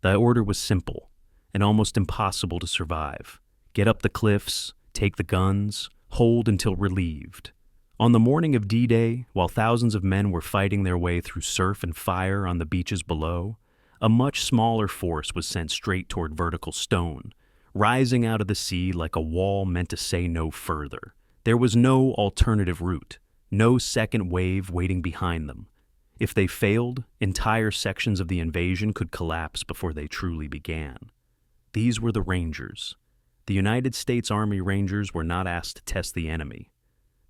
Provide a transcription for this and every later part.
The order was simple and almost impossible to survive. Get up the cliffs, take the guns, hold until relieved. On the morning of D-Day, while thousands of men were fighting their way through surf and fire on the beaches below, a much smaller force was sent straight toward vertical stone, rising out of the sea like a wall meant to say no further. There was no alternative route, no second wave waiting behind them. If they failed, entire sections of the invasion could collapse before they truly began. These were the Rangers. The United States Army Rangers were not asked to test the enemy.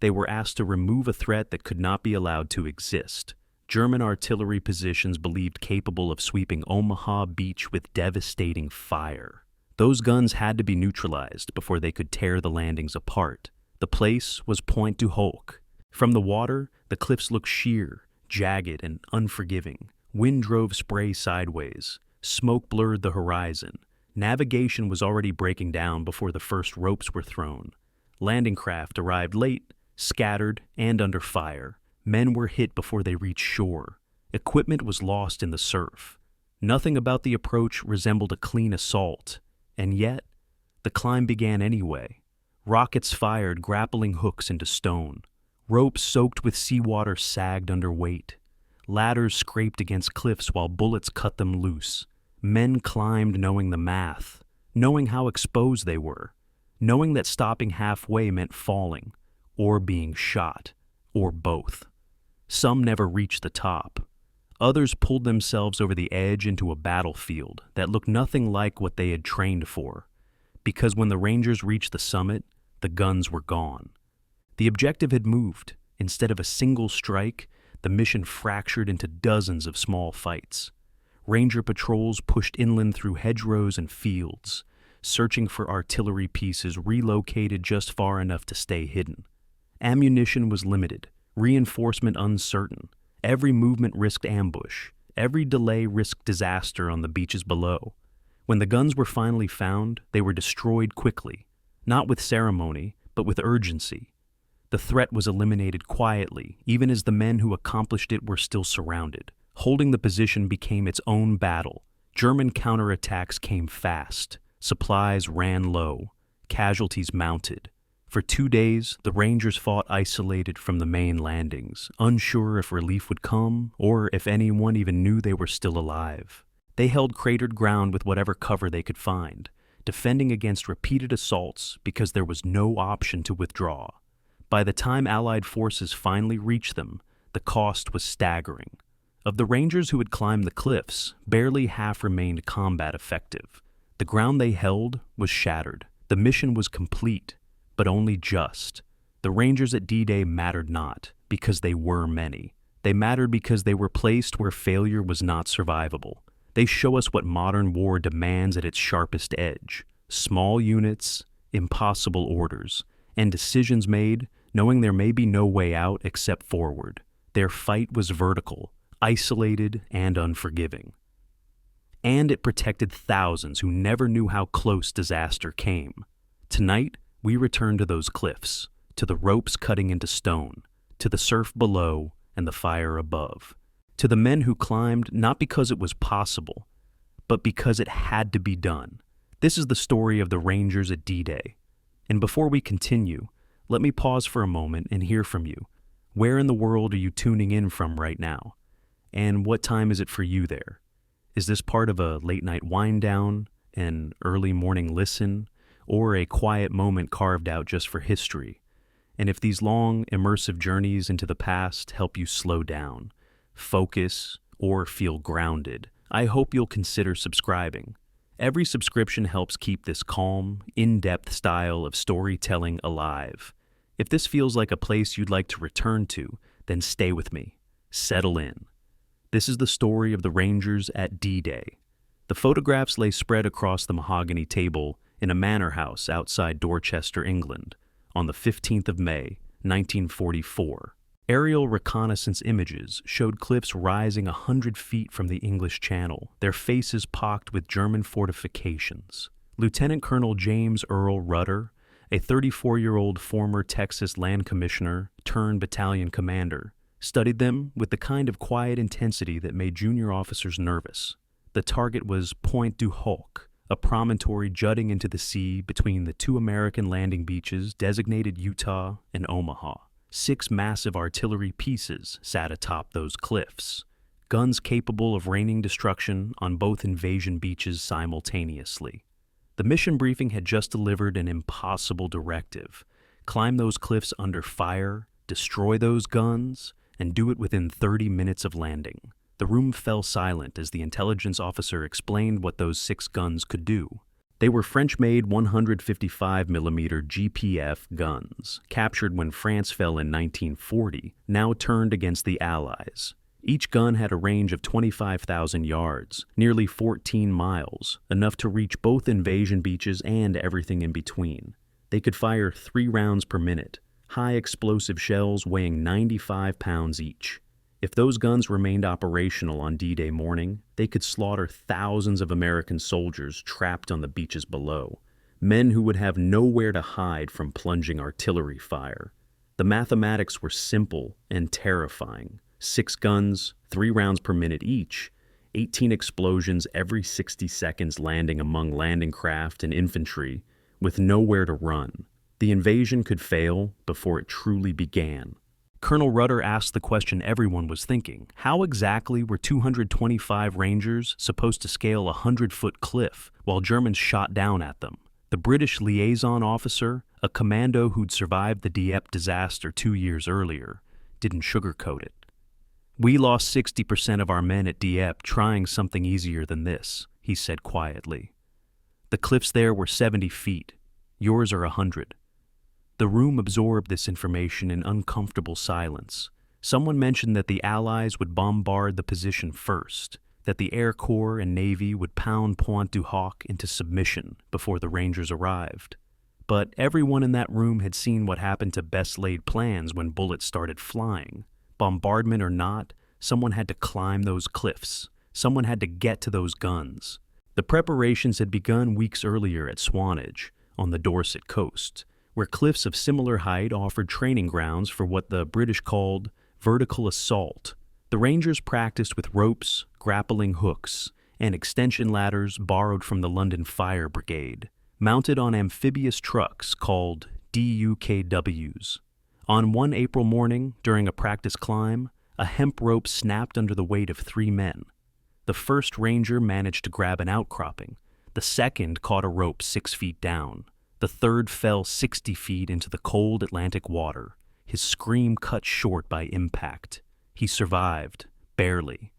They were asked to remove a threat that could not be allowed to exist. German artillery positions believed capable of sweeping Omaha Beach with devastating fire. Those guns had to be neutralized before they could tear the landings apart. The place was Pointe du Hoc. From the water, the cliffs looked sheer, jagged, and unforgiving. Wind drove spray sideways. Smoke blurred the horizon. Navigation was already breaking down before the first ropes were thrown. Landing craft arrived late, scattered, and under fire. Men were hit before they reached shore. Equipment was lost in the surf. Nothing about the approach resembled a clean assault. And yet, the climb began anyway. Rockets fired grappling hooks into stone. Ropes soaked with seawater sagged under weight. Ladders scraped against cliffs while bullets cut them loose. Men climbed knowing the math, knowing how exposed they were, knowing that stopping halfway meant falling, or being shot, or both. Some never reached the top. Others pulled themselves over the edge into a battlefield that looked nothing like what they had trained for, because when the Rangers reached the summit, the guns were gone. The objective had moved. Instead of a single strike, the mission fractured into dozens of small fights. Ranger patrols pushed inland through hedgerows and fields, searching for artillery pieces relocated just far enough to stay hidden. Ammunition was limited, reinforcement uncertain. Every movement risked ambush. Every delay risked disaster on the beaches below. When the guns were finally found, they were destroyed quickly, not with ceremony, but with urgency. The threat was eliminated quietly, even as the men who accomplished it were still surrounded. Holding the position became its own battle. German counterattacks came fast. Supplies ran low. Casualties mounted. For 2 days, the Rangers fought isolated from the main landings, unsure if relief would come or if anyone even knew they were still alive. They held cratered ground with whatever cover they could find, defending against repeated assaults because there was no option to withdraw. By the time Allied forces finally reached them, the cost was staggering. Of the Rangers who had climbed the cliffs, barely half remained combat effective. The ground they held was shattered. The mission was complete, but only just. The Rangers at D-Day mattered not because they were many. They mattered because they were placed where failure was not survivable. They show us what modern war demands at its sharpest edge. Small units, impossible orders, and decisions made knowing there may be no way out except forward. Their fight was vertical, isolated, and unforgiving. And it protected thousands who never knew how close disaster came. Tonight, we return to those cliffs, to the ropes cutting into stone, to the surf below and the fire above, to the men who climbed not because it was possible, but because it had to be done. This is the story of the Rangers at D-Day. And before we continue, let me pause for a moment and hear from you. Where in the world are you tuning in from right now? And what time is it for you there? Is this part of a late-night wind-down, an early morning listen, or a quiet moment carved out just for history? And if these long, immersive journeys into the past help you slow down, focus, or feel grounded, I hope you'll consider subscribing. Every subscription helps keep this calm, in-depth style of storytelling alive. If this feels like a place you'd like to return to, then stay with me. Settle in. This is the story of the Rangers at D-Day. The photographs lay spread across the mahogany table in a manor house outside Dorchester, England, on the 15th of May, 1944. Aerial reconnaissance images showed cliffs rising 100 feet from the English Channel, their faces pocked with German fortifications. Lieutenant Colonel James Earl Rudder, a 34-year-old former Texas Land Commissioner turned battalion commander, studied them with the kind of quiet intensity that made junior officers nervous. The target was Pointe du Hoc, a promontory jutting into the sea between the two American landing beaches designated Utah and Omaha. 6 massive artillery pieces sat atop those cliffs, guns capable of raining destruction on both invasion beaches simultaneously. The mission briefing had just delivered an impossible directive: climb those cliffs under fire, destroy those guns, and do it within 30 minutes of landing. The room fell silent as the intelligence officer explained what those 6 guns could do. They were French-made 155mm GPF guns, captured when France fell in 1940, now turned against the Allies. Each gun had a range of 25,000 yards, nearly 14 miles, enough to reach both invasion beaches and everything in between. They could fire 3 rounds per minute, high explosive shells weighing 95 pounds each. If those guns remained operational on D-Day morning, they could slaughter thousands of American soldiers trapped on the beaches below, men who would have nowhere to hide from plunging artillery fire. The mathematics were simple and terrifying. 6 guns, 3 rounds per minute each, 18 explosions every 60 seconds landing among landing craft and infantry, with nowhere to run. The invasion could fail before it truly began. Colonel Rudder asked the question everyone was thinking. How exactly were 225 Rangers supposed to scale a 100-foot cliff while Germans shot down at them? The British liaison officer, a commando who'd survived the Dieppe disaster 2 years earlier, didn't sugarcoat it. "We lost 60% of our men at Dieppe trying something easier than this," he said quietly. "The cliffs there were 70 feet. Yours are 100. The room absorbed this information in uncomfortable silence. Someone mentioned that the Allies would bombard the position first, that the Air Corps and Navy would pound Pointe du Hoc into submission before the Rangers arrived. But everyone in that room had seen what happened to best-laid plans when bullets started flying. Bombardment or not, someone had to climb those cliffs. Someone had to get to those guns. The preparations had begun weeks earlier at Swanage, on the Dorset coast, where cliffs of similar height offered training grounds for what the British called vertical assault. The Rangers practiced with ropes, grappling hooks, and extension ladders borrowed from the London Fire Brigade, mounted on amphibious trucks called DUKWs. On one April morning, during a practice climb, a hemp rope snapped under the weight of 3 men. The first Ranger managed to grab an outcropping. The second caught a rope 6 feet down. The third fell 60 feet into the cold Atlantic water, his scream cut short by impact. He survived, barely,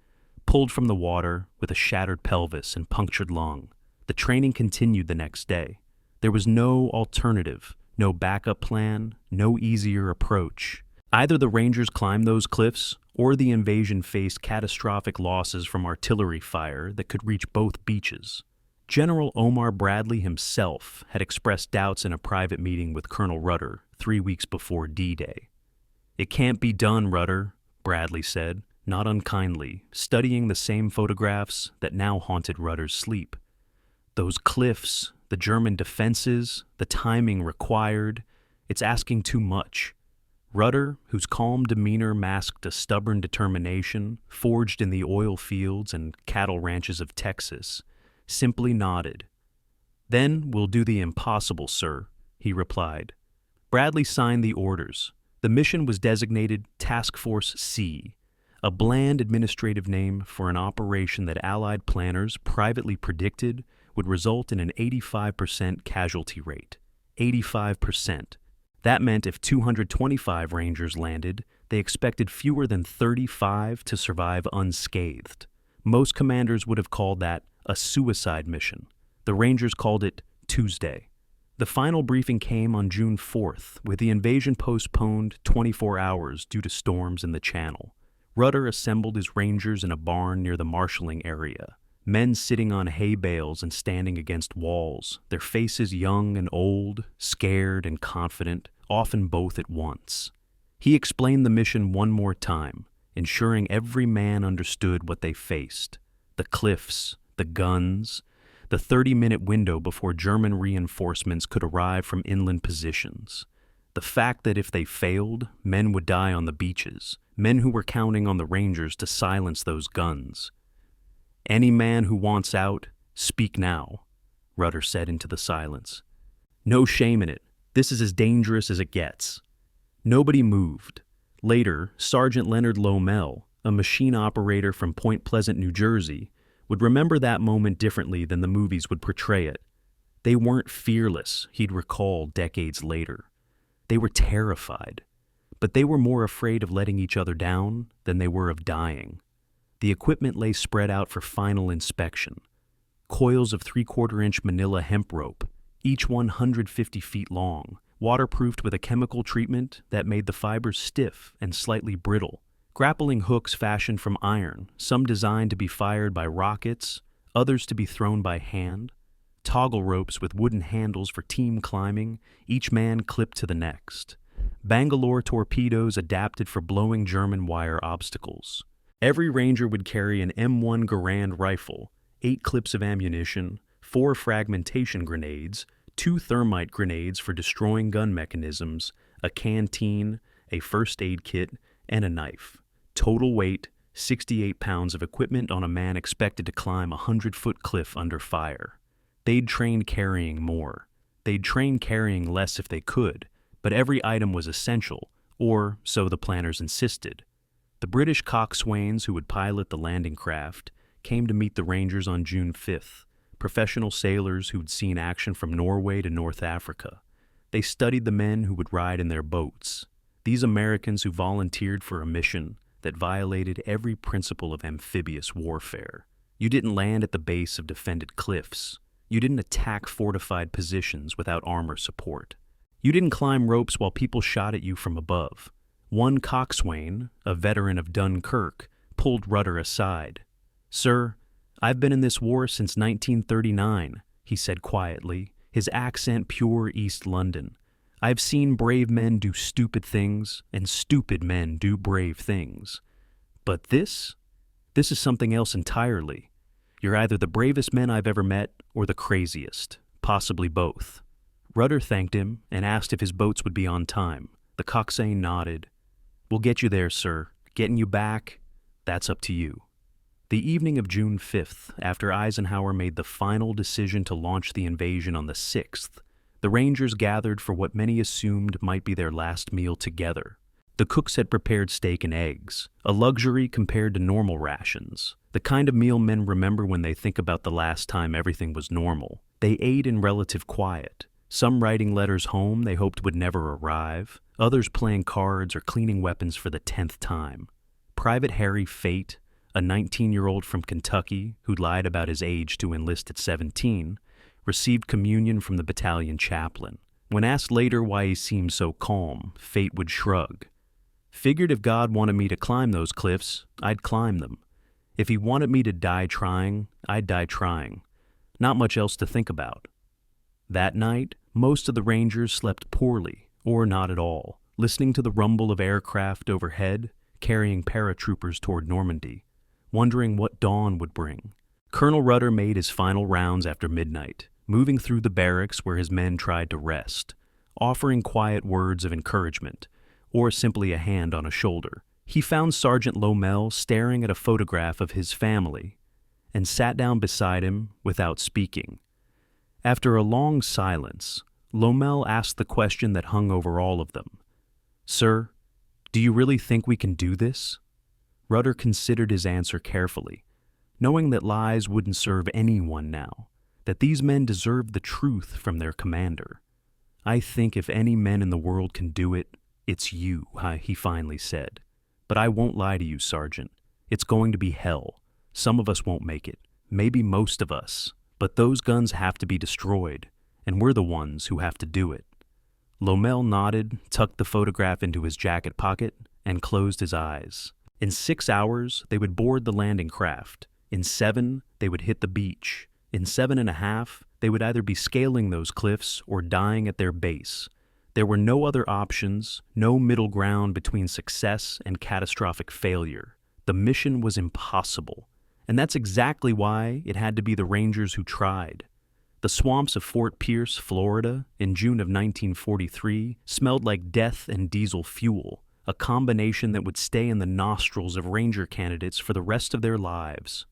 pulled from the water with a shattered pelvis and punctured lung. The training continued the next day. There was no alternative, no backup plan, no easier approach. Either the Rangers climbed those cliffs, or the invasion faced catastrophic losses from artillery fire that could reach both beaches. General Omar Bradley himself had expressed doubts in a private meeting with Colonel Rudder 3 weeks before D-Day. "It can't be done, Rudder," Bradley said, not unkindly, studying the same photographs that now haunted Rudder's sleep. "Those cliffs, the German defenses, the timing required, it's asking too much." Rudder, whose calm demeanor masked a stubborn determination forged in the oil fields and cattle ranches of Texas, simply nodded. "Then we'll do the impossible, sir," he replied. Bradley signed the orders. The mission was designated Task Force C, a bland administrative name for an operation that Allied planners privately predicted would result in an 85% casualty rate. 85%. That meant if 225 Rangers landed, they expected fewer than 35 to survive unscathed. Most commanders would have called that a suicide mission. The Rangers called it Tuesday. The final briefing came on June 4th, with the invasion postponed 24 hours due to storms in the Channel. Rudder assembled his Rangers in a barn near the marshalling area, men sitting on hay bales and standing against walls, their faces young and old, scared and confident, often both at once. He explained the mission one more time, ensuring every man understood what they faced: the cliffs, the guns, the 30-minute window before German reinforcements could arrive from inland positions, the fact that if they failed, men would die on the beaches, men who were counting on the Rangers to silence those guns. "Any man who wants out, speak now," Rudder said into the silence. "No shame in it. This is as dangerous as it gets." Nobody moved. Later, Sergeant Leonard Lomel, a machine operator from Point Pleasant, New Jersey, would remember that moment differently than the movies would portray it. They weren't fearless, he'd recall decades later. They were terrified. But they were more afraid of letting each other down than they were of dying. The equipment lay spread out for final inspection. Coils of 3/4-inch manila hemp rope, each 150 feet long, waterproofed with a chemical treatment that made the fibers stiff and slightly brittle. Grappling hooks fashioned from iron, some designed to be fired by rockets, others to be thrown by hand. Toggle ropes with wooden handles for team climbing, each man clipped to the next. Bangalore torpedoes adapted for blowing German wire obstacles. Every ranger would carry an M1 Garand rifle, 8 clips of ammunition, 4 fragmentation grenades, 2 thermite grenades for destroying gun mechanisms, a canteen, a first aid kit, and a knife. Total weight, 68 pounds of equipment on a man expected to climb a 100-foot cliff under fire. They'd trained carrying more. They'd trained carrying less if they could, but every item was essential, or so the planners insisted. The British coxswains who would pilot the landing craft came to meet the Rangers on June 5th, professional sailors who'd seen action from Norway to North Africa. They studied the men who would ride in their boats, these Americans who volunteered for a mission that violated every principle of amphibious warfare. You didn't land at the base of defended cliffs. You didn't attack fortified positions without armor support. You didn't climb ropes while people shot at you from above. One coxswain, a veteran of Dunkirk, pulled Rudder aside. "Sir, I've been in this war since 1939, he said quietly, his accent pure East London. I've seen brave men do stupid things, and stupid men do brave things. But this is something else entirely. You're either the bravest men I've ever met, or the craziest, possibly both." Rudder thanked him and asked if his boats would be on time. The coxswain nodded. "We'll get you there, sir. Getting you back, that's up to you." The evening of June 5th, after Eisenhower made the final decision to launch the invasion on the 6th, the Rangers gathered for what many assumed might be their last meal together. The cooks had prepared steak and eggs, a luxury compared to normal rations, the kind of meal men remember when they think about the last time everything was normal. They ate in relative quiet, some writing letters home they hoped would never arrive, others playing cards or cleaning weapons for the 10th time. Private Harry Fate, a 19-year-old from Kentucky who'd lied about his age to enlist at 17, received communion from the battalion chaplain. When asked later why he seemed so calm, Fate would shrug. "Figured if God wanted me to climb those cliffs, I'd climb them. If he wanted me to die trying, I'd die trying. Not much else to think about." That night, most of the Rangers slept poorly, or not at all, listening to the rumble of aircraft overhead, carrying paratroopers toward Normandy, wondering what dawn would bring. Colonel Rudder made his final rounds after midnight, moving through the barracks where his men tried to rest, offering quiet words of encouragement, or simply a hand on a shoulder. He found Sergeant Lomel staring at a photograph of his family, and sat down beside him without speaking. After a long silence, Lomel asked the question that hung over all of them. "Sir, do you really think we can do this?" Rudder considered his answer carefully, knowing that lies wouldn't serve anyone now, that these men deserved the truth from their commander. "I think if any men in the world can do it, it's you," he finally said. "But I won't lie to you, Sergeant. It's going to be hell. Some of us won't make it, maybe most of us, but those guns have to be destroyed, and we're the ones who have to do it." Lomel nodded, tucked the photograph into his jacket pocket, and closed his eyes. In 6 hours, they would board the landing craft. In 7, they would hit the beach. In 7.5, they would either be scaling those cliffs or dying at their base. There were no other options, no middle ground between success and catastrophic failure. The mission was impossible, and that's exactly why it had to be the Rangers who tried. The swamps of Fort Pierce, Florida, in June of 1943 smelled like death and diesel fuel, a combination that would stay in the nostrils of Ranger candidates for the rest of their lives.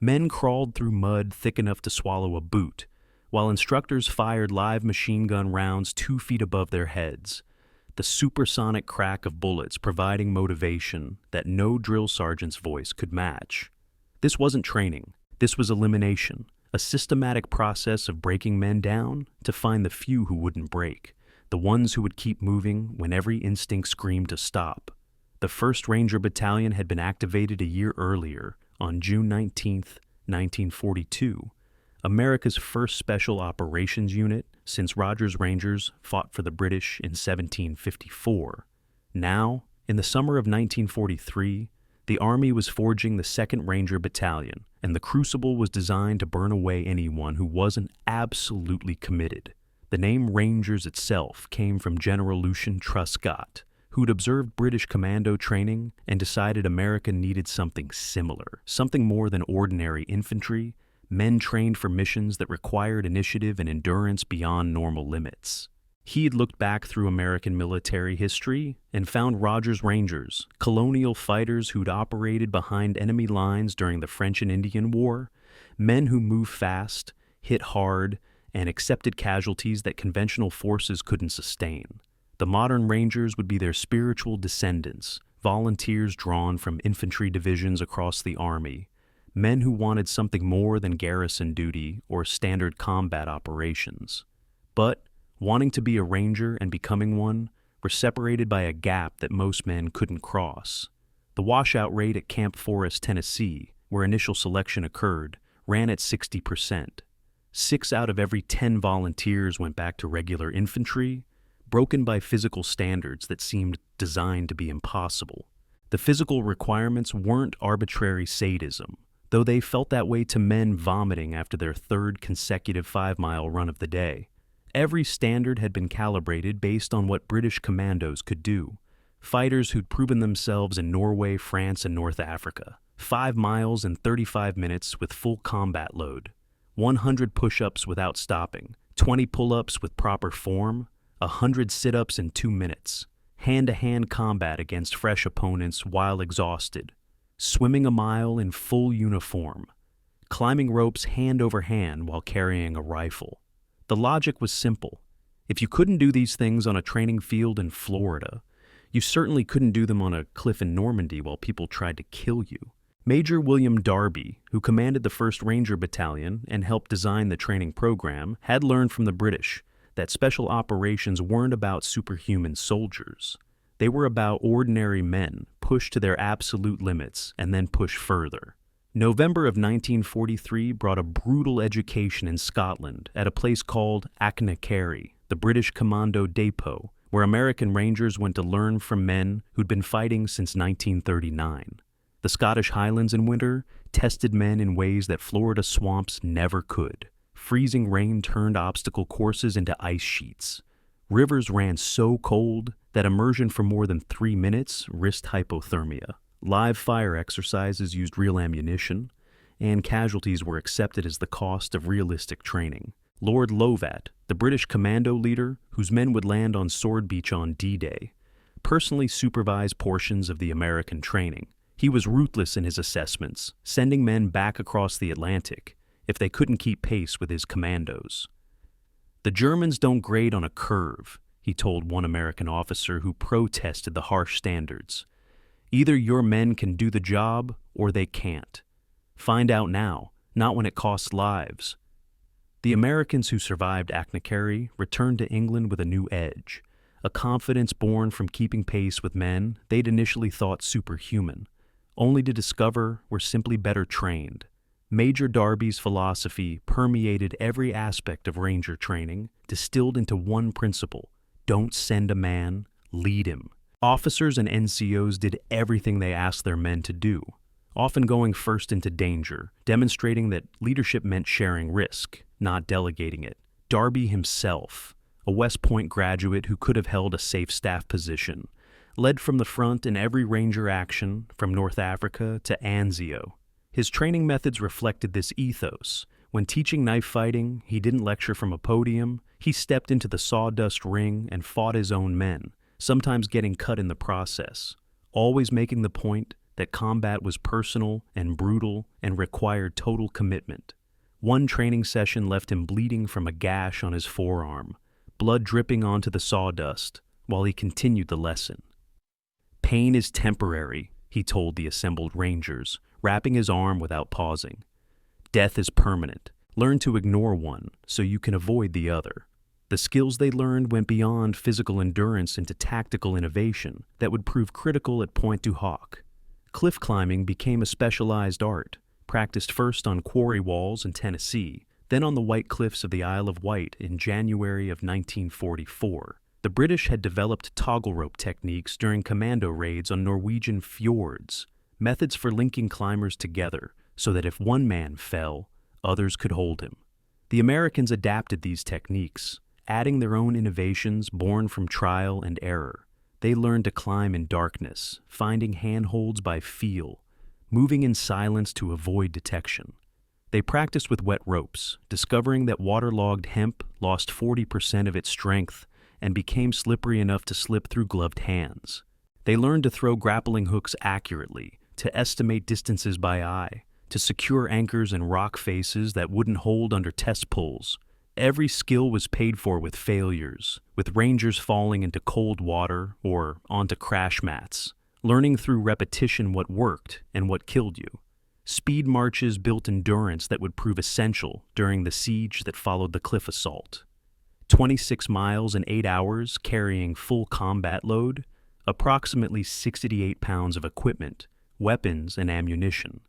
Men crawled through mud thick enough to swallow a boot, while instructors fired live machine gun rounds 2 feet above their heads, the supersonic crack of bullets providing motivation that no drill sergeant's voice could match. This wasn't training, this was elimination, a systematic process of breaking men down to find the few who wouldn't break, the ones who would keep moving when every instinct screamed to stop. The 1st Ranger Battalion had been activated a year earlier, on June 19, 1942, America's first special operations unit since Rogers Rangers fought for the British in 1754. Now, in the summer of 1943, the Army was forging the 2nd Ranger Battalion, and the crucible was designed to burn away anyone who wasn't absolutely committed. The name Rangers itself came from General Lucian Truscott, who'd observed British commando training and decided America needed something similar, something more than ordinary infantry, men trained for missions that required initiative and endurance beyond normal limits. He'd looked back through American military history and found Rogers Rangers, colonial fighters who'd operated behind enemy lines during the French and Indian War, men who moved fast, hit hard, and accepted casualties that conventional forces couldn't sustain. The modern Rangers would be their spiritual descendants, volunteers drawn from infantry divisions across the Army, men who wanted something more than garrison duty or standard combat operations. But, wanting to be a Ranger and becoming one, were separated by a gap that most men couldn't cross. The washout rate at Camp Forest, Tennessee, where initial selection occurred, ran at 60%. 6 out of every 10 volunteers went back to regular infantry, broken by physical standards that seemed designed to be impossible. The physical requirements weren't arbitrary sadism, though they felt that way to men vomiting after their 3rd consecutive 5-mile run of the day. Every standard had been calibrated based on what British commandos could do. Fighters who'd proven themselves in Norway, France, and North Africa. 5 miles in 35 minutes with full combat load. 100 push-ups without stopping. 20 pull-ups with proper form. 100 sit-ups in 2 minutes. Hand-to-hand combat against fresh opponents while exhausted. Swimming a mile in full uniform. Climbing ropes hand over hand while carrying a rifle. The logic was simple. If you couldn't do these things on a training field in Florida, you certainly couldn't do them on a cliff in Normandy while people tried to kill you. Major William Darby, who commanded the 1st Ranger Battalion and helped design the training program, had learned from the British that special operations weren't about superhuman soldiers. They were about ordinary men pushed to their absolute limits and then pushed further. November of 1943 brought a brutal education in Scotland at a place called Achnacarry, the British Commando Depot, where American Rangers went to learn from men who'd been fighting since 1939. The Scottish Highlands in winter tested men in ways that Florida swamps never could. Freezing rain turned obstacle courses into ice sheets. Rivers ran so cold that immersion for more than 3 minutes risked hypothermia. Live fire exercises used real ammunition, and casualties were accepted as the cost of realistic training. Lord Lovat, the British commando leader whose men would land on Sword Beach on D-Day, personally supervised portions of the American training. He was ruthless in his assessments, sending men back across the Atlantic if they couldn't keep pace with his commandos. "The Germans don't grade on a curve," he told one American officer who protested the harsh standards. "Either your men can do the job or they can't. Find out now, not when it costs lives." The Americans who survived Achnacarry returned to England with a new edge, a confidence born from keeping pace with men they'd initially thought superhuman, only to discover were simply better trained. Major Darby's philosophy permeated every aspect of Ranger training, distilled into one principle: don't send a man, lead him. Officers and NCOs did everything they asked their men to do, often going first into danger, demonstrating that leadership meant sharing risk, not delegating it. Darby himself, a West Point graduate who could have held a safe staff position, led from the front in every Ranger action from North Africa to Anzio. His training methods reflected this ethos. When teaching knife fighting, he didn't lecture from a podium. He stepped into the sawdust ring and fought his own men, sometimes getting cut in the process, always making the point that combat was personal and brutal and required total commitment. One training session left him bleeding from a gash on his forearm, blood dripping onto the sawdust, while he continued the lesson. "Pain is temporary," he told the assembled Rangers, wrapping his arm without pausing. "Death is permanent. Learn to ignore one so you can avoid the other." The skills they learned went beyond physical endurance into tactical innovation that would prove critical at Pointe du Hoc. Cliff climbing became a specialized art, practiced first on quarry walls in Tennessee, then on the White Cliffs of the Isle of Wight in January of 1944. The British had developed toggle rope techniques during commando raids on Norwegian fjords, methods for linking climbers together so that if one man fell, others could hold him. The Americans adapted these techniques, adding their own innovations born from trial and error. They learned to climb in darkness, finding handholds by feel, moving in silence to avoid detection. They practiced with wet ropes, discovering that waterlogged hemp lost 40% of its strength and became slippery enough to slip through gloved hands. They learned to throw grappling hooks accurately, to estimate distances by eye, to secure anchors in rock faces that wouldn't hold under test pulls. Every skill was paid for with failures, with Rangers falling into cold water or onto crash mats, learning through repetition what worked and what killed you. Speed marches built endurance that would prove essential during the siege that followed the cliff assault. 26 miles in 8 hours carrying full combat load, approximately 68 pounds of equipment, weapons, and ammunition.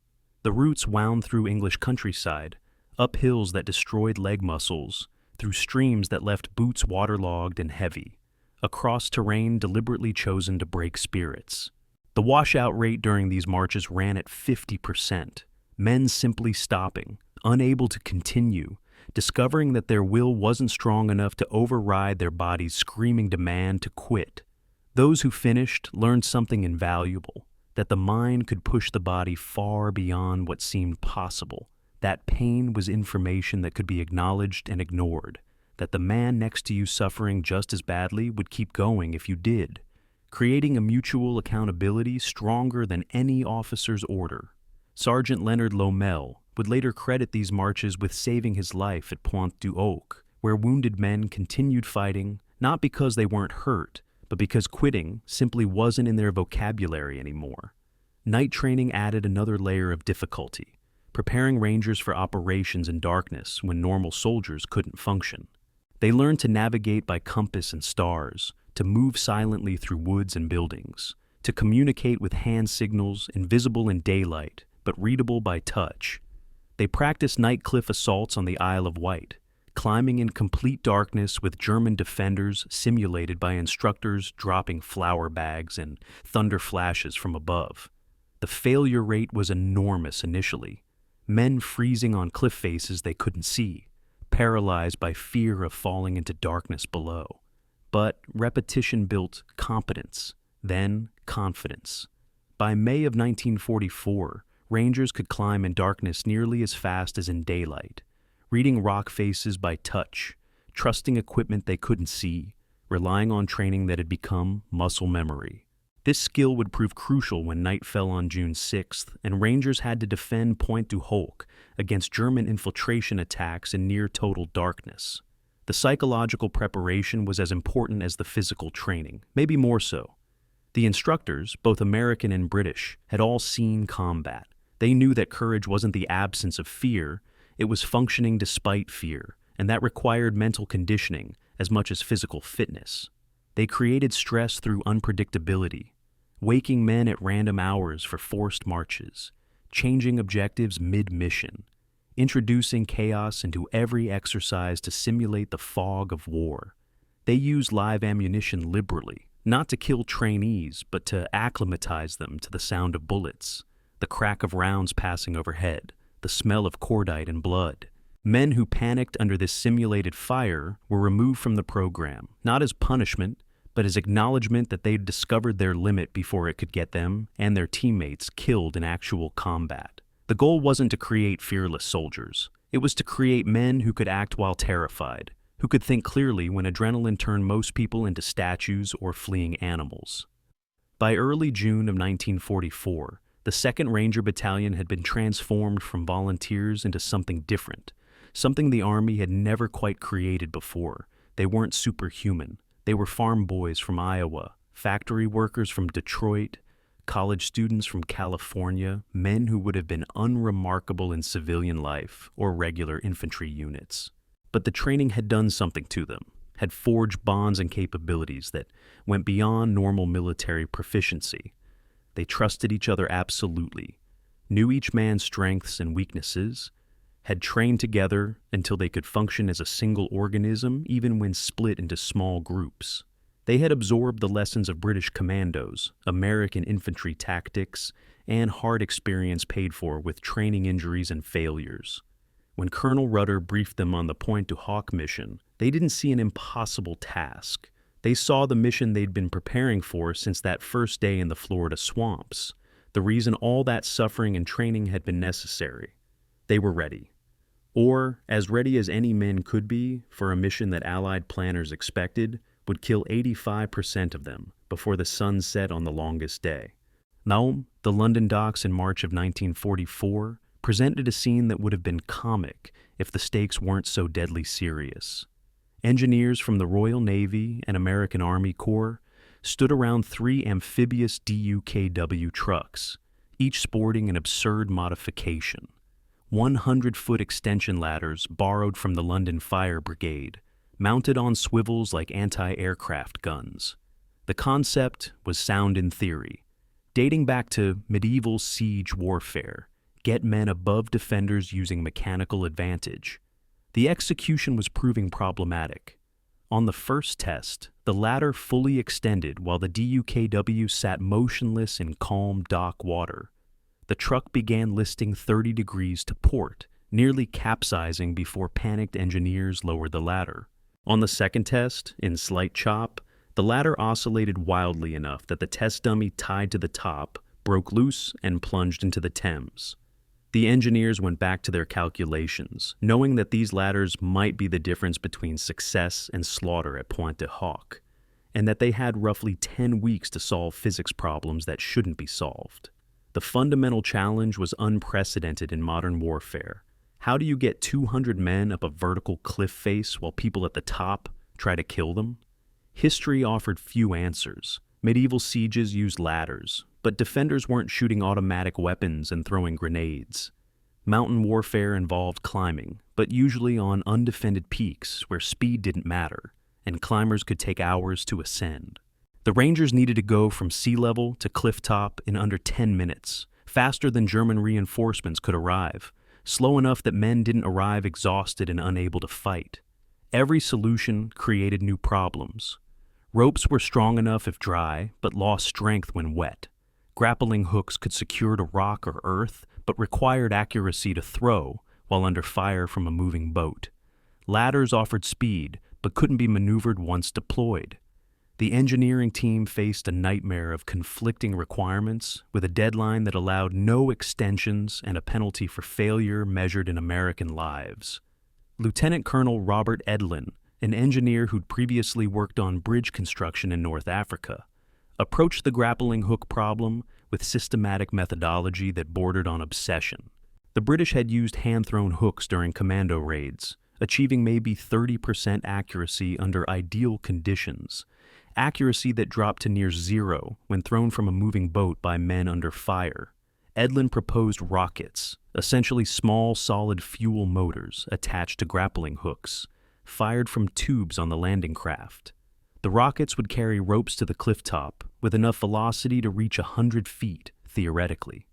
The routes wound through English countryside, up hills that destroyed leg muscles, through streams that left boots waterlogged and heavy, across terrain deliberately chosen to break spirits. The washout rate during these marches ran at 50%, men simply stopping, unable to continue, discovering that their will wasn't strong enough to override their body's screaming demand to quit. Those who finished learned something invaluable, that the mind could push the body far beyond what seemed possible, that pain was information that could be acknowledged and ignored, that the man next to you suffering just as badly would keep going if you did, creating a mutual accountability stronger than any officer's order. Sergeant Leonard Lomel would later credit these marches with saving his life at Pointe du Hoc, where wounded men continued fighting, not because they weren't hurt, but because quitting simply wasn't in their vocabulary anymore. Night training added another layer of difficulty, preparing Rangers for operations in darkness when normal soldiers couldn't function. They learned to navigate by compass and stars, to move silently through woods and buildings, to communicate with hand signals invisible in daylight but readable by touch. They practiced night cliff assaults on the Isle of Wight, climbing in complete darkness with German defenders simulated by instructors dropping flour bags and thunder flashes from above. The failure rate was enormous initially, men freezing on cliff faces they couldn't see, paralyzed by fear of falling into darkness below. But repetition built competence, then confidence. By May of 1944, Rangers could climb in darkness nearly as fast as in daylight, reading rock faces by touch, trusting equipment they couldn't see, relying on training that had become muscle memory. This skill would prove crucial when night fell on June 6th, and Rangers had to defend Pointe du Hoc against German infiltration attacks in near-total darkness. The psychological preparation was as important as the physical training, maybe more so. The instructors, both American and British, had all seen combat. They knew that courage wasn't the absence of fear, it was functioning despite fear, and that required mental conditioning as much as physical fitness. They created stress through unpredictability, waking men at random hours for forced marches, changing objectives mid-mission, introducing chaos into every exercise to simulate the fog of war. They used live ammunition liberally, not to kill trainees, but to acclimatize them to the sound of bullets, the crack of rounds passing overhead, the smell of cordite and blood. Men who panicked under this simulated fire were removed from the program, not as punishment, but as acknowledgement that they'd discovered their limit before it could get them and their teammates killed in actual combat. The goal wasn't to create fearless soldiers. It was to create men who could act while terrified, who could think clearly when adrenaline turned most people into statues or fleeing animals. By early June of 1944, The 2nd Ranger Battalion had been transformed from volunteers into something different, something the Army had never quite created before. They weren't superhuman. They were farm boys from Iowa, factory workers from Detroit, college students from California, men who would have been unremarkable in civilian life or regular infantry units. But the training had done something to them, had forged bonds and capabilities that went beyond normal military proficiency. They trusted each other absolutely, knew each man's strengths and weaknesses, had trained together until they could function as a single organism even when split into small groups. They had absorbed the lessons of British commandos, American infantry tactics, and hard experience paid for with training injuries and failures. When Colonel Rudder briefed them on the Pointe du Hoc mission, they didn't see an impossible task. They saw the mission they'd been preparing for since that first day in the Florida swamps, the reason all that suffering and training had been necessary. They were ready. Or, as ready as any men could be for a mission that Allied planners expected would kill 85% of them before the sun set on the longest day. Naum, the London docks in March of 1944, presented a scene that would have been comic if the stakes weren't so deadly serious. Engineers from the Royal Navy and American Army Corps stood around 3 amphibious WW2 trucks, each sporting an absurd modification. 100-foot extension ladders borrowed from the London Fire Brigade, mounted on swivels like anti-aircraft guns. The concept was sound in theory, dating back to medieval siege warfare. Get men above defenders using mechanical advantage. The execution was proving problematic. On the first test, the ladder fully extended while the DUKW sat motionless in calm dock water. The truck began listing 30 degrees to port, nearly capsizing before panicked engineers lowered the ladder. On the second test, in slight chop, the ladder oscillated wildly enough that the test dummy tied to the top broke loose and plunged into the Thames. The engineers went back to their calculations, knowing that these ladders might be the difference between success and slaughter at Pointe du Hoc, and that they had roughly 10 weeks to solve physics problems that shouldn't be solved. The fundamental challenge was unprecedented in modern warfare. How do you get 200 men up a vertical cliff face while people at the top try to kill them? History offered few answers. Medieval sieges used ladders, but defenders weren't shooting automatic weapons and throwing grenades. Mountain warfare involved climbing, but usually on undefended peaks where speed didn't matter, and climbers could take hours to ascend. The Rangers needed to go from sea level to cliff top in under 10 minutes, faster than German reinforcements could arrive, slow enough that men didn't arrive exhausted and unable to fight. Every solution created new problems. Ropes were strong enough if dry, but lost strength when wet. Grappling hooks could secure to rock or earth, but required accuracy to throw while under fire from a moving boat. Ladders offered speed, but couldn't be maneuvered once deployed. The engineering team faced a nightmare of conflicting requirements with a deadline that allowed no extensions and a penalty for failure measured in American lives. Lieutenant Colonel Robert Edlin, an engineer who'd previously worked on bridge construction in North Africa, approached the grappling hook problem with systematic methodology that bordered on obsession. The British had used hand-thrown hooks during commando raids, achieving maybe 30% accuracy under ideal conditions, accuracy that dropped to near zero when thrown from a moving boat by men under fire. Edlin proposed rockets, essentially small solid fuel motors attached to grappling hooks, fired from tubes on the landing craft. The rockets would carry ropes to the cliff top with enough velocity to reach 100 feet, theoretically.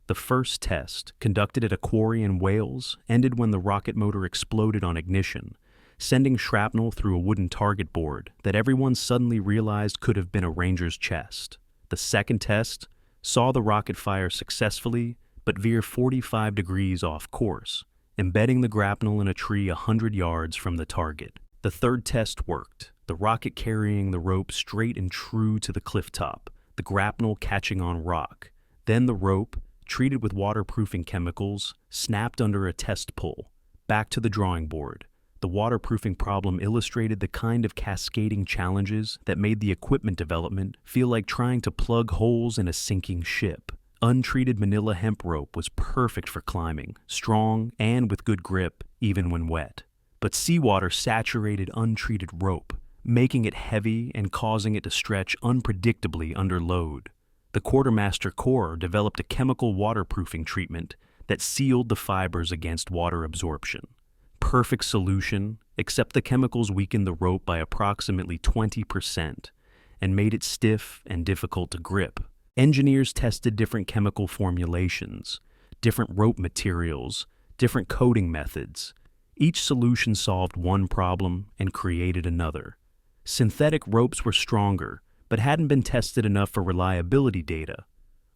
The first test, conducted at a quarry in Wales, ended when the rocket motor exploded on ignition, sending shrapnel through a wooden target board that everyone suddenly realized could have been a Ranger's chest. The second test saw the rocket fire successfully, but veer 45 degrees off course, embedding the grapnel in a tree 100 yards from the target. The third test worked, the rocket carrying the rope straight and true to the cliff top, the grapnel catching on rock. Then the rope, treated with waterproofing chemicals, snapped under a test pull. Back to the drawing board. The waterproofing problem illustrated the kind of cascading challenges that made the equipment development feel like trying to plug holes in a sinking ship. Untreated manila hemp rope was perfect for climbing, strong and with good grip even when wet. But seawater saturated untreated rope, making it heavy and causing it to stretch unpredictably under load. The Quartermaster Corps developed a chemical waterproofing treatment that sealed the fibers against water absorption. Perfect solution, except the chemicals weakened the rope by approximately 20% and made it stiff and difficult to grip. Engineers tested different chemical formulations, different rope materials, different coating methods. Each solution solved one problem and created another. Synthetic ropes were stronger, but hadn't been tested enough for reliability data.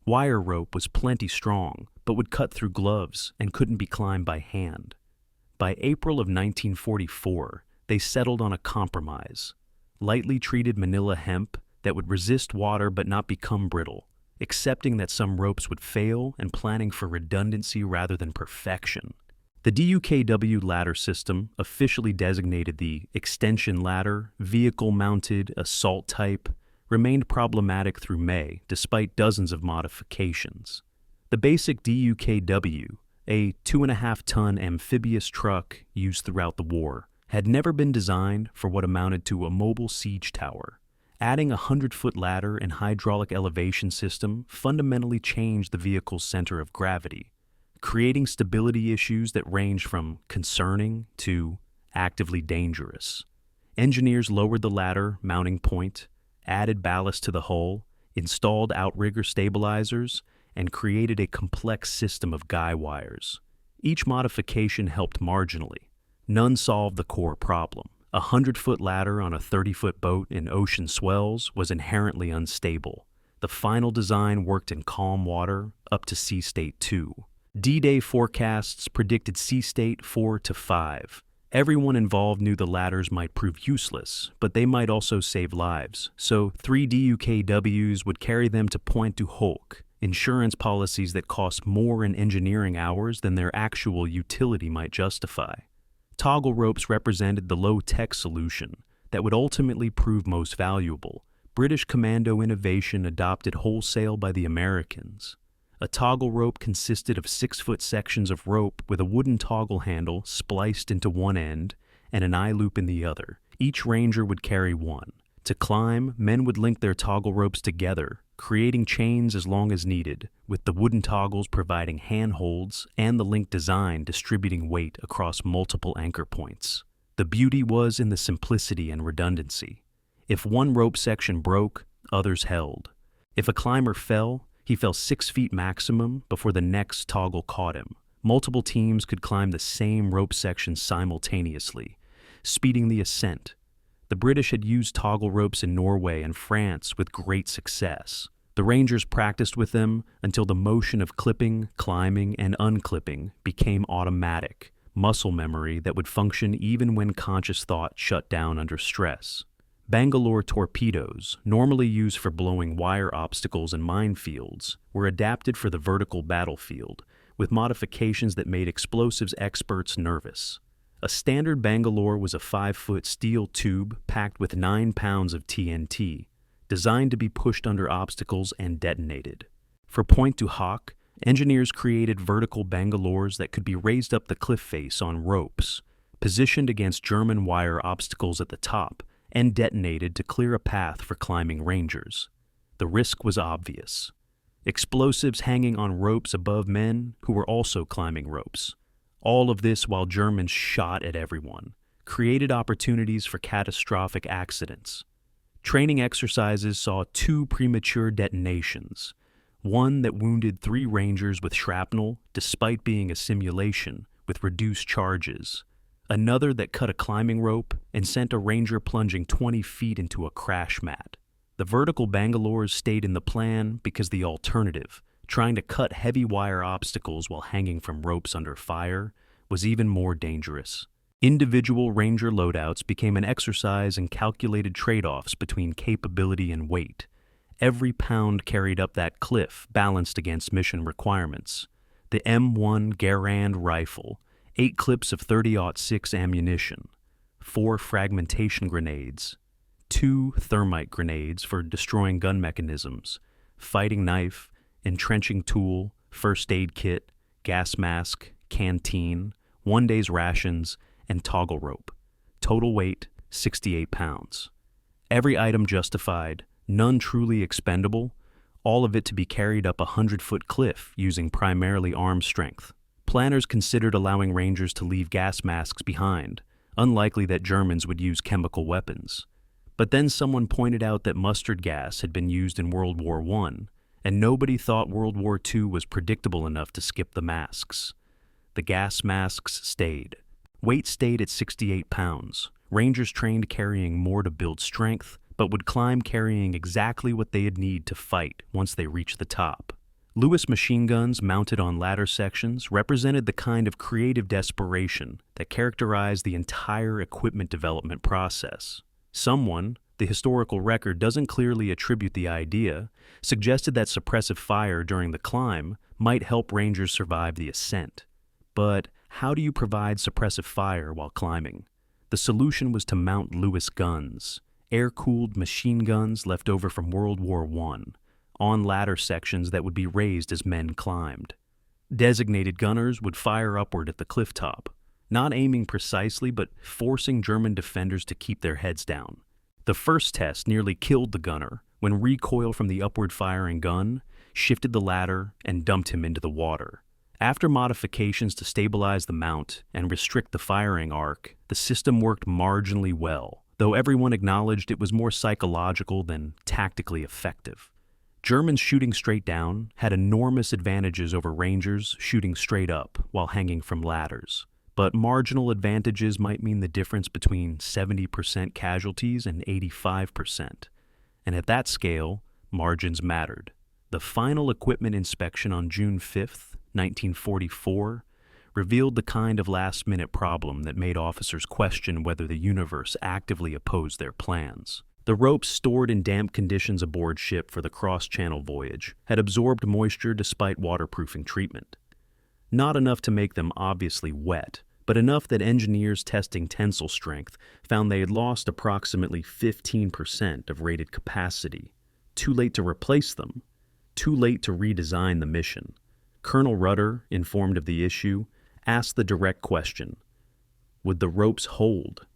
Wire rope was plenty strong, but would cut through gloves and couldn't be climbed by hand. By April of 1944, they settled on a compromise: lightly treated manila hemp that would resist water but not become brittle, accepting that some ropes would fail and planning for redundancy rather than perfection. The DUKW ladder system, officially designated the extension ladder, vehicle-mounted, assault type, remained problematic through May, despite dozens of modifications. The basic DUKW, a 2.5-ton amphibious truck used throughout the war, had never been designed for what amounted to a mobile siege tower. Adding a 100-foot ladder and hydraulic elevation system fundamentally changed the vehicle's center of gravity, creating stability issues that range from concerning to actively dangerous. Engineers lowered the ladder mounting point, added ballast to the hull, installed outrigger stabilizers, and created a complex system of guy wires. Each modification helped marginally. None solved the core problem. A 100-foot ladder on a 30-foot boat in ocean swells was inherently unstable. The final design worked in calm water up to sea state 2. D-Day forecasts predicted sea state 4 to 5. Everyone involved knew the ladders might prove useless, but they might also save lives, so 3 DUKWs would carry them to Pointe du Hoc, insurance policies that cost more in engineering hours than their actual utility might justify. Toggle ropes represented the low-tech solution that would ultimately prove most valuable. British commando innovation adopted wholesale by the Americans. A toggle rope consisted of 6-foot sections of rope with a wooden toggle handle spliced into one end and an eye loop in the other. Each ranger would carry one. To climb, men would link their toggle ropes together, creating chains as long as needed, with the wooden toggles providing handholds and the link design distributing weight across multiple anchor points. The beauty was in the simplicity and redundancy. If one rope section broke, others held. If a climber fell, he fell 6 feet maximum before the next toggle caught him. Multiple teams could climb the same rope section simultaneously, speeding the ascent. The British had used toggle ropes in Norway and France with great success. The Rangers practiced with them until the motion of clipping, climbing, and unclipping became automatic, muscle memory that would function even when conscious thought shut down under stress. Bangalore torpedoes, normally used for blowing wire obstacles and minefields, were adapted for the vertical battlefield, with modifications that made explosives experts nervous. A standard Bangalore was a 5-foot steel tube packed with 9 pounds of TNT, designed to be pushed under obstacles and detonated. For Pointe du Hoc, engineers created vertical Bangalores that could be raised up the cliff face on ropes, positioned against German wire obstacles at the top, and detonated to clear a path for climbing rangers. The risk was obvious. Explosives hanging on ropes above men who were also climbing ropes. All of this while Germans shot at everyone, created opportunities for catastrophic accidents. Training exercises saw 2 premature detonations, one that wounded 3 rangers with shrapnel despite being a simulation with reduced charges, another that cut a climbing rope and sent a ranger plunging 20 feet into a crash mat. The vertical Bangalores stayed in the plan because the alternative, trying to cut heavy wire obstacles while hanging from ropes under fire, was even more dangerous. Individual ranger loadouts became an exercise in calculated trade-offs between capability and weight. Every pound carried up that cliff balanced against mission requirements. The M1 Garand rifle, 8 clips of .30-06 ammunition, 4 fragmentation grenades, 2 thermite grenades for destroying gun mechanisms, fighting knife, entrenching tool, first aid kit, gas mask, canteen, 1 day's rations, and toggle rope. Total weight, 68 pounds. Every item justified, none truly expendable, all of it to be carried up a 100-foot cliff using primarily arm strength. Planners considered allowing Rangers to leave gas masks behind, unlikely that Germans would use chemical weapons. But then someone pointed out that mustard gas had been used in World War I, and nobody thought World War II was predictable enough to skip the masks. The gas masks stayed. Weight stayed at 68 pounds. Rangers trained carrying more to build strength, but would climb carrying exactly what they'd need to fight once they reached the top. Lewis machine guns mounted on ladder sections represented the kind of creative desperation that characterized the entire equipment development process. Someone, the historical record doesn't clearly attribute the idea, suggested that suppressive fire during the climb might help Rangers survive the ascent. But how do you provide suppressive fire while climbing? The solution was to mount Lewis guns, air-cooled machine guns left over from World War I, on ladder sections that would be raised as men climbed. Designated gunners would fire upward at the cliff top, not aiming precisely but forcing German defenders to keep their heads down. The first test nearly killed the gunner when recoil from the upward-firing gun shifted the ladder and dumped him into the water. After modifications to stabilize the mount and restrict the firing arc, the system worked marginally well, though everyone acknowledged it was more psychological than tactically effective. Germans shooting straight down had enormous advantages over Rangers shooting straight up while hanging from ladders. But marginal advantages might mean the difference between 70% casualties and 85%. And at that scale, margins mattered. The final equipment inspection on June 5th, 1944, revealed the kind of last-minute problem that made officers question whether the universe actively opposed their plans. The ropes stored in damp conditions aboard ship for the cross-channel voyage had absorbed moisture despite waterproofing treatment. Not enough to make them obviously wet, but enough that engineers testing tensile strength found they had lost approximately 15% of rated capacity. Too late to replace them. Too late to redesign the mission. Colonel Rudder, informed of the issue, asked the direct question: would the ropes hold?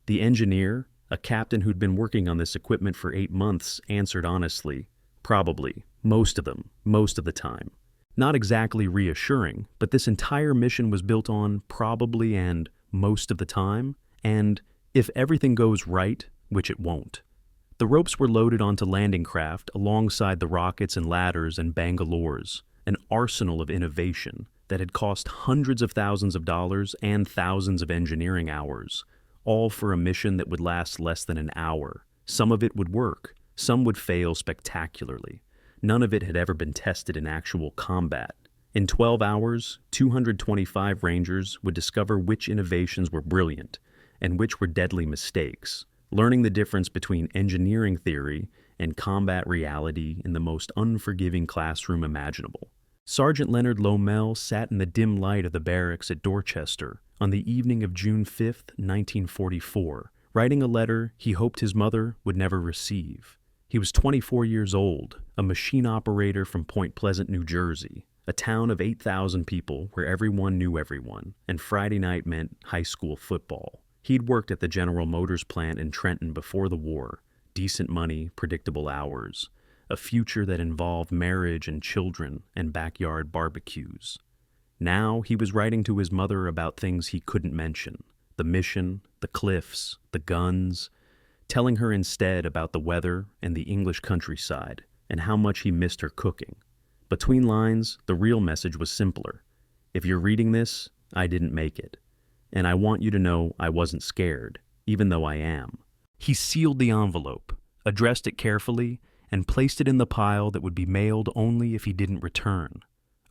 The engineer, a captain who'd been working on this equipment for 8 months, answered honestly, probably, most of the time. Not exactly reassuring, but this entire mission was built on probably and most of the time, and if everything goes right, which it won't. The ropes were loaded onto landing craft alongside the rockets and ladders and Bangalores, an arsenal of innovation that had cost hundreds of thousands of dollars and thousands of engineering hours, all for a mission that would last less than an hour. Some of it would work, some would fail spectacularly. None of it had ever been tested in actual combat. In 12 hours, 225 Rangers would discover which innovations were brilliant and which were deadly mistakes, learning the difference between engineering theory and combat reality in the most unforgiving classroom imaginable. Sergeant Leonard Lomel sat in the dim light of the barracks at Dorchester on the evening of June 5, 1944, writing a letter he hoped his mother would never receive. He was 24 years old, a machine operator from Point Pleasant, New Jersey, a town of 8,000 people where everyone knew everyone, and Friday night meant high school football. He'd worked at the General Motors plant in Trenton before the war, decent money, predictable hours, a future that involved marriage and children and backyard barbecues. Now he was writing to his mother about things he couldn't mention, the mission, the cliffs, the guns, telling her instead about the weather and the English countryside and how much he missed her cooking. Between lines, the real message was simpler. If you're reading this, I didn't make it. And I want you to know I wasn't scared, even though I am. He sealed the envelope, addressed it carefully, and placed it in the pile that would be mailed only if he didn't return.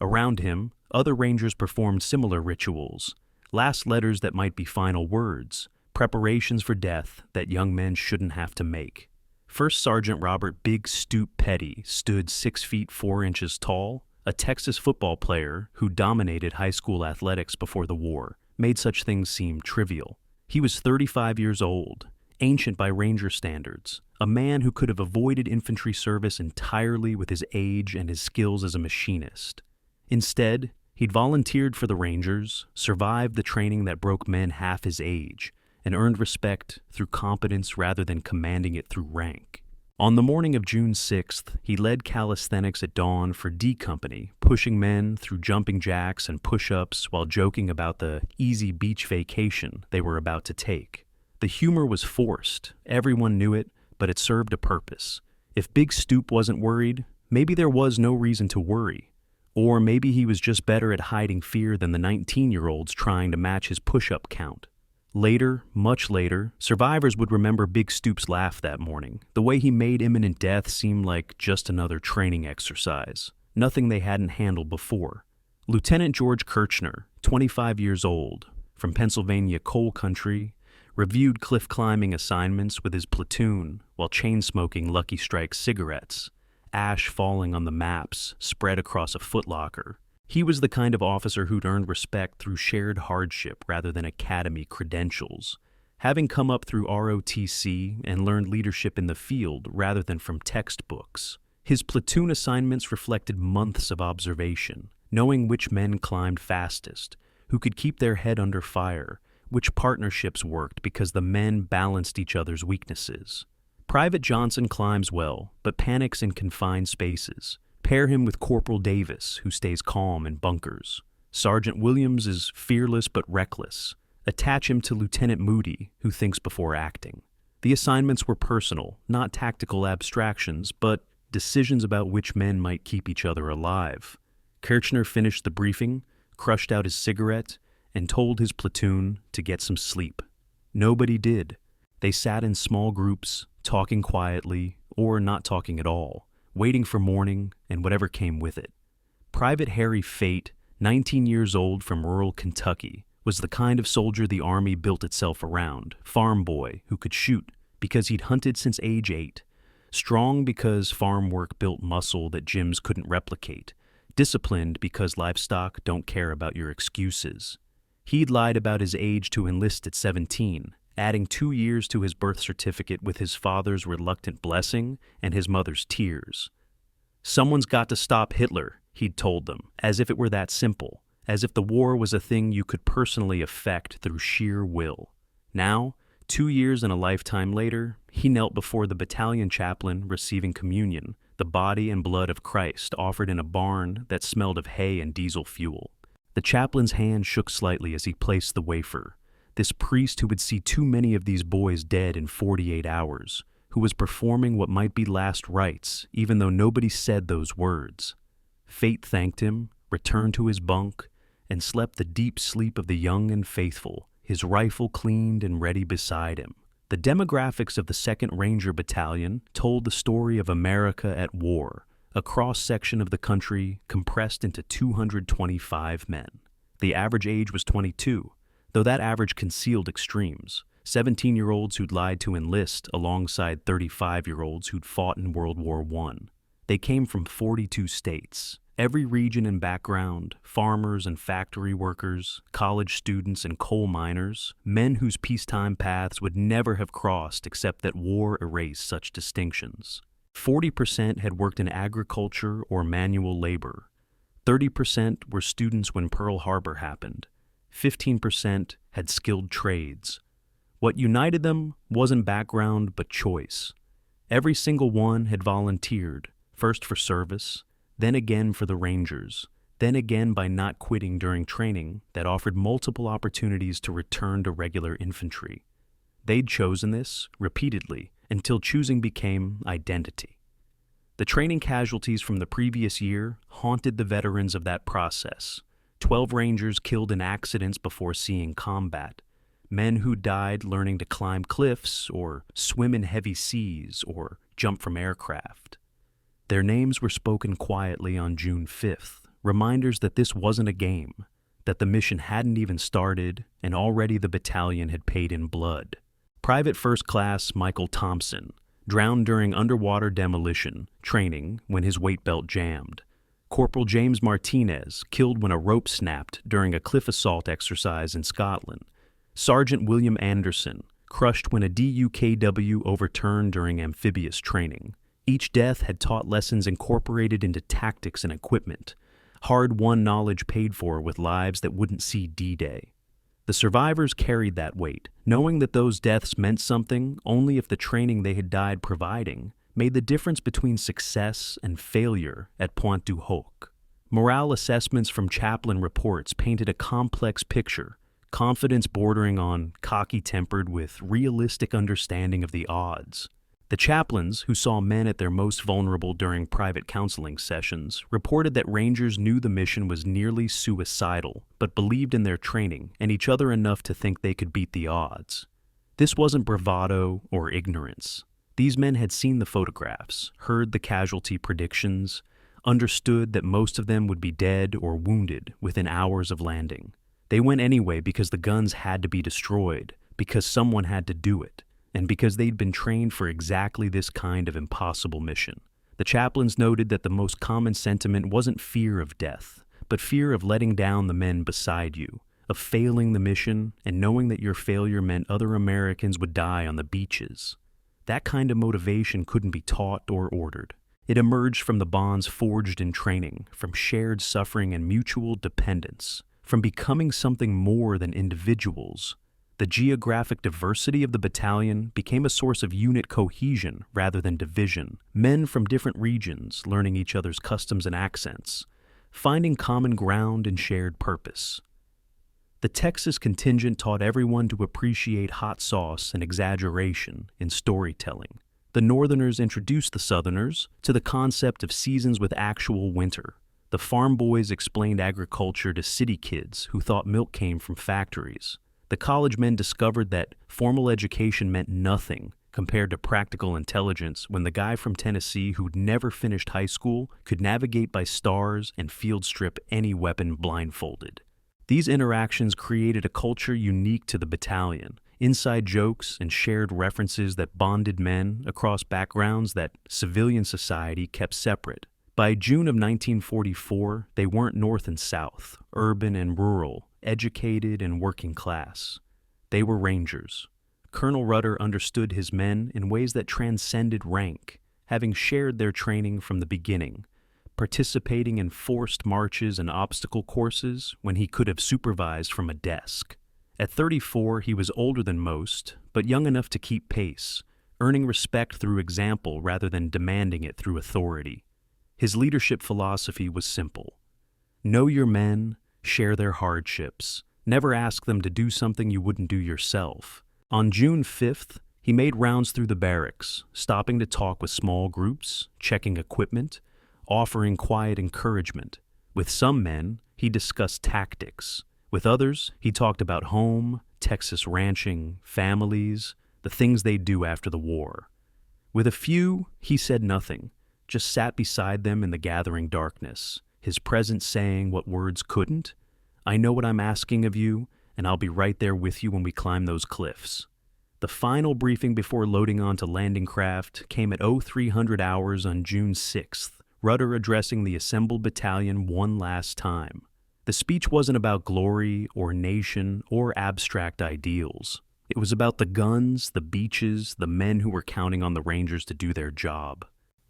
Around him, other Rangers performed similar rituals, last letters that might be final words, preparations for death that young men shouldn't have to make. First Sergeant Robert Big Stoop Petty stood 6 feet 4 inches tall, a Texas football player who dominated high school athletics before the war, made such things seem trivial. He was 35 years old, ancient by Ranger standards, a man who could have avoided infantry service entirely with his age and his skills as a machinist. Instead, he'd volunteered for the Rangers, survived the training that broke men half his age, and earned respect through competence rather than commanding it through rank. On the morning of June 6th, he led calisthenics at dawn for D Company, pushing men through jumping jacks and push-ups while joking about the easy beach vacation they were about to take. The humor was forced, everyone knew it, but it served a purpose. If Big Stoop wasn't worried, maybe there was no reason to worry. Or maybe he was just better at hiding fear than the 19-year-olds trying to match his push-up count. Later, much later, survivors would remember Big Stoop's laugh that morning, the way he made imminent death seem like just another training exercise, nothing they hadn't handled before. Lieutenant George Kirchner, 25 years old, from Pennsylvania coal country, reviewed cliff-climbing assignments with his platoon while chain-smoking Lucky Strike cigarettes, ash falling on the maps spread across a footlocker. He was the kind of officer who'd earned respect through shared hardship rather than academy credentials, having come up through ROTC and learned leadership in the field rather than from textbooks. His platoon assignments reflected months of observation, knowing which men climbed fastest, who could keep their head under fire, which partnerships worked because the men balanced each other's weaknesses. Private Johnson climbs well, but panics in confined spaces. Pair him with Corporal Davis, who stays calm in bunkers. Sergeant Williams is fearless but reckless. Attach him to Lieutenant Moody, who thinks before acting. The assignments were personal, not tactical abstractions, but decisions about which men might keep each other alive. Kirchner finished the briefing, crushed out his cigarette, and told his platoon to get some sleep. Nobody did. They sat in small groups, talking quietly, or not talking at all, waiting for morning and whatever came with it. Private Harry Fate, 19 years old from rural Kentucky, was the kind of soldier the Army built itself around, farm boy who could shoot because he'd hunted since age 8, strong because farm work built muscle that gyms couldn't replicate, disciplined because livestock don't care about your excuses. He'd lied about his age to enlist at 17, adding 2 years to his birth certificate with his father's reluctant blessing and his mother's tears. Someone's got to stop Hitler, he'd told them, as if it were that simple, as if the war was a thing you could personally affect through sheer will. Now, 2 years and a lifetime later, he knelt before the battalion chaplain receiving communion, the body and blood of Christ offered in a barn that smelled of hay and diesel fuel. The chaplain's hand shook slightly as he placed the wafer. This priest who would see too many of these boys dead in 48 hours, who was performing what might be last rites, even though nobody said those words. Fate thanked him, returned to his bunk, and slept the deep sleep of the young and faithful, his rifle cleaned and ready beside him. The demographics of the 2nd Ranger Battalion told the story of America at war, a cross-section of the country compressed into 225 men. The average age was 22, though that average concealed extremes, 17-year-olds who'd lied to enlist alongside 35-year-olds who'd fought in World War I. They came from 42 states, every region and background, farmers and factory workers, college students and coal miners, men whose peacetime paths would never have crossed except that war erased such distinctions. 40% had worked in agriculture or manual labor. 30% were students when Pearl Harbor happened. 15% had skilled trades. What united them wasn't background but choice. Every single one had volunteered, first for service, then again for the Rangers, then again by not quitting during training that offered multiple opportunities to return to regular infantry. They'd chosen this repeatedly until choosing became identity. The training casualties from the previous year haunted the veterans of that process. 12 Rangers killed in accidents before seeing combat. Men who died learning to climb cliffs or swim in heavy seas or jump from aircraft. Their names were spoken quietly on June 5th, reminders that this wasn't a game, that the mission hadn't even started, and already the battalion had paid in blood. Private First Class Michael Thompson drowned during underwater demolition training when his weight belt jammed. Corporal James Martinez killed when a rope snapped during a cliff assault exercise in Scotland. Sergeant William Anderson crushed when a DUKW overturned during amphibious training. Each death had taught lessons incorporated into tactics and equipment, hard-won knowledge paid for with lives that wouldn't see D-Day. The survivors carried that weight, knowing that those deaths meant something only if the training they had died providing made the difference between success and failure at Pointe du Hoc. Morale assessments from chaplain reports painted a complex picture, confidence bordering on cocky-tempered with realistic understanding of the odds. The chaplains, who saw men at their most vulnerable during private counseling sessions, reported that Rangers knew the mission was nearly suicidal, but believed in their training and each other enough to think they could beat the odds. This wasn't bravado or ignorance. These men had seen the photographs, heard the casualty predictions, understood that most of them would be dead or wounded within hours of landing. They went anyway because the guns had to be destroyed, because someone had to do it, and because they'd been trained for exactly this kind of impossible mission. The chaplains noted that the most common sentiment wasn't fear of death, but fear of letting down the men beside you, of failing the mission and knowing that your failure meant other Americans would die on the beaches. That kind of motivation couldn't be taught or ordered. It emerged from the bonds forged in training, from shared suffering and mutual dependence, from becoming something more than individuals. The geographic diversity of the battalion became a source of unit cohesion rather than division. Men from different regions learning each other's customs and accents, finding common ground and shared purpose. The Texas contingent taught everyone to appreciate hot sauce and exaggeration in storytelling. The Northerners introduced the Southerners to the concept of seasons with actual winter. The farm boys explained agriculture to city kids who thought milk came from factories. The college men discovered that formal education meant nothing compared to practical intelligence when the guy from Tennessee who'd never finished high school could navigate by stars and field strip any weapon blindfolded. These interactions created a culture unique to the battalion, inside jokes and shared references that bonded men across backgrounds that civilian society kept separate. By June of 1944, they weren't North and South, urban and rural, educated and working class. They were Rangers. Colonel Rudder understood his men in ways that transcended rank, having shared their training from the beginning, participating in forced marches and obstacle courses when he could have supervised from a desk. At 34, he was older than most, but young enough to keep pace, earning respect through example rather than demanding it through authority. His leadership philosophy was simple. Know your men, share their hardships. Never ask them to do something you wouldn't do yourself. On June 5th, he made rounds through the barracks, stopping to talk with small groups, checking equipment, offering quiet encouragement. With some men, he discussed tactics. With others, he talked about home, Texas ranching, families, the things they'd do after the war. With a few, he said nothing, just sat beside them in the gathering darkness, his presence saying what words couldn't. I know what I'm asking of you, and I'll be right there with you when we climb those cliffs. The final briefing before loading onto landing craft came at 0300 hours on June 6th, Rudder addressing the assembled battalion one last time. The speech wasn't about glory or nation or abstract ideals. It was about the guns, the beaches, the men who were counting on the Rangers to do their job.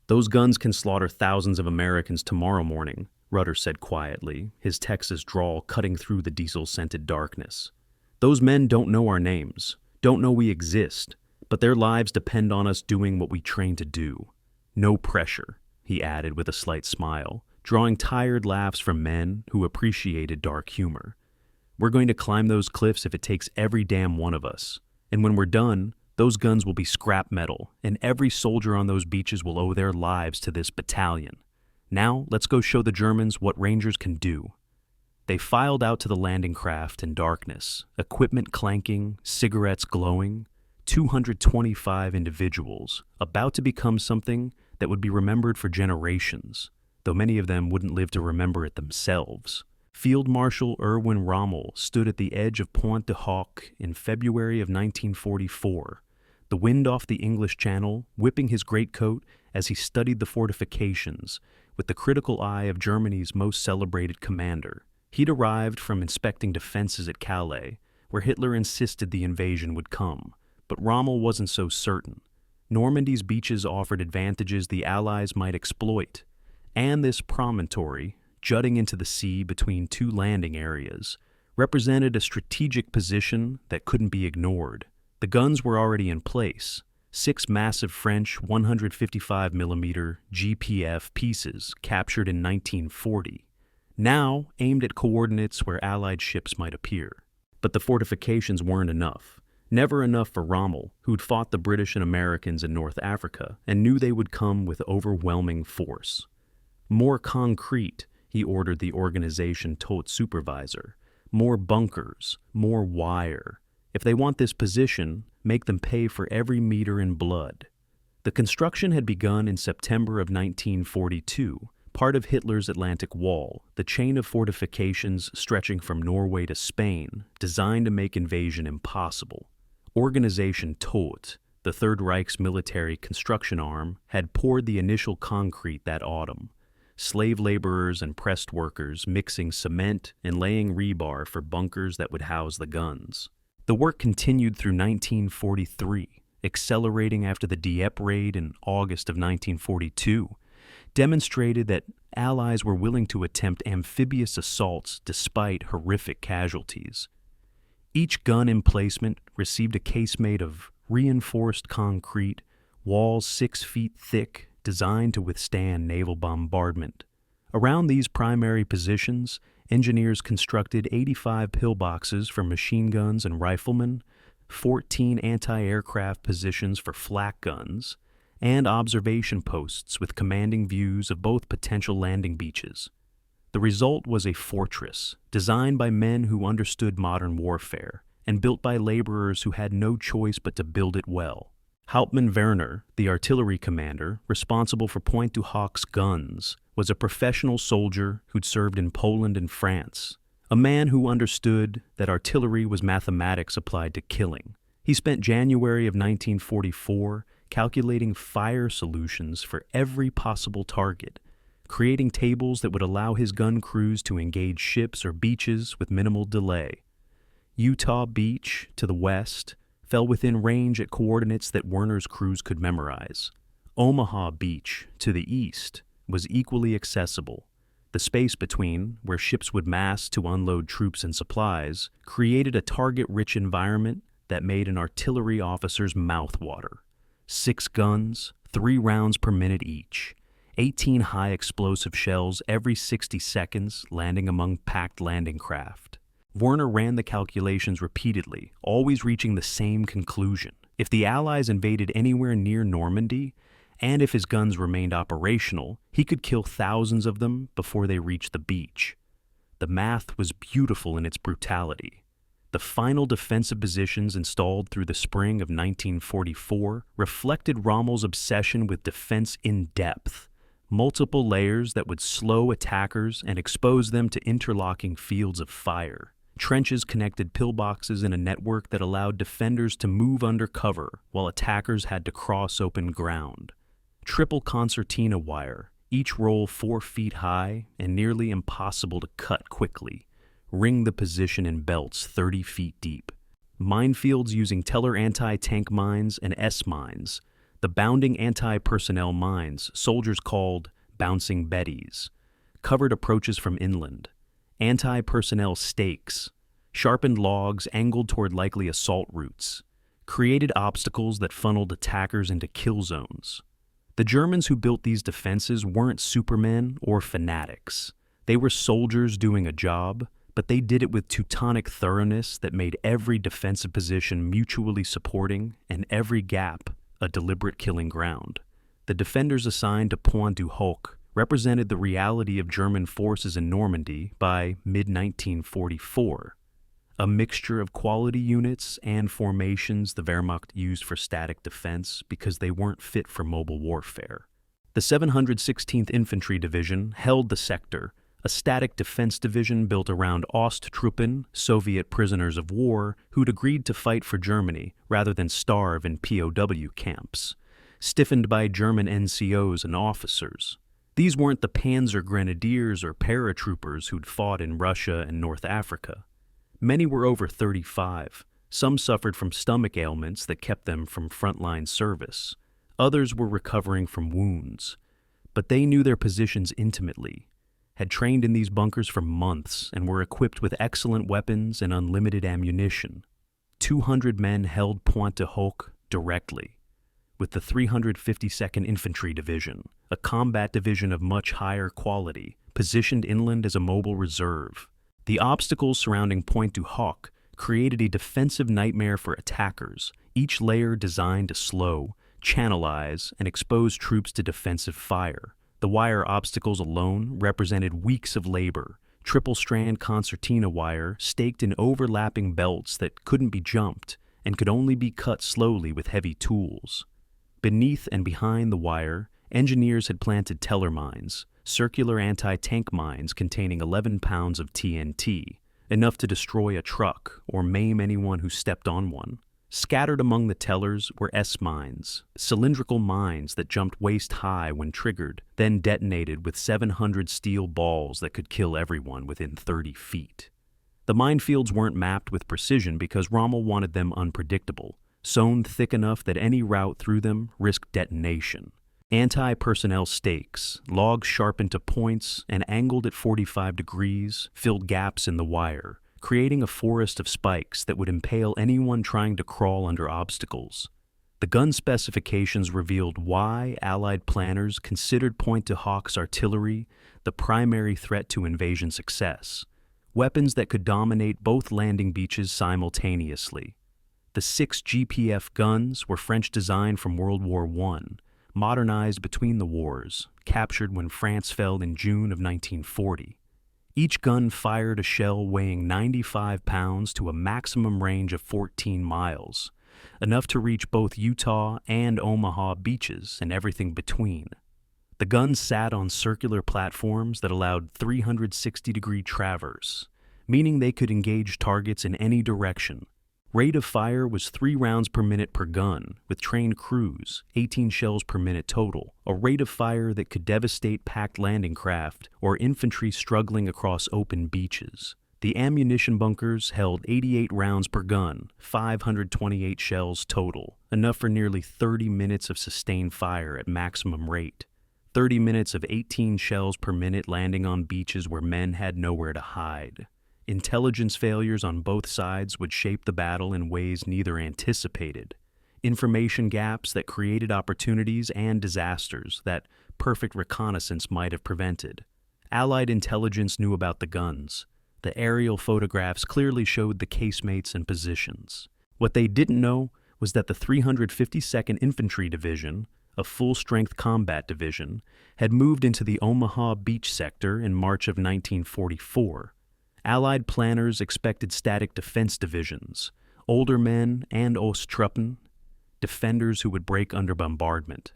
Those guns can slaughter thousands of Americans tomorrow morning, Rudder said quietly, his Texas drawl cutting through the diesel-scented darkness. Those men don't know our names, don't know we exist, but their lives depend on us doing what we train to do. No pressure, he added with a slight smile, drawing tired laughs from men who appreciated dark humor. We're going to climb those cliffs if it takes every damn one of us. And when we're done, those guns will be scrap metal, and every soldier on those beaches will owe their lives to this battalion. Now, let's go show the Germans what Rangers can do. They filed out to the landing craft in darkness, equipment clanking, cigarettes glowing, 225 individuals, about to become something that would be remembered for generations, though many of them wouldn't live to remember it themselves. Field Marshal Erwin Rommel stood at the edge of Pointe du Hoc in February of 1944, the wind off the English Channel whipping his greatcoat as he studied the fortifications with the critical eye of Germany's most celebrated commander. He'd arrived from inspecting defenses at Calais, where Hitler insisted the invasion would come, But Rommel wasn't so certain. Normandy's beaches offered advantages the Allies might exploit, and this promontory, jutting into the sea between two landing areas, represented a strategic position that couldn't be ignored. The guns were already in place, 6 massive French 155mm GPF pieces captured in 1940, now aimed at coordinates where Allied ships might appear. But the fortifications weren't enough. Never enough for Rommel, who'd fought the British and Americans in North Africa and knew they would come with overwhelming force. More concrete, he ordered the organization to its supervisor. More bunkers, more wire. If they want this position, make them pay for every meter in blood. The construction had begun in September of 1942, part of Hitler's Atlantic Wall, the chain of fortifications stretching from Norway to Spain, designed to make invasion impossible. Organization Tod, the Third Reich's military construction arm, had poured the initial concrete that autumn. Slave laborers and pressed workers mixing cement and laying rebar for bunkers that would house the guns. The work continued through 1943, accelerating after the Dieppe raid in August of 1942, demonstrated that Allies were willing to attempt amphibious assaults despite horrific casualties. Each gun emplacement received a casemate of reinforced concrete, walls 6 feet thick, designed to withstand naval bombardment. Around these primary positions, engineers constructed 85 pillboxes for machine guns and riflemen, 14 anti-aircraft positions for flak guns, and observation posts with commanding views of both potential landing beaches. The result was a fortress, designed by men who understood modern warfare, and built by laborers who had no choice but to build it well. Hauptmann Werner, the artillery commander, responsible for Pointe du Hoc's guns, was a professional soldier who'd served in Poland and France, a man who understood that artillery was mathematics applied to killing. He spent January of 1944 calculating fire solutions for every possible target, creating tables that would allow his gun crews to engage ships or beaches with minimal delay. Utah Beach, to the west, fell within range at coordinates that Werner's crews could memorize. Omaha Beach, to the east, was equally accessible. The space between, where ships would mass to unload troops and supplies, created a target-rich environment that made an artillery officer's mouth water. 6 guns, 3 rounds per minute each, 18 high-explosive shells every 60 seconds landing among packed landing craft. Werner ran the calculations repeatedly, always reaching the same conclusion. If the Allies invaded anywhere near Normandy, and if his guns remained operational, he could kill thousands of them before they reached the beach. The math was beautiful in its brutality. The final defensive positions installed through the spring of 1944 reflected Rommel's obsession with defense in depth, multiple layers that would slow attackers and expose them to interlocking fields of fire. Trenches connected pillboxes in a network that allowed defenders to move under cover while attackers had to cross open ground. Triple concertina wire, each roll 4 feet high and nearly impossible to cut quickly, ringed the position in belts 30 feet deep. Minefields using Teller anti-tank mines and S-mines, the bounding anti-personnel mines soldiers called bouncing Bettys, covered approaches from inland. Anti-personnel stakes, sharpened logs angled toward likely assault routes, created obstacles that funneled attackers into kill zones. The Germans who built these defenses weren't supermen or fanatics. They were soldiers doing a job, but they did it with Teutonic thoroughness that made every defensive position mutually supporting and every gap a deliberate killing ground. The defenders assigned to Pointe du Hoc represented the reality of German forces in Normandy by mid-1944, a mixture of quality units and formations the Wehrmacht used for static defense because they weren't fit for mobile warfare. The 716th Infantry Division held the sector, a static defense division built around Osttruppen, Soviet prisoners of war who'd agreed to fight for Germany rather than starve in POW camps, stiffened by German NCOs and officers. These weren't the Panzer Grenadiers or paratroopers who'd fought in Russia and North Africa. Many were over 35, Some suffered from stomach ailments that kept them from frontline service. Others were recovering from wounds. But they knew their positions intimately, had trained in these bunkers for months, and were equipped with excellent weapons and unlimited ammunition. 200 men held Pointe du Hoc directly, with the 352nd Infantry Division, a combat division of much higher quality, positioned inland as a mobile reserve. The obstacles surrounding Pointe du Hoc created a defensive nightmare for attackers, each layer designed to slow, channelize, and expose troops to defensive fire. The wire obstacles alone represented weeks of labor, triple-strand concertina wire staked in overlapping belts that couldn't be jumped and could only be cut slowly with heavy tools. Beneath and behind the wire, engineers had planted teller mines, circular anti-tank mines containing 11 pounds of TNT, enough to destroy a truck or maim anyone who stepped on one. Scattered among the tellers were S-mines, cylindrical mines that jumped waist-high when triggered, then detonated with 700 steel balls that could kill everyone within 30 feet. The minefields weren't mapped with precision because Rommel wanted them unpredictable, sown thick enough that any route through them risked detonation. Anti-personnel stakes, logs sharpened to points and angled at 45 degrees, filled gaps in the wire, creating a forest of spikes that would impale anyone trying to crawl under obstacles. The gun specifications revealed why Allied planners considered Pointe du Hoc's artillery the primary threat to invasion success, weapons that could dominate both landing beaches simultaneously. The 6 GPF guns were French design from World War I, modernized between the wars, captured when France fell in June of 1940. Each gun fired a shell weighing 95 pounds to a maximum range of 14 miles, enough to reach both Utah and Omaha beaches and everything between. The guns sat on circular platforms that allowed 360-degree traverse, meaning they could engage targets in any direction. Rate of fire was 3 rounds per minute per gun, with trained crews, 18 shells per minute total, a rate of fire that could devastate packed landing craft or infantry struggling across open beaches. The ammunition bunkers held 88 rounds per gun, 528 shells total, enough for nearly 30 minutes of sustained fire at maximum rate. 30 minutes of 18 shells per minute landing on beaches where men had nowhere to hide. Intelligence failures on both sides would shape the battle in ways neither anticipated. Information gaps that created opportunities and disasters that perfect reconnaissance might have prevented. Allied intelligence knew about the guns. The aerial photographs clearly showed the casemates and positions. What they didn't know was that the 352nd Infantry Division, a full-strength combat division, had moved into the Omaha Beach sector in March of 1944. Allied planners expected static defense divisions, older men and Osttruppen, defenders who would break under bombardment.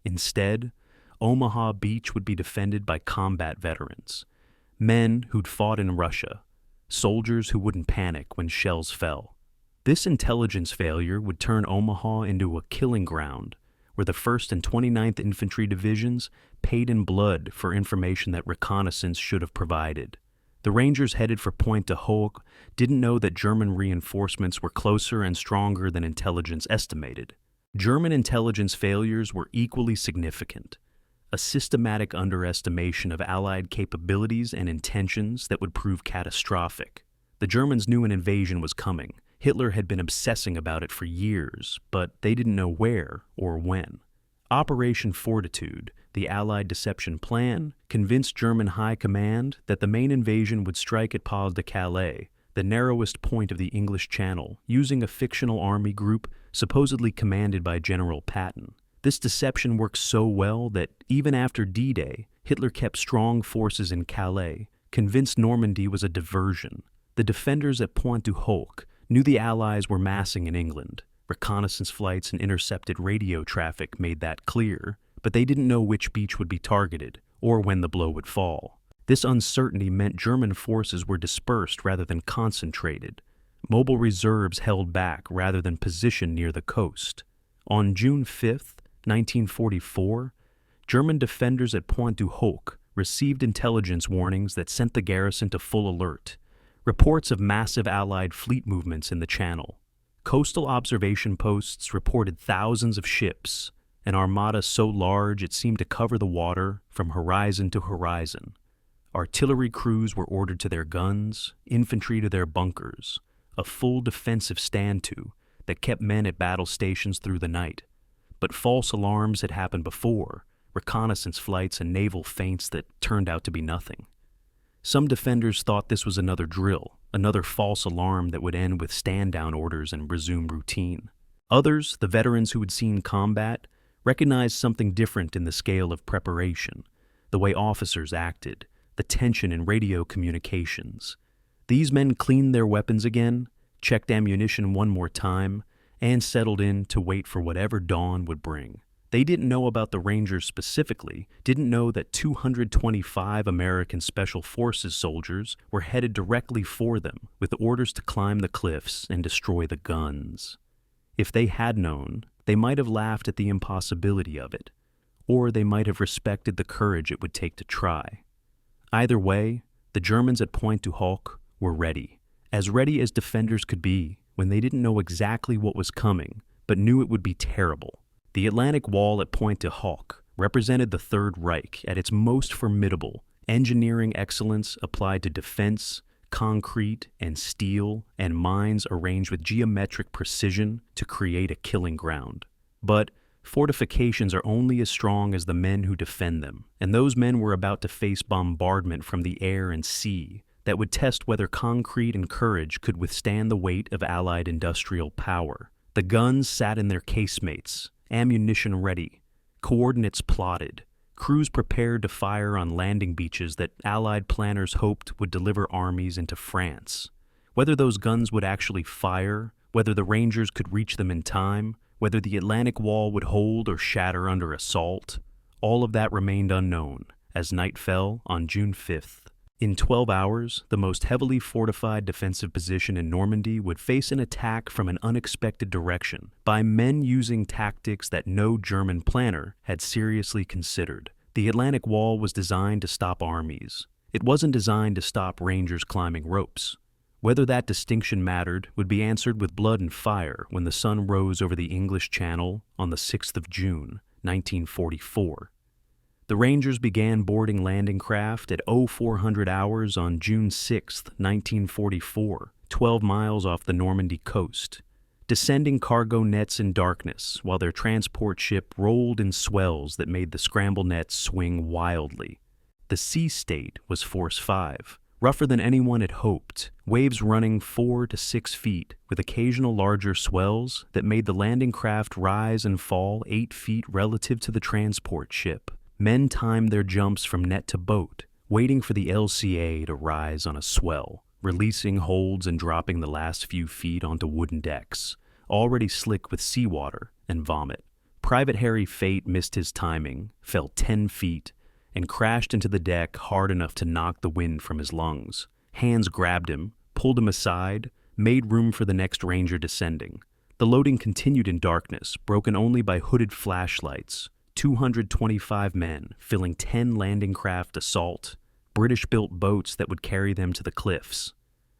Instead, Omaha Beach would be defended by combat veterans, men who'd fought in Russia, soldiers who wouldn't panic when shells fell. This intelligence failure would turn Omaha into a killing ground, where the 1st and 29th Infantry Divisions paid in blood for information that reconnaissance should have provided. The Rangers headed for Pointe du Hoc didn't know that German reinforcements were closer and stronger than intelligence estimated. German intelligence failures were equally significant, a systematic underestimation of Allied capabilities and intentions that would prove catastrophic. The Germans knew an invasion was coming. Hitler had been obsessing about it for years, but they didn't know where or when. Operation Fortitude, the Allied deception plan, convinced German high command that the main invasion would strike at Pas de Calais, the narrowest point of the English Channel, using a fictional army group supposedly commanded by General Patton. This deception worked so well that even after D-Day, Hitler kept strong forces in Calais, convinced Normandy was a diversion. The defenders at Pointe du Hoc knew the Allies were massing in England. Reconnaissance flights and intercepted radio traffic made that clear, but they didn't know which beach would be targeted or when the blow would fall. This uncertainty meant German forces were dispersed rather than concentrated. Mobile reserves held back rather than positioned near the coast. On June 5, 1944, German defenders at Pointe du Hoc received intelligence warnings that sent the garrison to full alert. Reports of massive Allied fleet movements in the Channel. Coastal observation posts reported thousands of ships, an armada so large it seemed to cover the water from horizon to horizon. Artillery crews were ordered to their guns, infantry to their bunkers, a full defensive stand-to that kept men at battle stations through the night. But false alarms had happened before, reconnaissance flights and naval feints that turned out to be nothing. Some defenders thought this was another drill, another false alarm that would end with stand-down orders and resume routine. Others, the veterans who had seen combat, recognized something different in the scale of preparation, the way officers acted, the tension in radio communications. These men cleaned their weapons again, checked ammunition one more time, and settled in to wait for whatever dawn would bring. They didn't know about the Rangers specifically, didn't know that 225 American Special Forces soldiers were headed directly for them with orders to climb the cliffs and destroy the guns. If they had known, they might have laughed at the impossibility of it, or they might have respected the courage it would take to try. Either way, the Germans at Pointe du Hoc were ready as defenders could be when they didn't know exactly what was coming, but knew it would be terrible. The Atlantic Wall at Pointe du Hoc represented the Third Reich at its most formidable, engineering excellence applied to defense, concrete and steel, and mines arranged with geometric precision to create a killing ground. But fortifications are only as strong as the men who defend them, and those men were about to face bombardment from the air and sea that would test whether concrete and courage could withstand the weight of Allied industrial power. The guns sat in their casemates, ammunition ready, coordinates plotted, crews prepared to fire on landing beaches that Allied planners hoped would deliver armies into France. Whether those guns would actually fire, whether the Rangers could reach them in time, whether the Atlantic Wall would hold or shatter under assault, all of that remained unknown as night fell on June 5th. In 12 hours, the most heavily fortified defensive position in Normandy would face an attack from an unexpected direction by men using tactics that no German planner had seriously considered. The Atlantic Wall was designed to stop armies. It wasn't designed to stop Rangers climbing ropes. Whether that distinction mattered would be answered with blood and fire when the sun rose over the English Channel on the 6th of June, 1944. The Rangers began boarding landing craft at 0400 hours on June 6, 1944, 12 miles off the Normandy coast, descending cargo nets in darkness while their transport ship rolled in swells that made the scramble nets swing wildly. The sea state was Force 5, rougher than anyone had hoped, waves running 4 to 6 feet with occasional larger swells that made the landing craft rise and fall 8 feet relative to the transport ship. Men timed their jumps from net to boat, waiting for the LCA to rise on a swell, releasing holds and dropping the last few feet onto wooden decks, already slick with seawater and vomit. Private Harry Fate missed his timing, fell 10 feet, and crashed into the deck hard enough to knock the wind from his lungs. Hands grabbed him, pulled him aside, made room for the next Ranger descending. The loading continued in darkness, broken only by hooded flashlights. 225 men filling 10 landing craft assault, British-built boats that would carry them to the cliffs.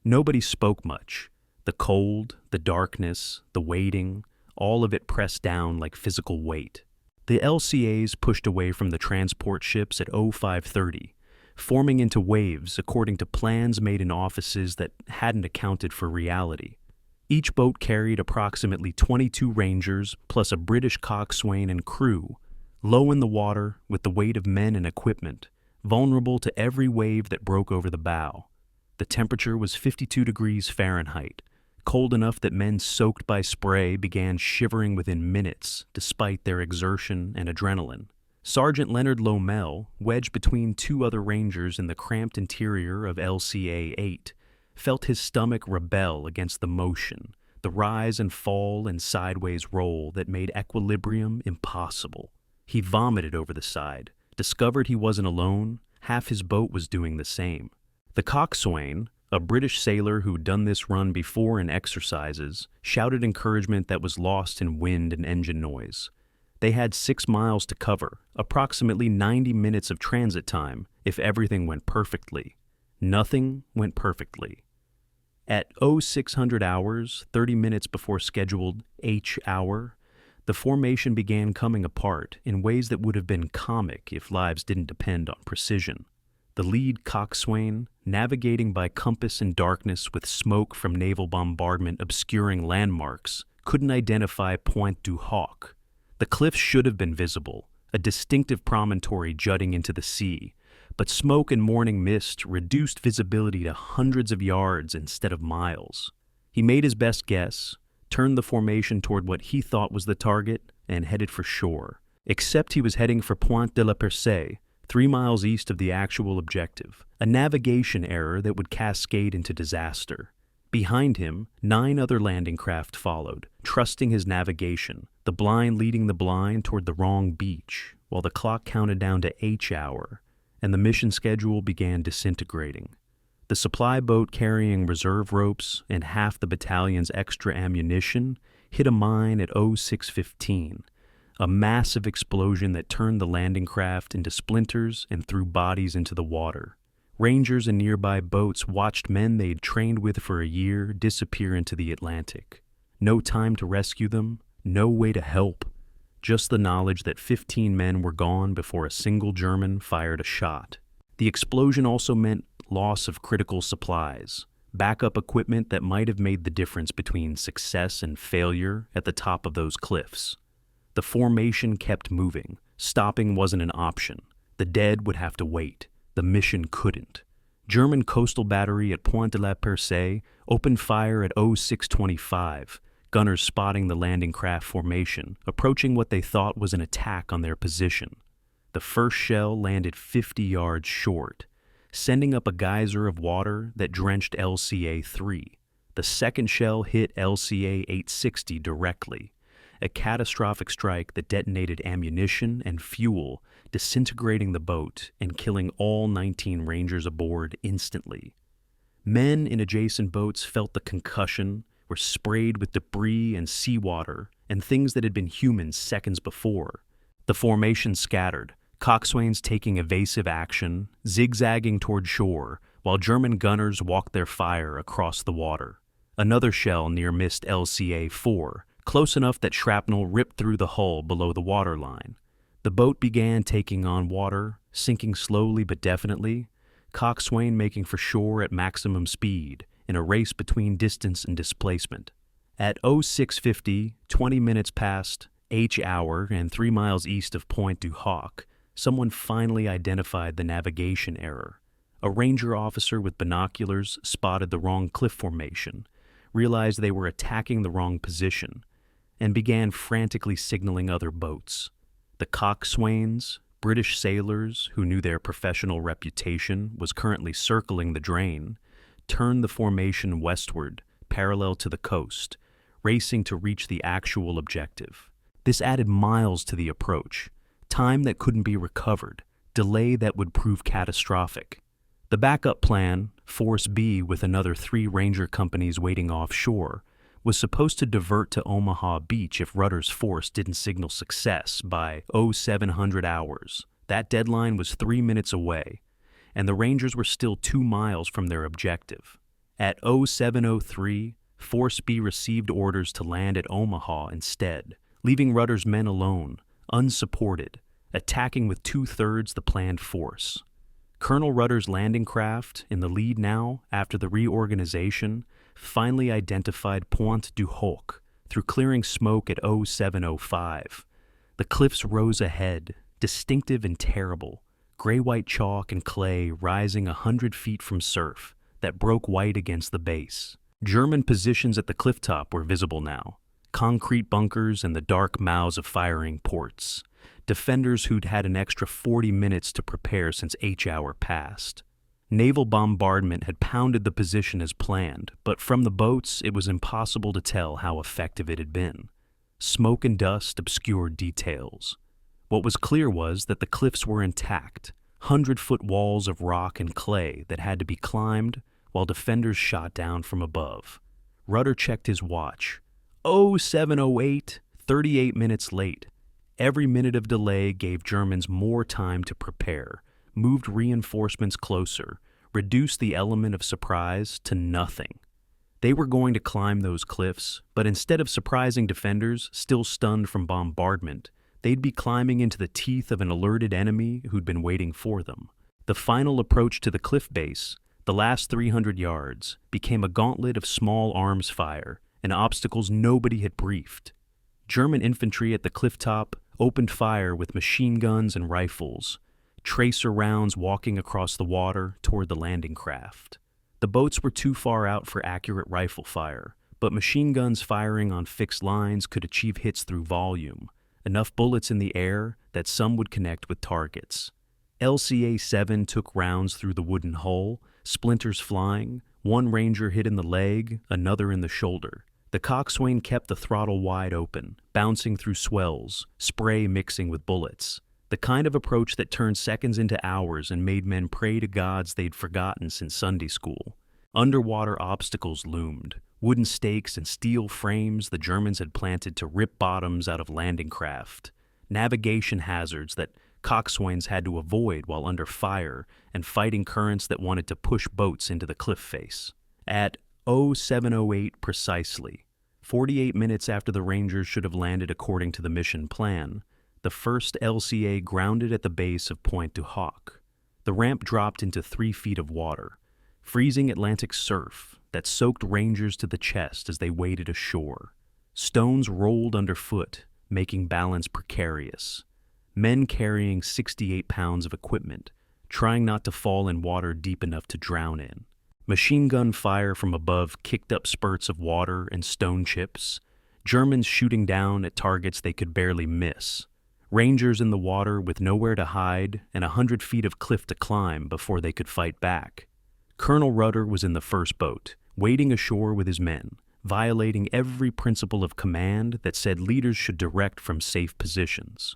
Nobody spoke much. The cold, the darkness, the waiting, all of it pressed down like physical weight. The LCAs pushed away from the transport ships at 0530, forming into waves according to plans made in offices that hadn't accounted for reality. Each boat carried approximately 22 Rangers plus a British coxswain and crew, low in the water with the weight of men and equipment, vulnerable to every wave that broke over the bow. The temperature was 52 degrees Fahrenheit, cold enough that men soaked by spray began shivering within minutes despite their exertion and adrenaline. Sergeant Leonard Lomel, wedged between two other Rangers in the cramped interior of LCA-8, felt his stomach rebel against the motion, the rise and fall and sideways roll that made equilibrium impossible. He vomited over the side, discovered he wasn't alone, half his boat was doing the same. The coxswain, a British sailor who'd done this run before in exercises, shouted encouragement that was lost in wind and engine noise. They had 6 miles to cover, approximately 90 minutes of transit time if everything went perfectly. Nothing went perfectly. At 0600 hours, 30 minutes before scheduled H hour, the formation began coming apart in ways that would have been comic if lives didn't depend on precision. The lead coxswain, navigating by compass in darkness with smoke from naval bombardment obscuring landmarks, couldn't identify Pointe du Hoc. The cliffs should have been visible, a distinctive promontory jutting into the sea, but smoke and morning mist reduced visibility to hundreds of yards instead of miles. He made his best guess, turned the formation toward what he thought was the target, and headed for shore. Except he was heading for Pointe de la Percée, 3 miles east of the actual objective, a navigation error that would cascade into disaster. Behind him, 9 other landing craft followed, trusting his navigation, the blind leading the blind toward the wrong beach, while the clock counted down to H hour, and the mission schedule began disintegrating. The supply boat carrying reserve ropes and half the battalion's extra ammunition hit a mine at 0615, a massive explosion that turned the landing craft into splinters and threw bodies into the water. Rangers and nearby boats watched men they'd trained with for a year disappear into the Atlantic. No time to rescue them, no way to help, just the knowledge that 15 men were gone before a single German fired a shot. The explosion also meant loss of critical supplies, backup equipment that might have made the difference between success and failure at the top of those cliffs. The formation kept moving. Stopping wasn't an option. The dead would have to wait. The mission couldn't. German coastal battery at Pointe de la Percée opened fire at 0625, gunners spotting the landing craft formation, approaching what they thought was an attack on their position. The first shell landed 50 yards short, sending up a geyser of water that drenched LCA-3. The second shell hit LCA-860 directly, a catastrophic strike that detonated ammunition and fuel, disintegrating the boat and killing all 19 Rangers aboard instantly. Men in adjacent boats felt the concussion, were sprayed with debris and seawater and things that had been humans seconds before. The formation scattered, coxswains taking evasive action, zigzagging toward shore, while German gunners walked their fire across the water. Another shell near missed LCA-4, close enough that shrapnel ripped through the hull below the waterline. The boat began taking on water, sinking slowly but definitely, coxswain making for shore at maximum speed, in a race between distance and displacement. At 0650, 20 minutes past H hour and 3 miles east of Pointe du Hoc, someone finally identified the navigation error. A ranger officer with binoculars spotted the wrong cliff formation, realized they were attacking the wrong position, and began frantically signaling other boats. The coxswains, British sailors who knew their professional reputation was currently circling the drain, turned the formation westward, parallel to the coast, racing to reach the actual objective. This added miles to the approach, time that couldn't be recovered, delay that would prove catastrophic. The backup plan, Force B with another 3 Ranger companies waiting offshore, was supposed to divert to Omaha Beach if Rudder's force didn't signal success by 0700 hours. That deadline was 3 minutes away, and the Rangers were still 2 miles from their objective. At 0703, Force B received orders to land at Omaha instead, leaving Rudder's men alone, unsupported, attacking with 2/3 the planned force. Colonel Rudder's landing craft, in the lead now after the reorganization, finally identified Pointe du Hoc through clearing smoke at 0705. The cliffs rose ahead, distinctive and terrible, gray-white chalk and clay rising 100 feet from surf that broke white against the base. German positions at the cliff top were visible now, concrete bunkers and the dark mouths of firing ports. Defenders who'd had an extra 40 minutes to prepare since H hour passed. Naval bombardment had pounded the position as planned, but from the boats it was impossible to tell how effective it had been. Smoke and dust obscured details. What was clear was that the cliffs were intact, 100-foot walls of rock and clay that had to be climbed while defenders shot down from above. Rudder checked his watch. 0708, 38 minutes late. Every minute of delay gave Germans more time to prepare, moved reinforcements closer, reduced the element of surprise to nothing. They were going to climb those cliffs, but instead of surprising defenders still stunned from bombardment, they'd be climbing into the teeth of an alerted enemy who'd been waiting for them. The final approach to the cliff base, the last 300 yards, became a gauntlet of small arms fire and obstacles nobody had briefed. German infantry at the cliff top opened fire with machine guns and rifles, tracer rounds walking across the water toward the landing craft. The boats were too far out for accurate rifle fire, but machine guns firing on fixed lines could achieve hits through volume, enough bullets in the air that some would connect with targets. LCA-7 took rounds through the wooden hull, splinters flying, one Ranger hit in the leg, another in the shoulder. The coxswain kept the throttle wide open, bouncing through swells, spray mixing with bullets. The kind of approach that turned seconds into hours and made men pray to gods they'd forgotten since Sunday school. Underwater obstacles loomed, wooden stakes and steel frames the Germans had planted to rip bottoms out of landing craft, navigation hazards that coxswains had to avoid while under fire, and fighting currents that wanted to push boats into the cliff face. At 0708 precisely, 48 minutes after the Rangers should have landed according to the mission plan, the first LCA grounded at the base of Pointe du Hoc. The ramp dropped into 3 feet of water, freezing Atlantic surf that soaked Rangers to the chest as they waded ashore. Stones rolled underfoot, making balance precarious. Men carrying 68 pounds of equipment, trying not to fall in water deep enough to drown in. Machine gun fire from above kicked up spurts of water and stone chips, Germans shooting down at targets they could barely miss. Rangers in the water with nowhere to hide and 100 feet of cliff to climb before they could fight back. Colonel Rudder was in the first boat, wading ashore with his men, violating every principle of command that said leaders should direct from safe positions.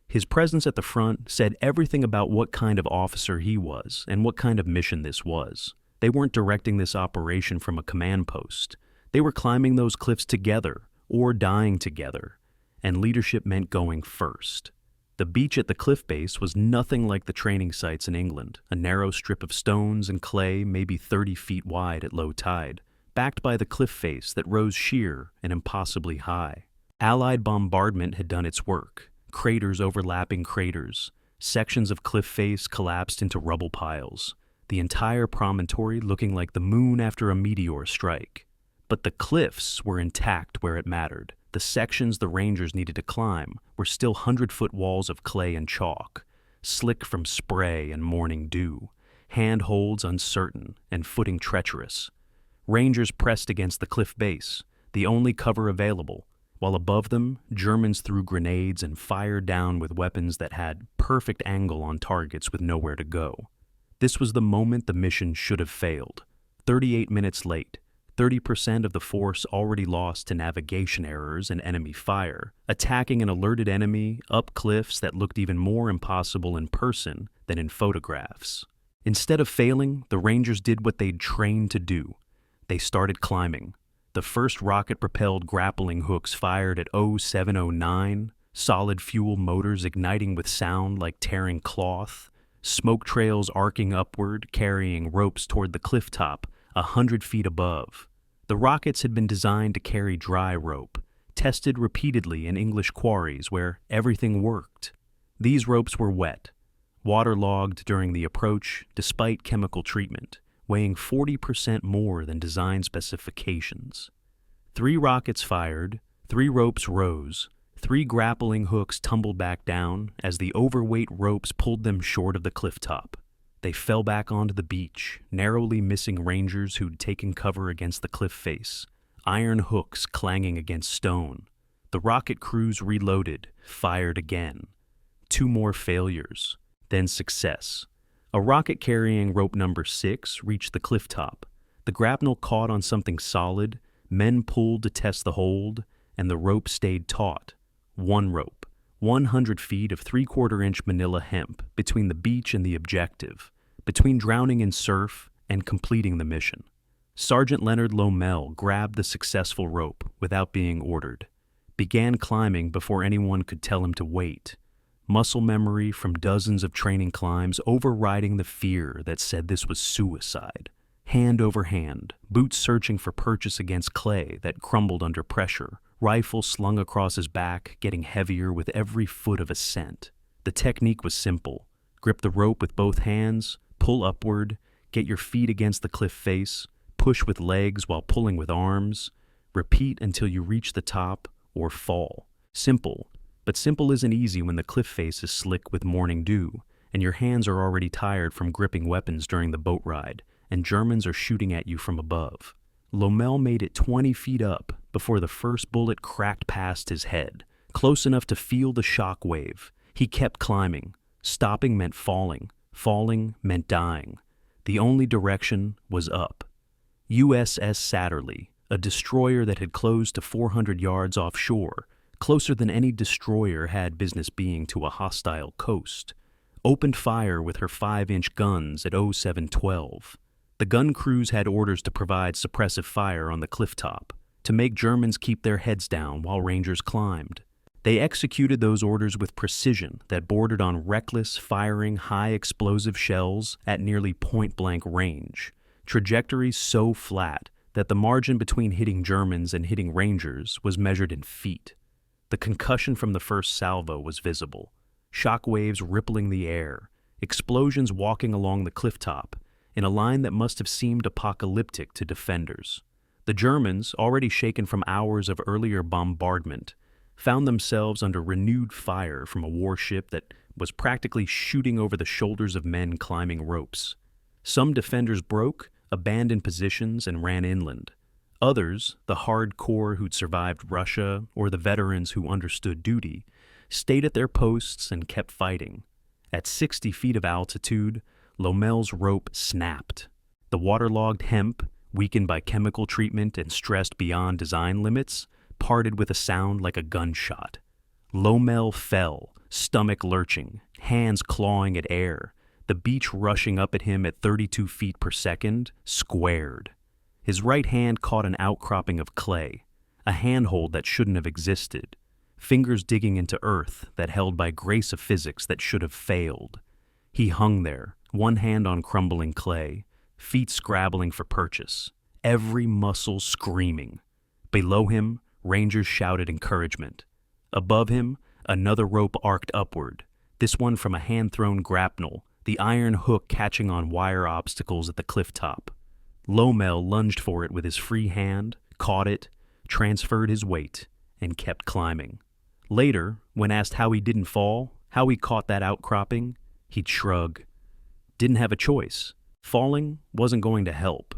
His presence at the front said everything about what kind of officer he was and what kind of mission this was. They weren't directing this operation from a command post. They were climbing those cliffs together or dying together, and leadership meant going first. The beach at the cliff base was nothing like the training sites in England, a narrow strip of stones and clay maybe 30 feet wide at low tide, backed by the cliff face that rose sheer and impossibly high. Allied bombardment had done its work, craters overlapping craters, sections of cliff face collapsed into rubble piles, the entire promontory looking like the moon after a meteor strike. But the cliffs were intact where it mattered. The sections the Rangers needed to climb were still 100-foot walls of clay and chalk, slick from spray and morning dew, handholds uncertain and footing treacherous. Rangers pressed against the cliff base, the only cover available, while above them, Germans threw grenades and fired down with weapons that had perfect angle on targets with nowhere to go. This was the moment the mission should have failed. 38 minutes late, 30% of the force already lost to navigation errors and enemy fire, attacking an alerted enemy up cliffs that looked even more impossible in person than in photographs. Instead of failing, the Rangers did what they'd trained to do. They started climbing. The first rocket-propelled grappling hooks fired at 0709, solid fuel motors igniting with sound like tearing cloth, smoke trails arcing upward, carrying ropes toward the cliff top, 100 feet above. The rockets had been designed to carry dry rope, tested repeatedly in English quarries where everything worked. These ropes were wet, waterlogged during the approach despite chemical treatment, weighing 40% more than design specifications. 3 rockets fired, 3 ropes rose, 3 grappling hooks tumbled back down as the overweight ropes pulled them short of the cliff top. They fell back onto the beach, narrowly missing Rangers who'd taken cover against the cliff face, iron hooks clanging against stone. The rocket crews reloaded, fired again. 2 more failures, then success. A rocket carrying rope number 6 reached the cliff top. The grapnel caught on something solid, men pulled to test the hold, and the rope stayed taut. 1 rope, 100 feet of 3/4-inch manila hemp between the beach and the objective, between drowning in surf and completing the mission. Sergeant Leonard Lomel grabbed the successful rope without being ordered, began climbing before anyone could tell him to wait, muscle memory from dozens of training climbs overriding the fear that said this was suicide. hand over hand, boots searching for purchase against clay that crumbled under pressure, rifle slung across his back, getting heavier with every foot of ascent. The technique was simple. Grip the rope with both hands, pull upward, get your feet against the cliff face, push with legs while pulling with arms, repeat until you reach the top or fall. Simple, but simple isn't easy when the cliff face is slick with morning dew, and your hands are already tired from gripping weapons during the boat ride, and Germans are shooting at you from above. Lommel made it 20 feet up before the first bullet cracked past his head, close enough to feel the shock wave. He kept climbing. Stopping meant falling. Falling meant dying. The only direction was up. USS Satterley, a destroyer that had closed to 400 yards offshore, closer than any destroyer had business being to a hostile coast, opened fire with her 5-inch guns at 0712. The gun crews had orders to provide suppressive fire on the cliff top, to make Germans keep their heads down while Rangers climbed. They executed those orders with precision that bordered on reckless firing high explosive shells at nearly point-blank range, trajectories so flat that the margin between hitting Germans and hitting Rangers was measured in feet. The concussion from the first salvo was visible, shock waves rippling the air, explosions walking along the cliff top, in a line that must have seemed apocalyptic to defenders. The Germans, already shaken from hours of earlier bombardment, found themselves under renewed fire from a warship that was practically shooting over the shoulders of men climbing ropes. Some defenders broke, abandoned positions, and ran inland. Others, the hardcore who'd survived Russia or the veterans who understood duty, stayed at their posts and kept fighting. At 60 feet of altitude, Lommel's rope snapped. The waterlogged hemp, weakened by chemical treatment and stressed beyond design limits, parted with a sound like a gunshot. Lommel fell, stomach lurching, hands clawing at air, the beach rushing up at him at 32 feet per second, squared. His right hand caught an outcropping of clay, a handhold that shouldn't have existed, fingers digging into earth that held by grace of physics that should have failed. He hung there, one hand on crumbling clay, feet scrabbling for purchase, every muscle screaming. Below him, Rangers shouted encouragement. Above him, another rope arced upward, this one from a hand-thrown grapnel, the iron hook catching on wire obstacles at the cliff top. Lommel lunged for it with his free hand, caught it, transferred his weight, and kept climbing. Later, when asked how he didn't fall, how he caught that outcropping, he'd shrug. Didn't have a choice. Falling wasn't going to help.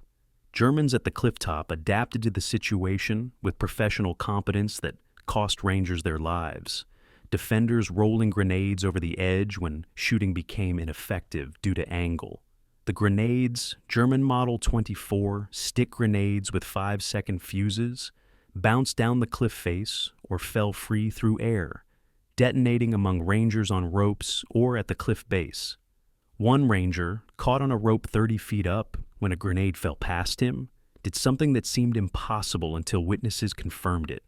Germans at the cliff top adapted to the situation with professional competence that cost Rangers their lives. Defenders rolling grenades over the edge when shooting became ineffective due to angle. The grenades, German Model 24, stick grenades with 5-second fuses, bounced down the cliff face or fell free through air, detonating among Rangers on ropes or at the cliff base. One Ranger, caught on a rope 30 feet up when a grenade fell past him, did something that seemed impossible until witnesses confirmed it.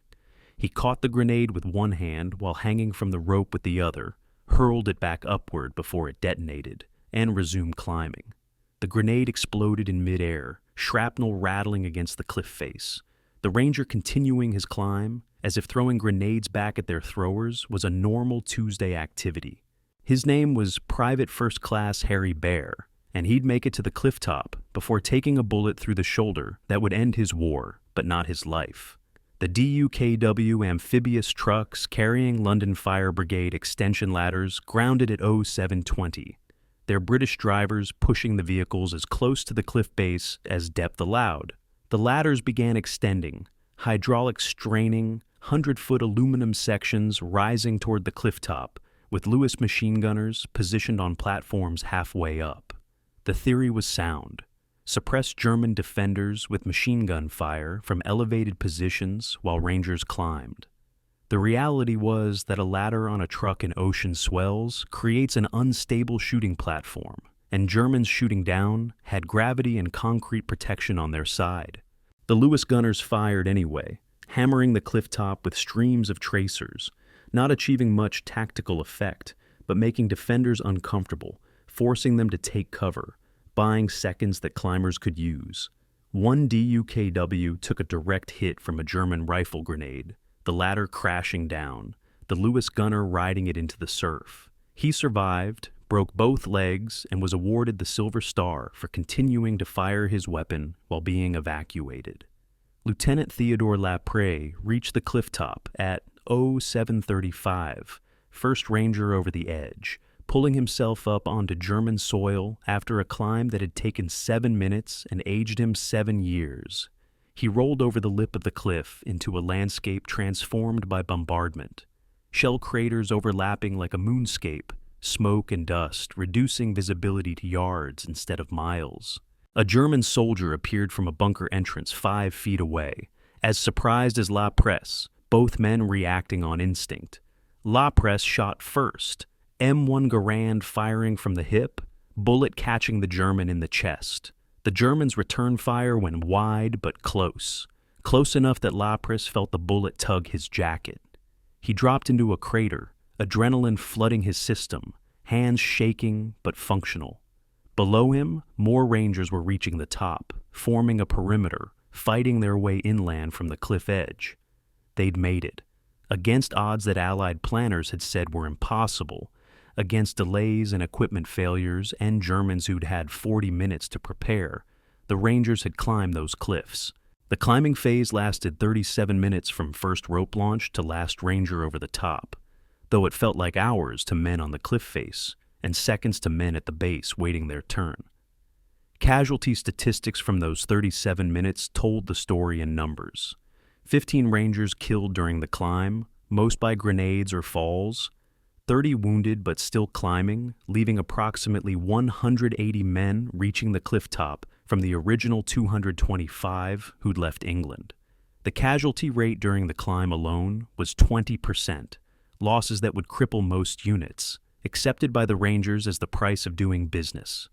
He caught the grenade with one hand while hanging from the rope with the other, hurled it back upward before it detonated, and resumed climbing. The grenade exploded in midair, shrapnel rattling against the cliff face. The Ranger continuing his climb, as if throwing grenades back at their throwers was a normal Tuesday activity. His name was Private First Class Harry Bear, and he'd make it to the cliff top before taking a bullet through the shoulder that would end his war, but not his life. The DUKW amphibious trucks carrying London Fire Brigade extension ladders grounded at 0720, their British drivers pushing the vehicles as close to the cliff base as depth allowed. The ladders began extending, hydraulics straining, 100-foot aluminum sections rising toward the cliff top, with Lewis machine gunners positioned on platforms halfway up. The theory was sound. Suppress German defenders with machine gun fire from elevated positions while Rangers climbed. The reality was that a ladder on a truck in ocean swells creates an unstable shooting platform, and Germans shooting down had gravity and concrete protection on their side. The Lewis gunners fired anyway, hammering the cliff top with streams of tracers, not achieving much tactical effect, but making defenders uncomfortable, forcing them to take cover, buying seconds that climbers could use. One DUKW took a direct hit from a German rifle grenade, the latter crashing down, the Lewis gunner riding it into the surf. He survived, broke both legs, and was awarded the Silver Star for continuing to fire his weapon while being evacuated. Lieutenant Theodore Lapre reached the cliff top at 07:35, first ranger over the edge, pulling himself up onto German soil after a climb that had taken 7 minutes and aged him 7 years. He rolled over the lip of the cliff into a landscape transformed by bombardment, shell craters overlapping like a moonscape, smoke and dust reducing visibility to yards instead of miles. A German soldier appeared from a bunker entrance 5 feet away, as surprised as La Presse, both men reacting on instinct. La Presse shot first, M1 Garand firing from the hip, bullet catching the German in the chest. The German's return fire went wide but close enough that La Presse felt the bullet tug his jacket. He dropped into a crater, adrenaline flooding his system, hands shaking but functional. Below him, more Rangers were reaching the top, forming a perimeter, fighting their way inland from the cliff edge. They'd made it, against odds that Allied planners had said were impossible, against delays and equipment failures and Germans who'd had 40 minutes to prepare. The Rangers had climbed those cliffs. The climbing phase lasted 37 minutes from first rope launch to last Ranger over the top, though it felt like hours to men on the cliff face and seconds to men at the base waiting their turn. Casualty statistics from those 37 minutes told the story in numbers. 15 Rangers killed during the climb, most by grenades or falls, 30 wounded but still climbing, leaving approximately 180 men reaching the cliff top from the original 225 who'd left England. The casualty rate during the climb alone was 20%, losses that would cripple most units, accepted by the Rangers as the price of doing business.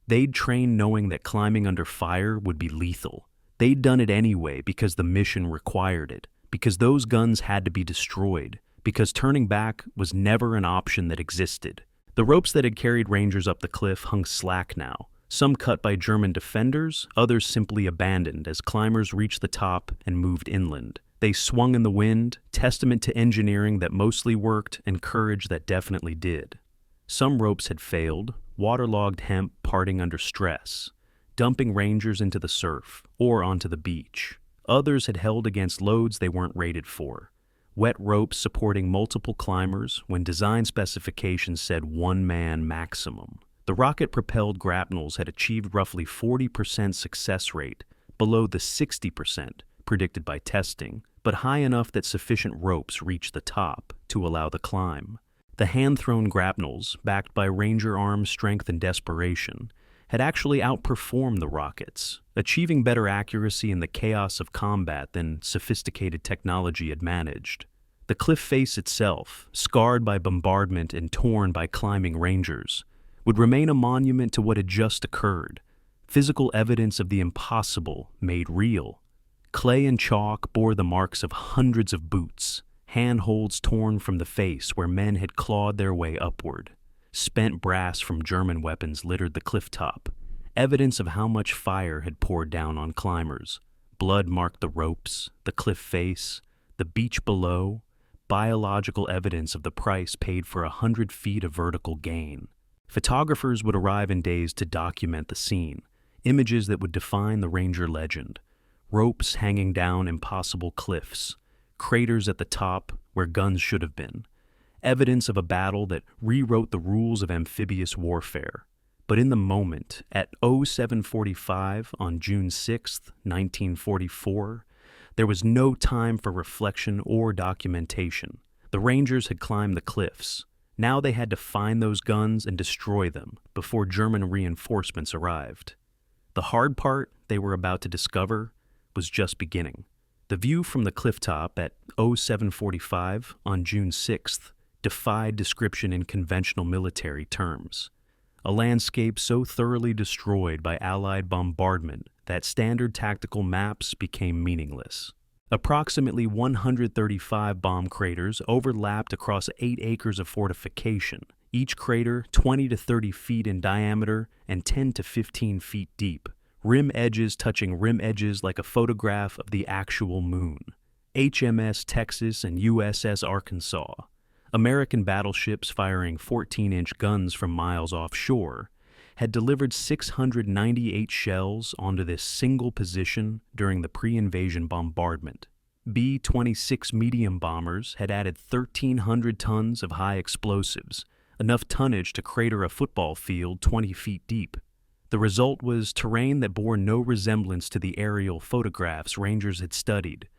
They'd trained knowing that climbing under fire would be lethal. They'd done it anyway because the mission required it, because those guns had to be destroyed, because turning back was never an option that existed. The ropes that had carried Rangers up the cliff hung slack now, some cut by German defenders, others simply abandoned as climbers reached the top and moved inland. They swung in the wind, testament to engineering that mostly worked and courage that definitely did. Some ropes had failed, waterlogged hemp parting under stress, dumping Rangers into the surf or onto the beach. Others had held against loads they weren't rated for. Wet ropes supporting multiple climbers when design specifications said 1 man maximum. The rocket-propelled grapnels had achieved roughly 40% success rate, below the 60% predicted by testing, but high enough that sufficient ropes reached the top to allow the climb. The hand-thrown grapnels, backed by Ranger arm strength and desperation, had actually outperformed the rockets, achieving better accuracy in the chaos of combat than sophisticated technology had managed. The cliff face itself, scarred by bombardment and torn by climbing Rangers, would remain a monument to what had just occurred, physical evidence of the impossible made real. Clay and chalk bore the marks of hundreds of boots, handholds torn from the face where men had clawed their way upward. Spent brass from German weapons littered the cliff top, evidence of how much fire had poured down on climbers. Blood marked the ropes, the cliff face, the beach below, biological evidence of the price paid for 100 feet of vertical gain. Photographers would arrive in days to document the scene, images that would define the Ranger legend. Ropes hanging down impossible cliffs, craters at the top where guns should have been, evidence of a battle that rewrote the rules of amphibious warfare. But in the moment, at 07:45 on June 6, 1944, there was no time for reflection or documentation. The Rangers had climbed the cliffs. Now they had to find those guns and destroy them before German reinforcements arrived. The hard part they were about to discover was just beginning. The view from the cliff top at 07:45 on June 6th defied description in conventional military terms. A landscape so thoroughly destroyed by Allied bombardment that standard tactical maps became meaningless. Approximately 135 bomb craters overlapped across 8 acres of fortification, each crater 20 to 30 feet in diameter and 10 to 15 feet deep, rim edges touching rim edges like a photograph of the actual moon. HMS Texas and USS Arkansas, American battleships firing 14-inch guns from miles offshore, had delivered 698 shells onto this single position during the pre-invasion bombardment. B-26 medium bombers had added 1,300 tons of high explosives, enough tonnage to crater a football field 20 feet deep. The result was terrain that bore no resemblance to the aerial photographs Rangers had studied,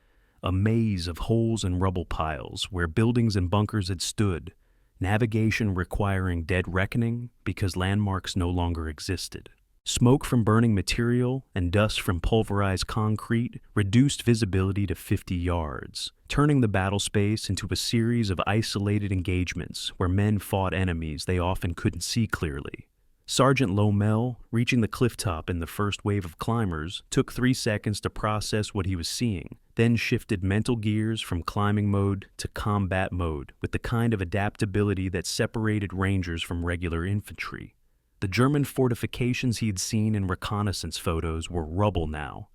a maze of holes and rubble piles where buildings and bunkers had stood, navigation requiring dead reckoning because landmarks no longer existed. Smoke from burning material and dust from pulverized concrete reduced visibility to 50 yards, turning the battle space into a series of isolated engagements where men fought enemies they often couldn't see clearly. Sergeant Lomel, reaching the clifftop in the first wave of climbers, took 3 seconds to process what he was seeing, then shifted mental gears from climbing mode to combat mode with the kind of adaptability that separated Rangers from regular infantry. The German fortifications he had seen in reconnaissance photos were rubble now.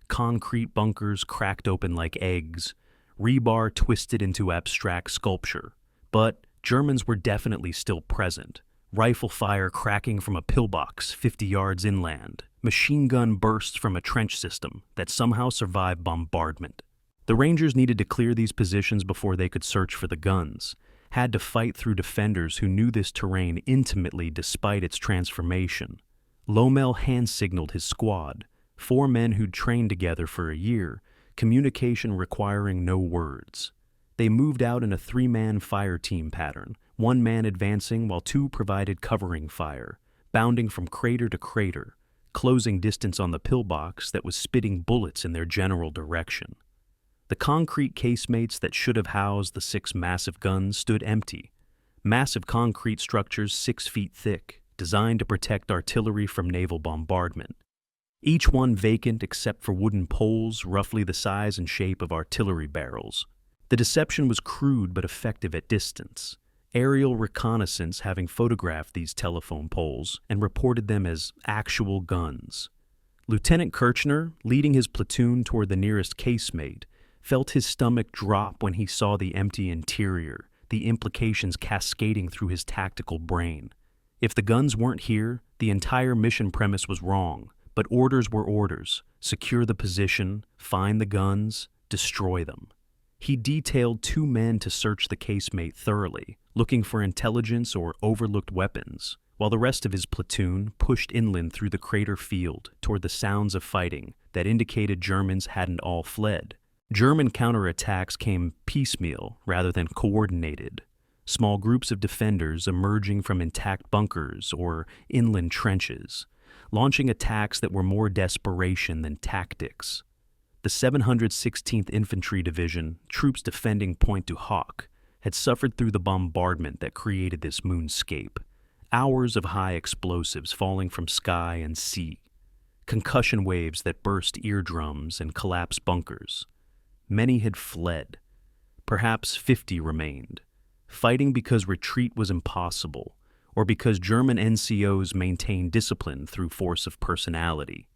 Concrete bunkers cracked open like eggs, rebar twisted into abstract sculpture. But Germans were definitely still present. Rifle fire cracking from a pillbox 50 yards inland. Machine gun bursts from a trench system that somehow survived bombardment. The Rangers needed to clear these positions before they could search for the guns. Had to fight through defenders who knew this terrain intimately despite its transformation. Lomel hand-signaled his squad, 4 men who'd trained together for a year, communication requiring no words. They moved out in a 3-man fire team pattern, 1 man advancing while 2 provided covering fire, bounding from crater to crater, closing distance on the pillbox that was spitting bullets in their general direction. The concrete casemates that should have housed the 6 massive guns stood empty. Massive concrete structures 6 feet thick, designed to protect artillery from naval bombardment. Each one vacant except for wooden poles roughly the size and shape of artillery barrels. The deception was crude but effective at distance. Aerial reconnaissance having photographed these telephone poles and reported them as actual guns. Lieutenant Kirchner, leading his platoon toward the nearest casemate, felt his stomach drop when he saw the empty interior, the implications cascading through his tactical brain. If the guns weren't here, the entire mission premise was wrong, but orders were orders. Secure the position, find the guns, destroy them. He detailed 2 men to search the casemate thoroughly, looking for intelligence or overlooked weapons, while the rest of his platoon pushed inland through the crater field toward the sounds of fighting that indicated Germans hadn't all fled. German counterattacks came piecemeal rather than coordinated, small groups of defenders emerging from intact bunkers or inland trenches, launching attacks that were more desperation than tactics. The 716th Infantry Division, troops defending Pointe du Hoc, had suffered through the bombardment that created this moonscape. Hours of high explosives falling from sky and sea. Concussion waves that burst eardrums and collapsed bunkers. Many had fled. Perhaps 50 remained, fighting because retreat was impossible, or because German NCOs maintained discipline through force of personality.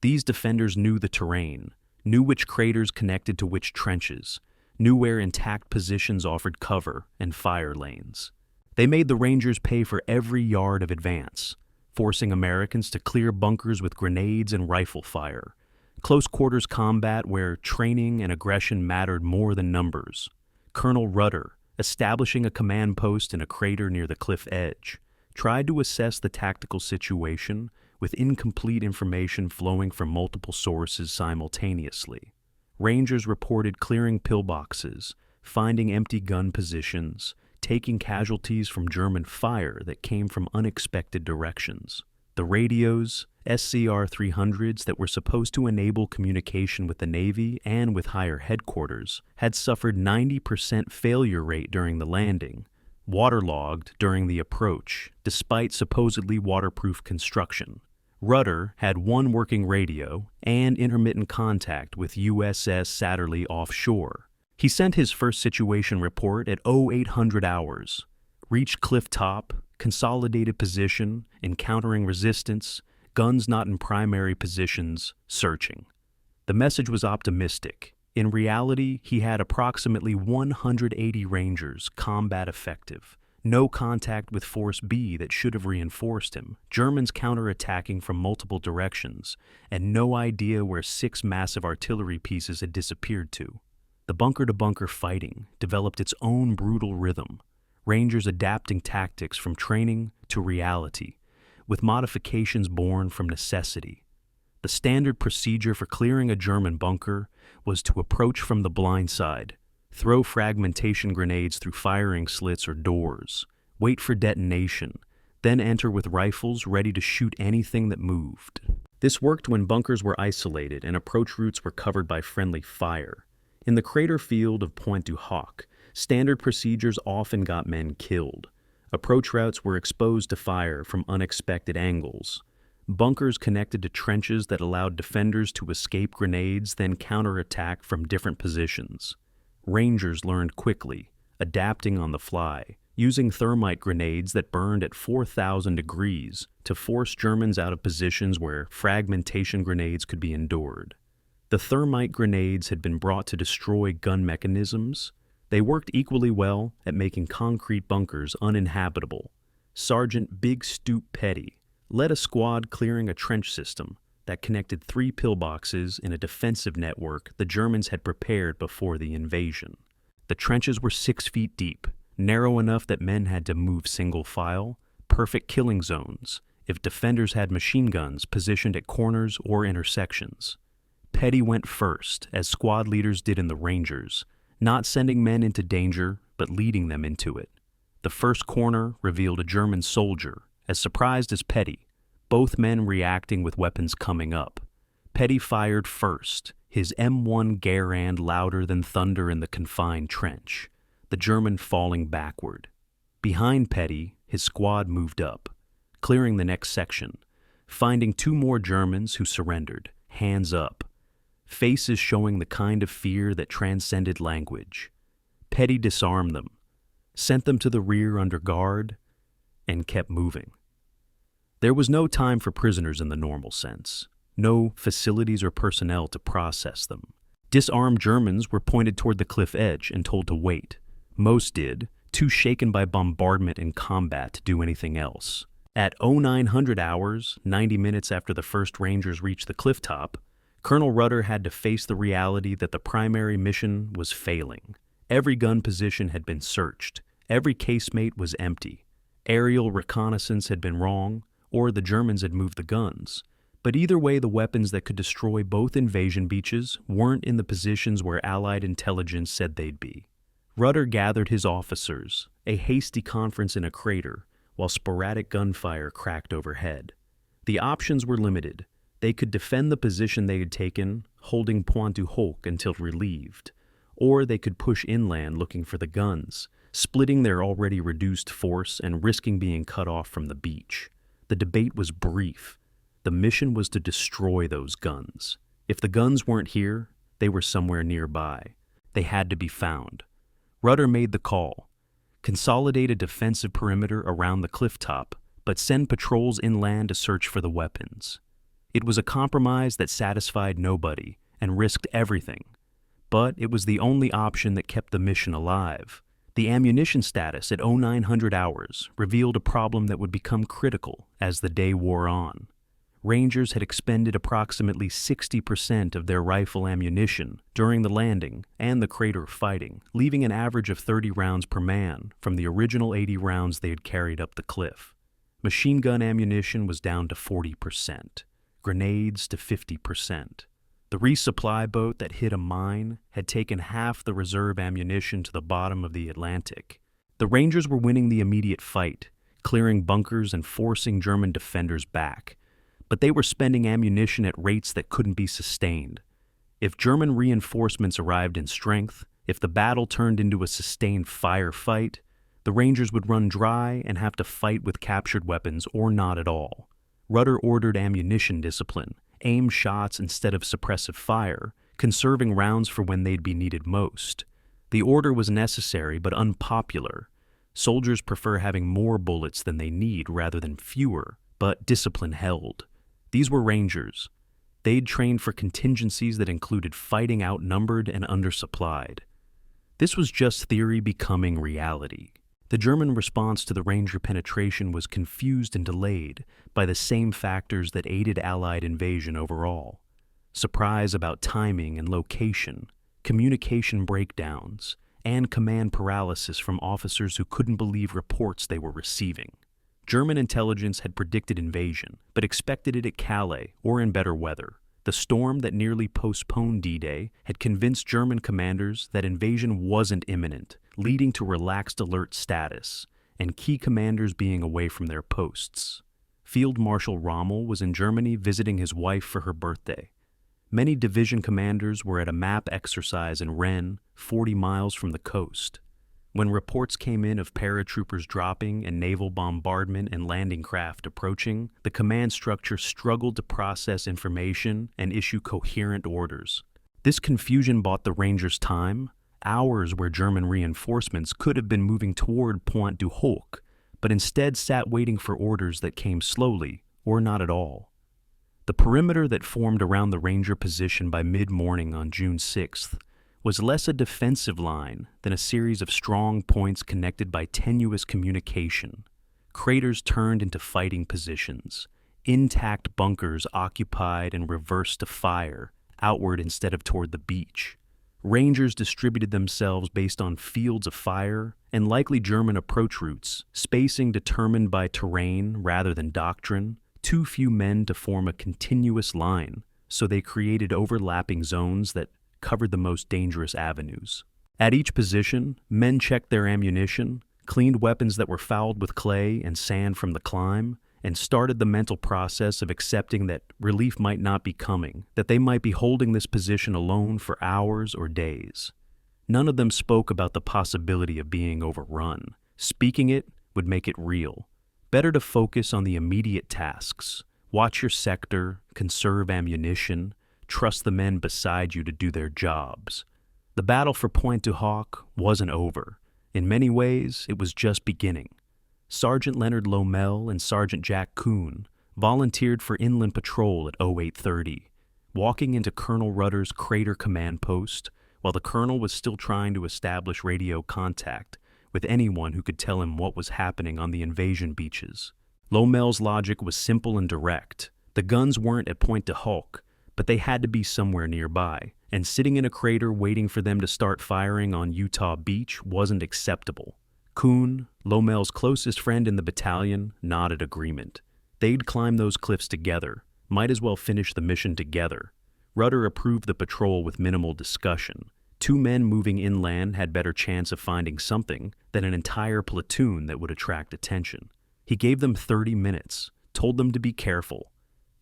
These defenders knew the terrain, knew which craters connected to which trenches, knew where intact positions offered cover and fire lanes. They made the Rangers pay for every yard of advance, forcing Americans to clear bunkers with grenades and rifle fire. Close quarters combat where training and aggression mattered more than numbers. Colonel Rudder, establishing a command post in a crater near the cliff edge, tried to assess the tactical situation with incomplete information flowing from multiple sources simultaneously. Rangers reported clearing pillboxes, finding empty gun positions, taking casualties from German fire that came from unexpected directions. The radios, SCR-300s that were supposed to enable communication with the Navy and with higher headquarters, had suffered 90% failure rate during the landing, waterlogged during the approach, despite supposedly waterproof construction. Rudder had 1 working radio and intermittent contact with USS Satterlee offshore. He sent his first situation report at 0800 hours, reached cliff top, consolidated position, encountering resistance, guns not in primary positions, searching. The message was optimistic. In reality, he had approximately 180 Rangers, combat effective. No contact with Force B that should have reinforced him, Germans counterattacking from multiple directions, and no idea where 6 massive artillery pieces had disappeared to. The bunker-to-bunker fighting developed its own brutal rhythm, Rangers adapting tactics from training to reality, with modifications born from necessity. The standard procedure for clearing a German bunker was to approach from the blind side, throw fragmentation grenades through firing slits or doors, wait for detonation, then enter with rifles ready to shoot anything that moved. This worked when bunkers were isolated and approach routes were covered by friendly fire. In the crater field of Pointe du Hoc, standard procedures often got men killed. Approach routes were exposed to fire from unexpected angles. Bunkers connected to trenches that allowed defenders to escape grenades, then counterattack from different positions. Rangers learned quickly, adapting on the fly, using thermite grenades that burned at 4,000 degrees to force Germans out of positions where fragmentation grenades could be endured. The thermite grenades had been brought to destroy gun mechanisms. They worked equally well at making concrete bunkers uninhabitable. Sergeant Big Stoop Petty led a squad clearing a trench system that connected 3 pillboxes in a defensive network the Germans had prepared before the invasion. The trenches were 6 feet deep, narrow enough that men had to move single file, perfect killing zones if defenders had machine guns positioned at corners or intersections. Petty went first, as squad leaders did in the Rangers, not sending men into danger, but leading them into it. The first corner revealed a German soldier, as surprised as Petty, both men reacting with weapons coming up. Petty fired first, his M1 Garand louder than thunder in the confined trench, the German falling backward. Behind Petty, his squad moved up, clearing the next section, finding 2 more Germans who surrendered, hands up, faces showing the kind of fear that transcended language. Petty disarmed them, sent them to the rear under guard, and kept moving. There was no time for prisoners in the normal sense, no facilities or personnel to process them. Disarmed Germans were pointed toward the cliff edge and told to wait. Most did, too shaken by bombardment and combat to do anything else. At 0900 hours, 90 minutes after the first Rangers reached the cliff top, Colonel Rudder had to face the reality that the primary mission was failing. Every gun position had been searched. Every casemate was empty. Aerial reconnaissance had been wrong, or the Germans had moved the guns. But either way, the weapons that could destroy both invasion beaches weren't in the positions where Allied intelligence said they'd be. Rudder gathered his officers, a hasty conference in a crater, while sporadic gunfire cracked overhead. The options were limited. They could defend the position they had taken, holding Pointe du Hoc until relieved, or they could push inland looking for the guns, splitting their already reduced force and risking being cut off from the beach. The debate was brief. The mission was to destroy those guns. If the guns weren't here, they were somewhere nearby. They had to be found. Rudder made the call. Consolidate a defensive perimeter around the cliff top, but send patrols inland to search for the weapons. It was a compromise that satisfied nobody and risked everything, but it was the only option that kept the mission alive. The ammunition status at 0900 hours revealed a problem that would become critical as the day wore on. Rangers had expended approximately 60% of their rifle ammunition during the landing and the crater fighting, leaving an average of 30 rounds per man from the original 80 rounds they had carried up the cliff. Machine gun ammunition was down to 40%. Grenades to 50%. The resupply boat that hit a mine had taken half the reserve ammunition to the bottom of the Atlantic. The Rangers were winning the immediate fight, clearing bunkers and forcing German defenders back, but they were spending ammunition at rates that couldn't be sustained. If German reinforcements arrived in strength, if the battle turned into a sustained firefight, the Rangers would run dry and have to fight with captured weapons or not at all. Rudder ordered ammunition discipline, aim shots instead of suppressive fire, conserving rounds for when they'd be needed most. The order was necessary but unpopular. Soldiers prefer having more bullets than they need rather than fewer, but discipline held. These were Rangers. They'd trained for contingencies that included fighting outnumbered and undersupplied. This was just theory becoming reality. The German response to the Ranger penetration was confused and delayed by the same factors that aided Allied invasion overall. Surprise about timing and location, communication breakdowns, and command paralysis from officers who couldn't believe reports they were receiving. German intelligence had predicted invasion, but expected it at Calais or in better weather. The storm that nearly postponed D-Day had convinced German commanders that invasion wasn't imminent, leading to relaxed alert status and key commanders being away from their posts. Field Marshal Rommel was in Germany visiting his wife for her birthday. Many division commanders were at a map exercise in Rennes, 40 miles from the coast. When reports came in of paratroopers dropping and naval bombardment and landing craft approaching, the command structure struggled to process information and issue coherent orders. This confusion bought the Rangers time, hours where German reinforcements could have been moving toward Pointe du Hoc, but instead sat waiting for orders that came slowly or not at all. The perimeter that formed around the Ranger position by mid-morning on June 6th was less a defensive line than a series of strong points connected by tenuous communication. Craters turned into fighting positions, intact bunkers occupied and reversed to fire, outward instead of toward the beach. Rangers distributed themselves based on fields of fire and likely German approach routes, spacing determined by terrain rather than doctrine, too few men to form a continuous line, so they created overlapping zones that covered the most dangerous avenues. At each position, men checked their ammunition, cleaned weapons that were fouled with clay and sand from the climb, and started the mental process of accepting that relief might not be coming, that they might be holding this position alone for hours or days. None of them spoke about the possibility of being overrun. Speaking it would make it real. Better to focus on the immediate tasks. Watch your sector, conserve ammunition, trust the men beside you to do their jobs. The battle for Pointe du Hoc wasn't over. In many ways, it was just beginning. Sergeant Leonard Lomel and Sergeant Jack Kuhn volunteered for inland patrol at 0830, walking into Colonel Rudder's crater command post while the colonel was still trying to establish radio contact with anyone who could tell him what was happening on the invasion beaches. Lomel's logic was simple and direct. The guns weren't at Pointe du Hoc, but they had to be somewhere nearby, and sitting in a crater waiting for them to start firing on Utah Beach wasn't acceptable. Kuhn, Lomel's closest friend in the battalion, nodded agreement. They'd climb those cliffs together, might as well finish the mission together. Rudder approved the patrol with minimal discussion. 2 men moving inland had better chance of finding something than an entire platoon that would attract attention. He gave them 30 minutes, told them to be careful,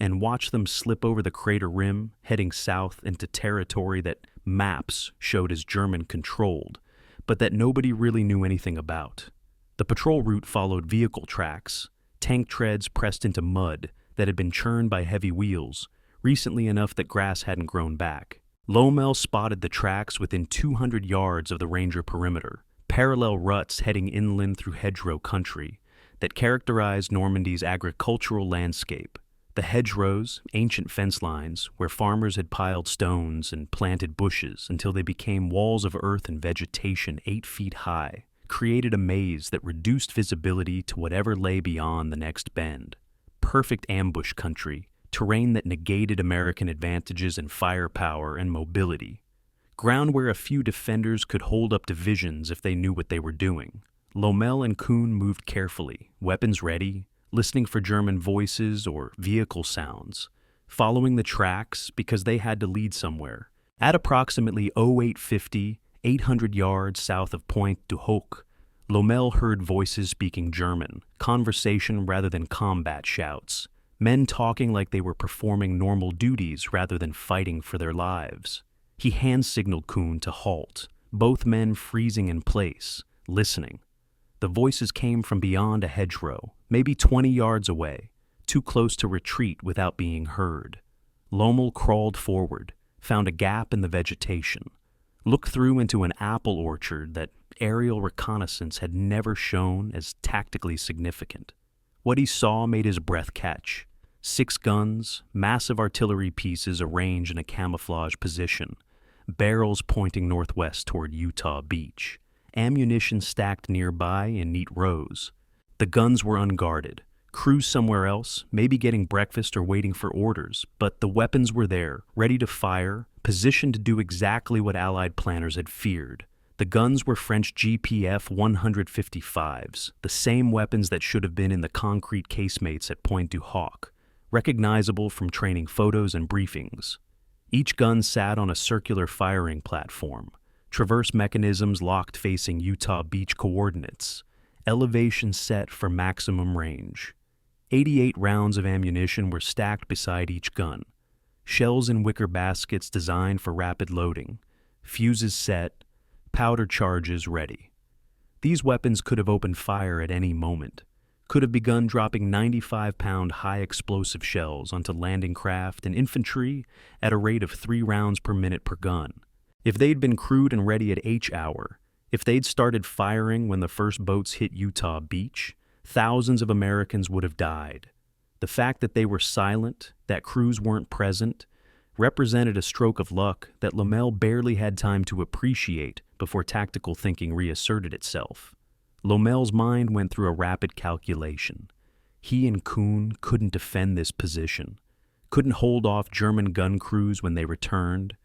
and watched them slip over the crater rim, heading south into territory that maps showed as German-controlled, but that nobody really knew anything about. The patrol route followed vehicle tracks, tank treads pressed into mud that had been churned by heavy wheels, recently enough that grass hadn't grown back. Lomel spotted the tracks within 200 yards of the Ranger perimeter, parallel ruts heading inland through hedgerow country that characterized Normandy's agricultural landscape. The hedgerows, ancient fence lines, where farmers had piled stones and planted bushes until they became walls of earth and vegetation 8 feet high, created a maze that reduced visibility to whatever lay beyond the next bend. Perfect ambush country, terrain that negated American advantages in firepower and mobility. Ground where a few defenders could hold up divisions if they knew what they were doing. Lomel and Kuhn moved carefully, weapons ready, listening for German voices or vehicle sounds, following the tracks because they had to lead somewhere. At approximately 0850, 800 yards south of Pointe du Hoc, Lomel heard voices speaking German, conversation rather than combat shouts, men talking like they were performing normal duties rather than fighting for their lives. He hand-signaled Kuhn to halt, both men freezing in place, listening. The voices came from beyond a hedgerow, maybe 20 yards away, too close to retreat without being heard. Lomel crawled forward, found a gap in the vegetation, looked through into an apple orchard that aerial reconnaissance had never shown as tactically significant. What he saw made his breath catch. 6 guns, massive artillery pieces arranged in a camouflage position, barrels pointing northwest toward Utah Beach, ammunition stacked nearby in neat rows. The guns were unguarded, crews somewhere else, maybe getting breakfast or waiting for orders, but the weapons were there, ready to fire, positioned to do exactly what Allied planners had feared. The guns were French GPF 155s, the same weapons that should have been in the concrete casemates at Pointe du Hoc, recognizable from training photos and briefings. Each gun sat on a circular firing platform, traverse mechanisms locked facing Utah Beach coordinates, elevation set for maximum range. 88 rounds of ammunition were stacked beside each gun, shells in wicker baskets designed for rapid loading, fuses set, powder charges ready. These weapons could have opened fire at any moment, could have begun dropping 95-pound high-explosive shells onto landing craft and infantry at a rate of 3 rounds per minute per gun. If they'd been crewed and ready at H hour, if they'd started firing when the first boats hit Utah Beach, thousands of Americans would have died. The fact that they were silent, that crews weren't present, represented a stroke of luck that Lommel barely had time to appreciate before tactical thinking reasserted itself. Lommel's mind went through a rapid calculation. He and Kuhn couldn't defend this position, couldn't hold off German gun crews when they returned,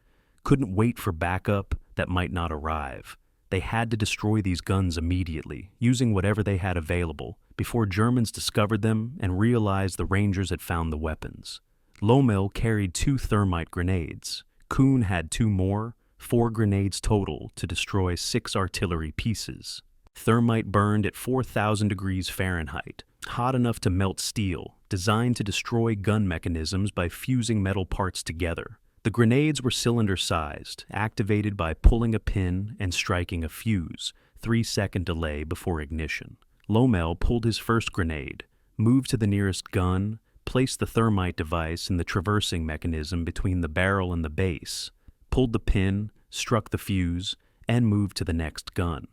couldn't wait for backup that might not arrive. They had to destroy these guns immediately, using whatever they had available, before Germans discovered them and realized the Rangers had found the weapons. Lommel carried 2 thermite grenades. Kuhn had 2 more, 4 grenades total to destroy 6 artillery pieces. Thermite burned at 4,000 degrees Fahrenheit, hot enough to melt steel, designed to destroy gun mechanisms by fusing metal parts together. The grenades were cylinder-sized, activated by pulling a pin and striking a fuse, 3-second delay before ignition. Lommel pulled his first grenade, moved to the nearest gun, placed the thermite device in the traversing mechanism between the barrel and the base, pulled the pin, struck the fuse, and moved to the next gun.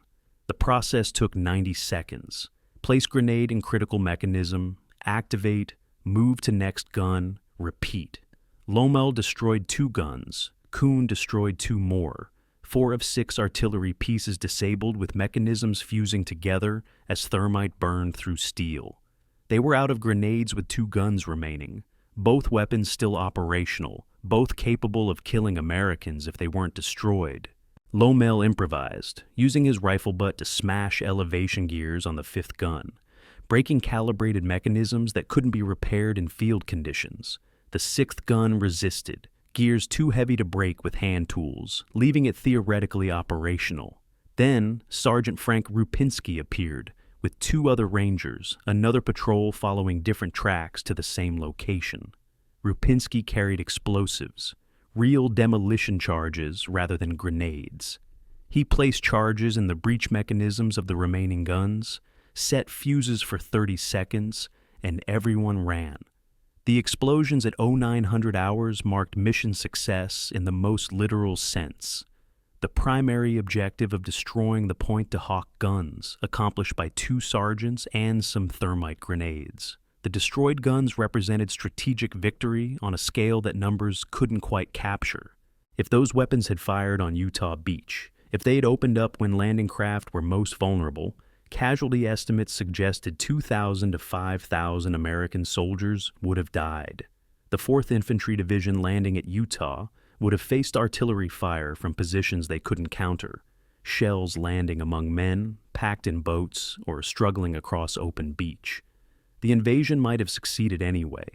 The process took 90 seconds. Place grenade in critical mechanism, activate, move to next gun, repeat. Lommel destroyed 2 guns. Kuhn destroyed 2 more. 4 of 6 artillery pieces disabled with mechanisms fusing together as thermite burned through steel. They were out of grenades with 2 guns remaining, both weapons still operational, both capable of killing Americans if they weren't destroyed. Lommel improvised, using his rifle butt to smash elevation gears on the 5th gun, breaking calibrated mechanisms that couldn't be repaired in field conditions. The 6th gun resisted, gears too heavy to break with hand tools, leaving it theoretically operational. Then, Sergeant Frank Rupinski appeared, with 2 other Rangers, another patrol following different tracks to the same location. Rupinski carried explosives, real demolition charges rather than grenades. He placed charges in the breech mechanisms of the remaining guns, set fuses for 30 seconds, and everyone ran. The explosions at 0900 hours marked mission success in the most literal sense. The primary objective of destroying the Pointe du Hoc guns, accomplished by 2 sergeants and some thermite grenades. The destroyed guns represented strategic victory on a scale that numbers couldn't quite capture. If those weapons had fired on Utah Beach, if they had opened up when landing craft were most vulnerable, casualty estimates suggested 2,000 to 5,000 American soldiers would have died. The 4th Infantry Division landing at Utah would have faced artillery fire from positions they couldn't counter, shells landing among men, packed in boats, or struggling across open beach. The invasion might have succeeded anyway.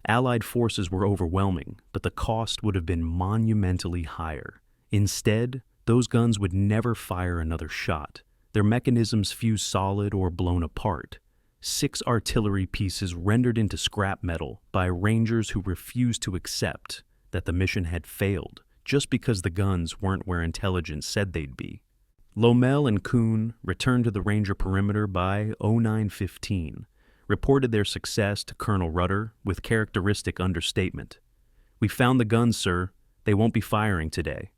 Allied forces were overwhelming, but the cost would have been monumentally higher. Instead, those guns would never fire another shot. Their mechanisms fused solid or blown apart. 6 artillery pieces rendered into scrap metal by Rangers who refused to accept that the mission had failed just because the guns weren't where intelligence said they'd be. Lommel and Kuhn returned to the Ranger perimeter by 09:15, reported their success to Colonel Rudder with characteristic understatement. "We found the guns, sir. They won't be firing today."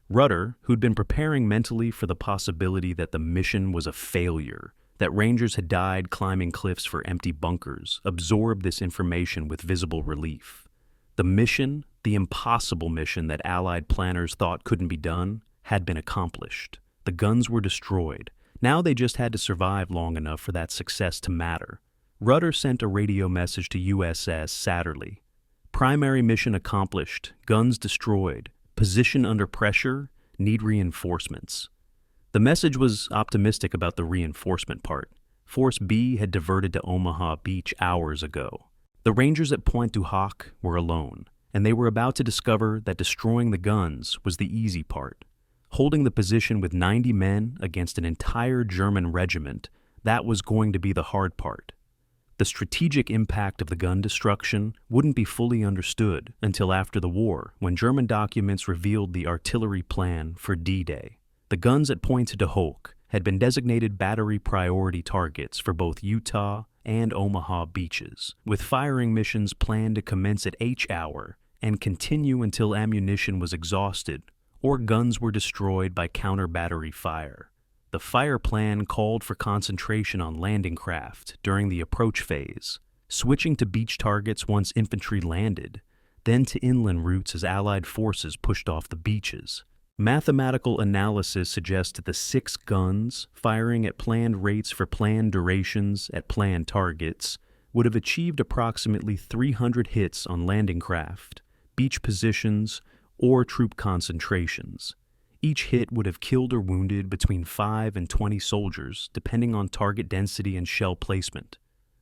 Rudder, who'd been preparing mentally for the possibility that the mission was a failure, that Rangers had died climbing cliffs for empty bunkers, absorbed this information with visible relief. The mission, the impossible mission that Allied planners thought couldn't be done, had been accomplished. The guns were destroyed. Now they just had to survive long enough for that success to matter. Rudder sent a radio message to USS Satterley. Primary mission accomplished, guns destroyed, position under pressure, need reinforcements. The message was optimistic about the reinforcement part. Force B had diverted to Omaha Beach hours ago. The Rangers at Pointe du Hoc were alone, and they were about to discover that destroying the guns was the easy part. Holding the position with 90 men against an entire German regiment, that was going to be the hard part. The strategic impact of the gun destruction wouldn't be fully understood until after the war, when German documents revealed the artillery plan for D-Day. The guns at Pointe du Hoc had been designated battery priority targets for both Utah and Omaha beaches, with firing missions planned to commence at H hour and continue until ammunition was exhausted or guns were destroyed by counter-battery fire. The fire plan called for concentration on landing craft during the approach phase, switching to beach targets once infantry landed, then to inland routes as Allied forces pushed off the beaches. Mathematical analysis suggests that the 6 guns, firing at planned rates for planned durations at planned targets, would have achieved approximately 300 hits on landing craft, beach positions, or troop concentrations. Each hit would have killed or wounded between 5 and 20 soldiers, depending on target density and shell placement.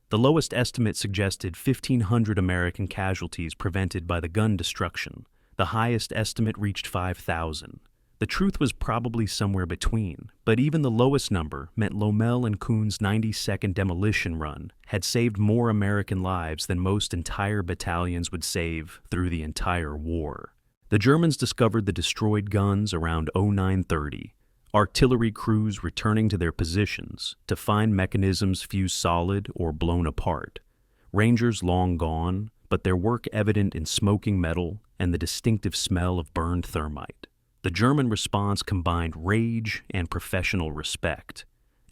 The lowest estimate suggested 1,500 American casualties prevented by the gun destruction. The highest estimate reached 5,000. The truth was probably somewhere between, but even the lowest number meant Lommel and Kuhn's 90-second demolition run had saved more American lives than most entire battalions would save through the entire war. The Germans discovered the destroyed guns around 0930, artillery crews returning to their positions to find mechanisms fused solid or blown apart. Rangers long gone, but their work evident in smoking metal and the distinctive smell of burned thermite. The German response combined rage and professional respect.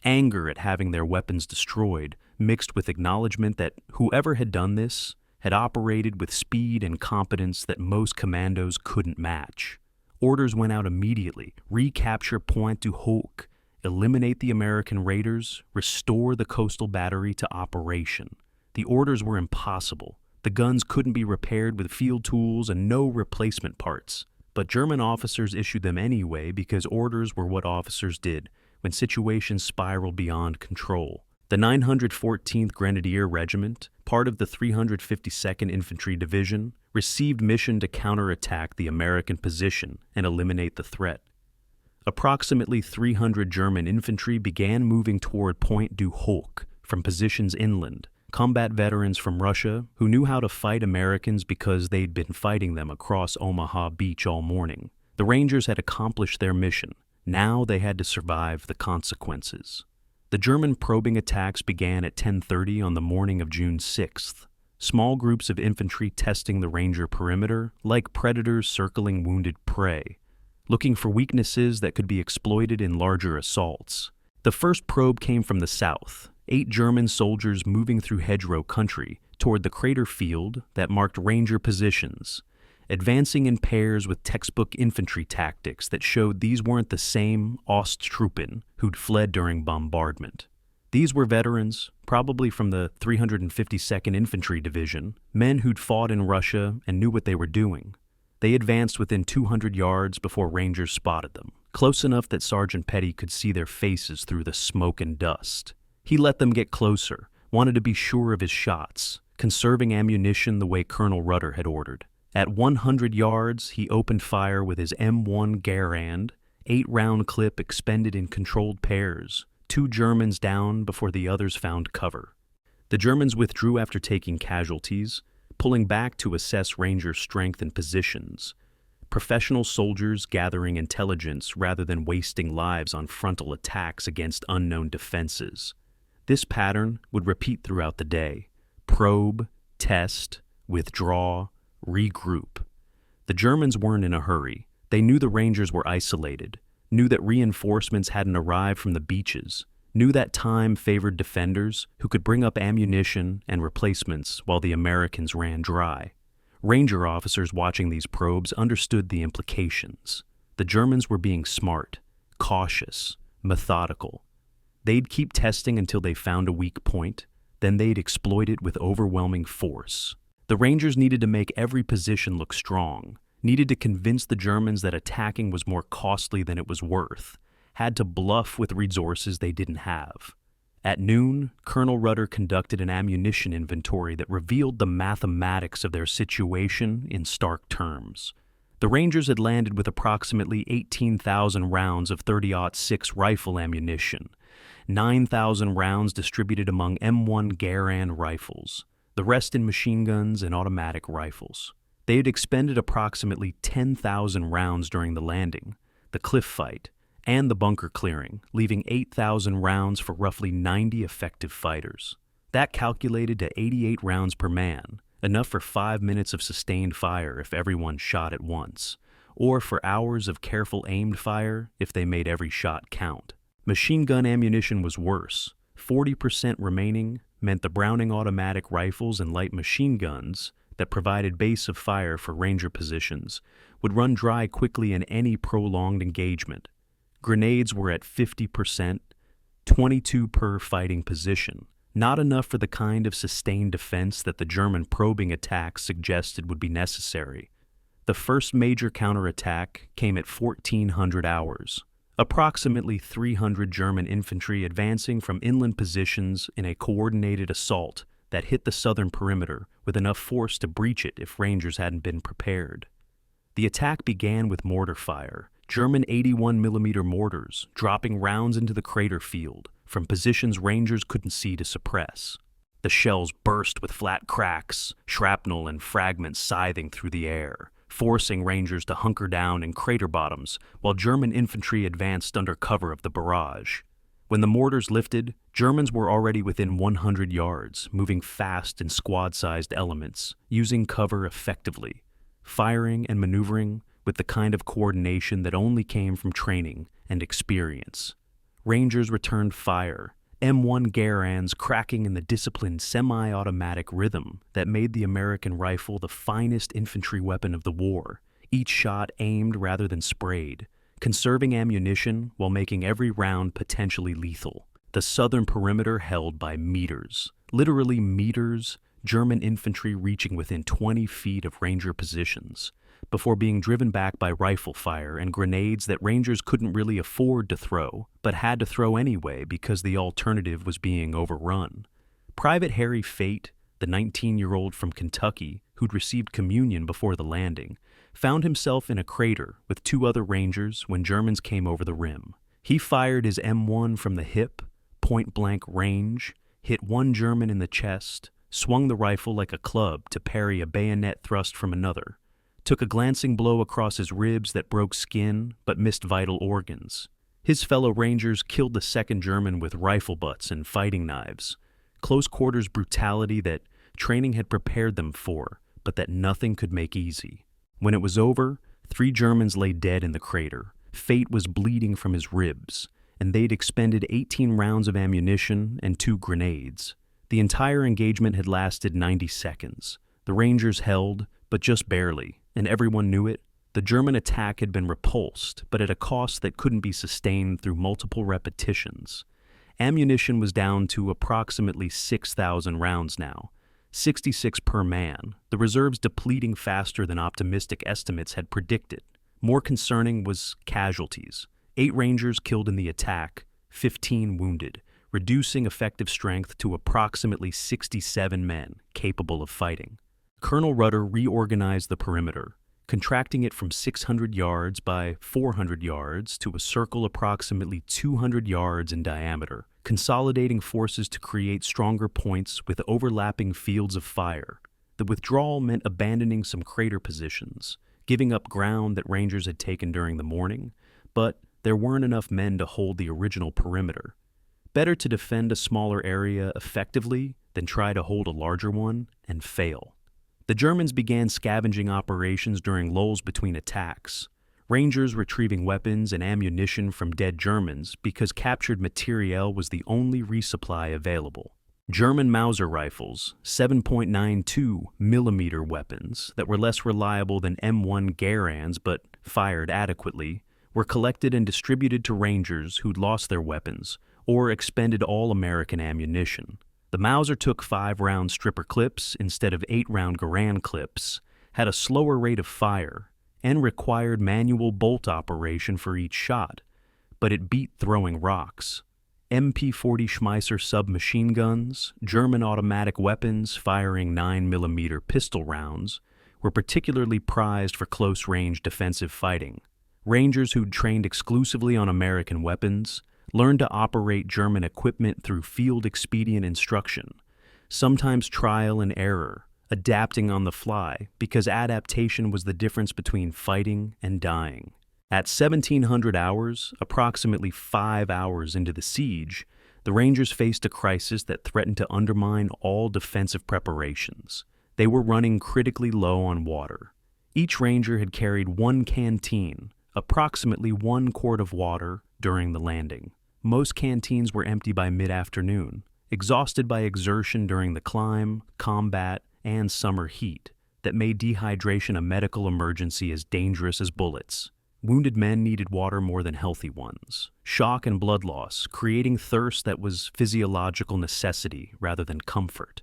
Anger at having their weapons destroyed, mixed with acknowledgement that whoever had done this had operated with speed and competence that most commandos couldn't match. Orders went out immediately: recapture Pointe du Hoc, eliminate the American raiders, restore the coastal battery to operation. The orders were impossible. The guns couldn't be repaired with field tools and no replacement parts. But German officers issued them anyway because orders were what officers did when situations spiraled beyond control. The 914th Grenadier Regiment, part of the 352nd Infantry Division, received mission to counterattack the American position and eliminate the threat. Approximately 300 German infantry began moving toward Pointe du Hoc from positions inland, combat veterans from Russia who knew how to fight Americans because they'd been fighting them across Omaha Beach all morning. The Rangers had accomplished their mission. Now they had to survive the consequences. The German probing attacks began at 10:30 on the morning of June 6th. Small groups of infantry testing the Ranger perimeter, like predators circling wounded prey, looking for weaknesses that could be exploited in larger assaults. The first probe came from the south, 8 German soldiers moving through hedgerow country toward the crater field that marked Ranger positions, advancing in pairs with textbook infantry tactics that showed these weren't the same Osttruppen who'd fled during bombardment. These were veterans, probably from the 352nd Infantry Division, men who'd fought in Russia and knew what they were doing. They advanced within 200 yards before Rangers spotted them, close enough that Sergeant Petty could see their faces through the smoke and dust. He let them get closer, wanted to be sure of his shots, conserving ammunition the way Colonel Rudder had ordered. At 100 yards, he opened fire with his M1 Garand, 8-round clip expended in controlled pairs, 2 Germans down before the others found cover. The Germans withdrew after taking casualties, pulling back to assess Ranger strength and positions. Professional soldiers gathering intelligence rather than wasting lives on frontal attacks against unknown defenses. This pattern would repeat throughout the day. Probe, test, withdraw, regroup. The Germans weren't in a hurry. They knew the Rangers were isolated, knew that reinforcements hadn't arrived from the beaches, knew that time favored defenders who could bring up ammunition and replacements while the Americans ran dry. Ranger officers watching these probes understood the implications. The Germans were being smart, cautious, methodical. They'd keep testing until they found a weak point, then they'd exploit it with overwhelming force. The Rangers needed to make every position look strong, needed to convince the Germans that attacking was more costly than it was worth, had to bluff with resources they didn't have. At noon, Colonel Rudder conducted an ammunition inventory that revealed the mathematics of their situation in stark terms. The Rangers had landed with approximately 18,000 rounds of .30-06 rifle ammunition, 9,000 rounds distributed among M1 Garand rifles, the rest in machine guns and automatic rifles. They had expended approximately 10,000 rounds during the landing, the cliff fight, and the bunker clearing, leaving 8,000 rounds for roughly 90 effective fighters. That calculated to 88 rounds per man, enough for 5 minutes of sustained fire if everyone shot at once, or for hours of careful aimed fire if they made every shot count. Machine gun ammunition was worse. 40% remaining meant the Browning automatic rifles and light machine guns that provided base of fire for Ranger positions would run dry quickly in any prolonged engagement. Grenades were at 50%, 22 per fighting position, not enough for the kind of sustained defense that the German probing attacks suggested would be necessary. The first major counterattack came at 1400 hours. Approximately 300 German infantry advancing from inland positions in a coordinated assault that hit the southern perimeter with enough force to breach it if Rangers hadn't been prepared. The attack began with mortar fire, German 81mm mortars dropping rounds into the crater field from positions Rangers couldn't see to suppress. The shells burst with flat cracks, shrapnel and fragments scything through the air, forcing Rangers to hunker down in crater bottoms while German infantry advanced under cover of the barrage. When the mortars lifted, Germans were already within 100 yards, moving fast in squad-sized elements, using cover effectively, firing and maneuvering with the kind of coordination that only came from training and experience. Rangers returned fire, M1 Garands cracking in the disciplined semi-automatic rhythm that made the American rifle the finest infantry weapon of the war, each shot aimed rather than sprayed, conserving ammunition while making every round potentially lethal. The southern perimeter held by meters, literally meters, German infantry reaching within 20 feet of Ranger positions, before being driven back by rifle fire and grenades that Rangers couldn't really afford to throw, but had to throw anyway because the alternative was being overrun. Private Harry Fate, the 19-year-old from Kentucky who'd received communion before the landing, found himself in a crater with 2 other Rangers when Germans came over the rim. He fired his M1 from the hip, point-blank range, hit 1 German in the chest, swung the rifle like a club to parry a bayonet thrust from another, took a glancing blow across his ribs that broke skin but missed vital organs. His fellow Rangers killed the 2nd German with rifle butts and fighting knives, close-quarters brutality that training had prepared them for, but that nothing could make easy. When it was over, 3 Germans lay dead in the crater. Fate was bleeding from his ribs, and they'd expended 18 rounds of ammunition and 2 grenades. The entire engagement had lasted 90 seconds. The Rangers held, but just barely, and everyone knew it. The German attack had been repulsed, but at a cost that couldn't be sustained through multiple repetitions. Ammunition was down to approximately 6,000 rounds now, 66 per man, the reserves depleting faster than optimistic estimates had predicted. More concerning was casualties. 8 Rangers killed in the attack, 15 wounded, reducing effective strength to approximately 67 men capable of fighting. Colonel Rudder reorganized the perimeter, contracting it from 600 yards by 400 yards to a circle approximately 200 yards in diameter, consolidating forces to create stronger points with overlapping fields of fire. The withdrawal meant abandoning some crater positions, giving up ground that Rangers had taken during the morning, but there weren't enough men to hold the original perimeter. Better to defend a smaller area effectively than try to hold a larger one and fail. The Germans began scavenging operations during lulls between attacks. Rangers retrieving weapons and ammunition from dead Germans because captured materiel was the only resupply available. German Mauser rifles, 7.92 millimeter weapons that were less reliable than M1 Garands but fired adequately, were collected and distributed to Rangers who'd lost their weapons or expended all American ammunition. The Mauser took 5-round stripper clips instead of 8-round Garand clips, had a slower rate of fire, and required manual bolt operation for each shot, but it beat throwing rocks. MP-40 Schmeisser submachine guns, German automatic weapons firing 9mm pistol rounds, were particularly prized for close-range defensive fighting. Rangers who'd trained exclusively on American weapons learned to operate German equipment through field expedient instruction, sometimes trial and error, adapting on the fly because adaptation was the difference between fighting and dying. At 1700 hours, approximately 5 hours into the siege, the Rangers faced a crisis that threatened to undermine all defensive preparations. They were running critically low on water. Each Ranger had carried 1 canteen, approximately 1 quart of water, during the landing. Most canteens were empty by mid-afternoon, exhausted by exertion during the climb, combat, and summer heat that made dehydration a medical emergency as dangerous as bullets. Wounded men needed water more than healthy ones. Shock and blood loss, creating thirst that was physiological necessity rather than comfort.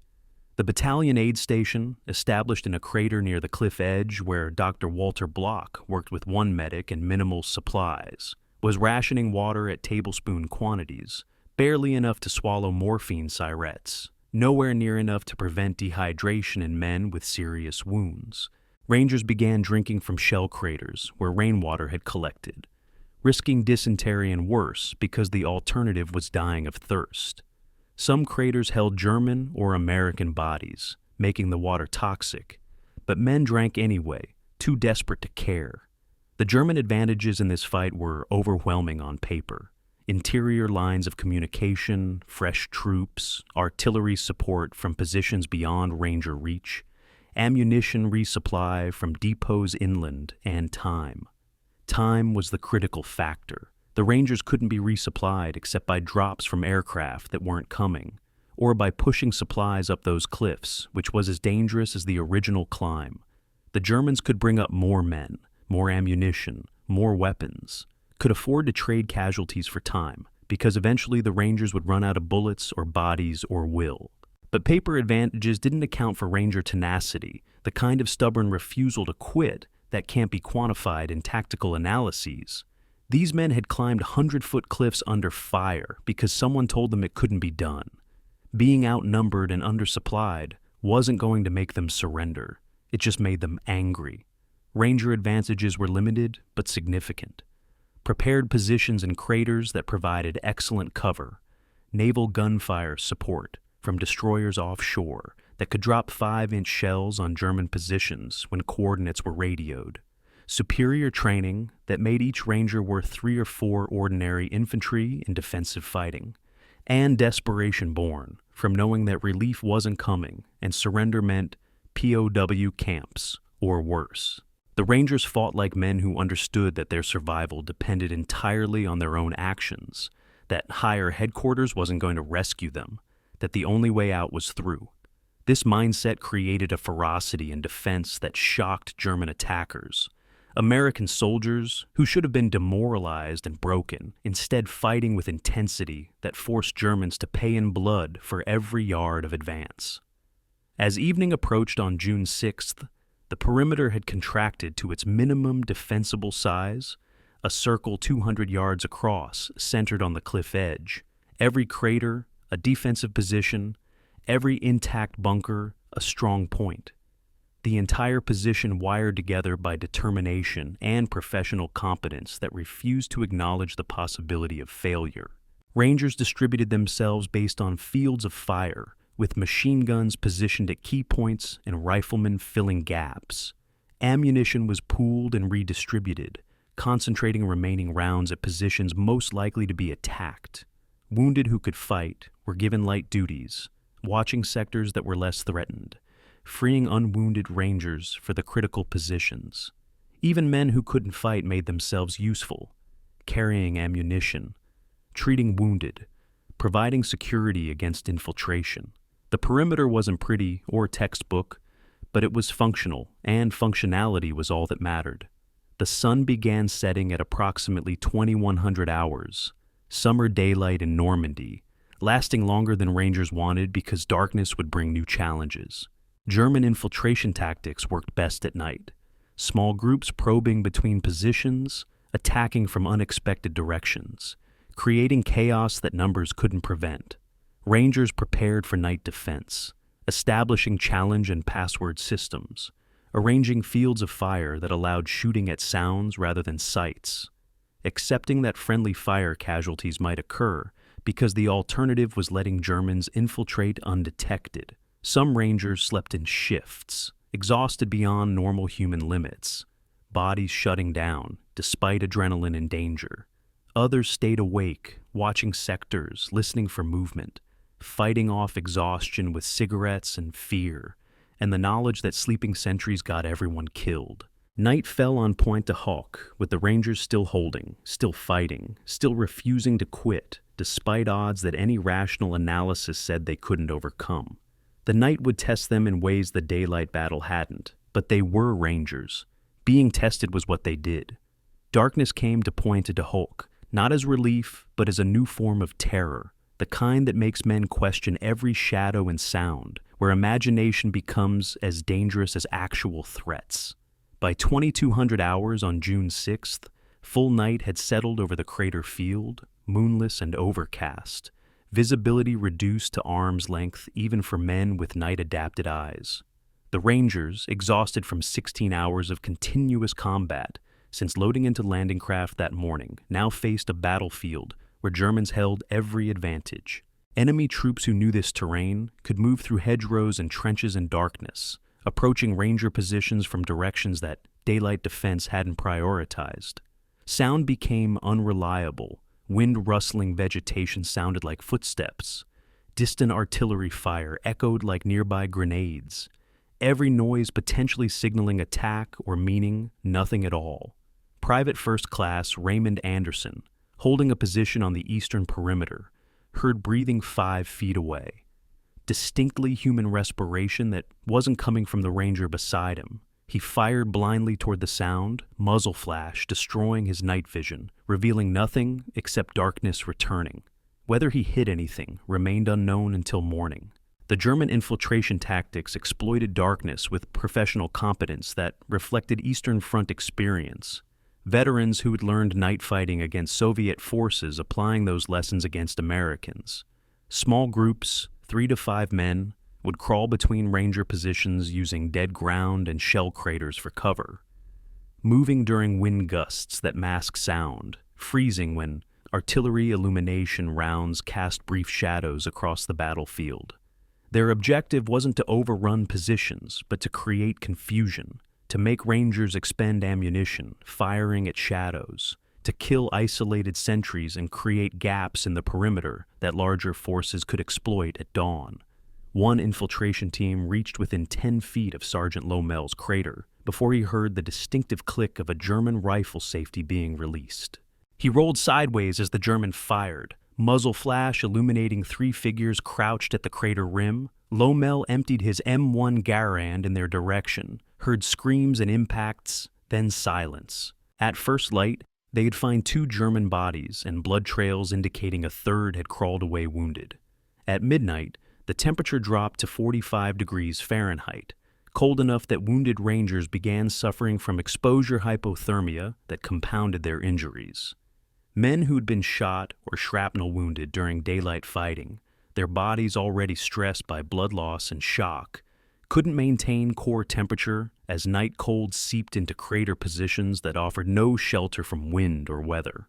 The battalion aid station, established in a crater near the cliff edge where Dr. Walter Block worked with 1 medic and minimal supplies, was rationing water at tablespoon quantities, barely enough to swallow morphine syrettes, nowhere near enough to prevent dehydration in men with serious wounds. Rangers began drinking from shell craters where rainwater had collected, risking dysentery and worse because the alternative was dying of thirst. Some craters held German or American bodies, making the water toxic, but men drank anyway, too desperate to care. The German advantages in this fight were overwhelming on paper. Interior lines of communication, fresh troops, artillery support from positions beyond Ranger reach, ammunition resupply from depots inland, and time. Time was the critical factor. The Rangers couldn't be resupplied except by drops from aircraft that weren't coming, or by pushing supplies up those cliffs, which was as dangerous as the original climb. The Germans could bring up more men, more ammunition, more weapons, could afford to trade casualties for time, because eventually the Rangers would run out of bullets or bodies or will. But paper advantages didn't account for Ranger tenacity, the kind of stubborn refusal to quit that can't be quantified in tactical analyses. These men had climbed 100-foot cliffs under fire because someone told them it couldn't be done. Being outnumbered and undersupplied wasn't going to make them surrender. It just made them angry. Ranger advantages were limited but significant. Prepared positions in craters that provided excellent cover, naval gunfire support from destroyers offshore that could drop 5-inch shells on German positions when coordinates were radioed, superior training that made each Ranger worth 3 or 4 ordinary infantry in defensive fighting, and desperation born from knowing that relief wasn't coming and surrender meant POW camps or worse. The Rangers fought like men who understood that their survival depended entirely on their own actions, that higher headquarters wasn't going to rescue them, that the only way out was through. This mindset created a ferocity in defense that shocked German attackers. American soldiers, who should have been demoralized and broken, instead fighting with intensity that forced Germans to pay in blood for every yard of advance. As evening approached on June 6th, the perimeter had contracted to its minimum defensible size, a circle 200 yards across, centered on the cliff edge. Every crater, a defensive position, every intact bunker, a strong point. The entire position wired together by determination and professional competence that refused to acknowledge the possibility of failure. Rangers distributed themselves based on fields of fire, with machine guns positioned at key points and riflemen filling gaps. Ammunition was pooled and redistributed, concentrating remaining rounds at positions most likely to be attacked. Wounded who could fight were given light duties, watching sectors that were less threatened, freeing unwounded Rangers for the critical positions. Even men who couldn't fight made themselves useful, carrying ammunition, treating wounded, providing security against infiltration. The perimeter wasn't pretty or textbook, but it was functional, and functionality was all that mattered. The sun began setting at approximately 2100 hours, summer daylight in Normandy, lasting longer than Rangers wanted because darkness would bring new challenges. German infiltration tactics worked best at night. Small groups probing between positions, attacking from unexpected directions, creating chaos that numbers couldn't prevent. Rangers prepared for night defense, establishing challenge and password systems, arranging fields of fire that allowed shooting at sounds rather than sights, accepting that friendly fire casualties might occur because the alternative was letting Germans infiltrate undetected. Some Rangers slept in shifts, exhausted beyond normal human limits, bodies shutting down despite adrenaline and danger. Others stayed awake, watching sectors, listening for movement, fighting off exhaustion with cigarettes and fear, and the knowledge that sleeping sentries got everyone killed. Night fell on Pointe du Hoc, with the Rangers still holding, still fighting, still refusing to quit, despite odds that any rational analysis said they couldn't overcome. The night would test them in ways the daylight battle hadn't, but they were Rangers. Being tested was what they did. Darkness came to Pointe du Hoc, not as relief, but as a new form of terror, the kind that makes men question every shadow and sound, where imagination becomes as dangerous as actual threats. By 2200 hours on June 6th, full night had settled over the crater field, moonless and overcast, visibility reduced to arm's length even for men with night-adapted eyes. The Rangers, exhausted from 16 hours of continuous combat since loading into landing craft that morning, now faced a battlefield where Germans held every advantage. Enemy troops who knew this terrain could move through hedgerows and trenches in darkness, approaching Ranger positions from directions that daylight defense hadn't prioritized. Sound became unreliable. Wind-rustling vegetation sounded like footsteps. Distant artillery fire echoed like nearby grenades. Every noise potentially signaling attack or meaning nothing at all. Private First Class Raymond Anderson, holding a position on the eastern perimeter, heard breathing 5 feet away. Distinctly human respiration that wasn't coming from the Ranger beside him. He fired blindly toward the sound, muzzle flash destroying his night vision, revealing nothing except darkness returning. Whether he hit anything remained unknown until morning. The German infiltration tactics exploited darkness with professional competence that reflected Eastern Front experience. Veterans who had learned night fighting against Soviet forces applying those lessons against Americans. Small groups, 3 to 5 men, would crawl between Ranger positions using dead ground and shell craters for cover, moving during wind gusts that mask sound, freezing when artillery illumination rounds cast brief shadows across the battlefield. Their objective wasn't to overrun positions, but to create confusion, to make Rangers expend ammunition, firing at shadows, to kill isolated sentries and create gaps in the perimeter that larger forces could exploit at dawn. One infiltration team reached within 10 feet of Sergeant Lomel's crater before he heard the distinctive click of a German rifle safety being released. He rolled sideways as the German fired, muzzle flash illuminating 3 figures crouched at the crater rim. Lomel emptied his M1 Garand in their direction, heard screams and impacts, then silence. At first light, they'd find 2 German bodies and blood trails indicating a third had crawled away wounded. At midnight, the temperature dropped to 45 degrees Fahrenheit, cold enough that wounded Rangers began suffering from exposure hypothermia that compounded their injuries. Men who'd been shot or shrapnel wounded during daylight fighting, their bodies already stressed by blood loss and shock, couldn't maintain core temperature as night cold seeped into crater positions that offered no shelter from wind or weather.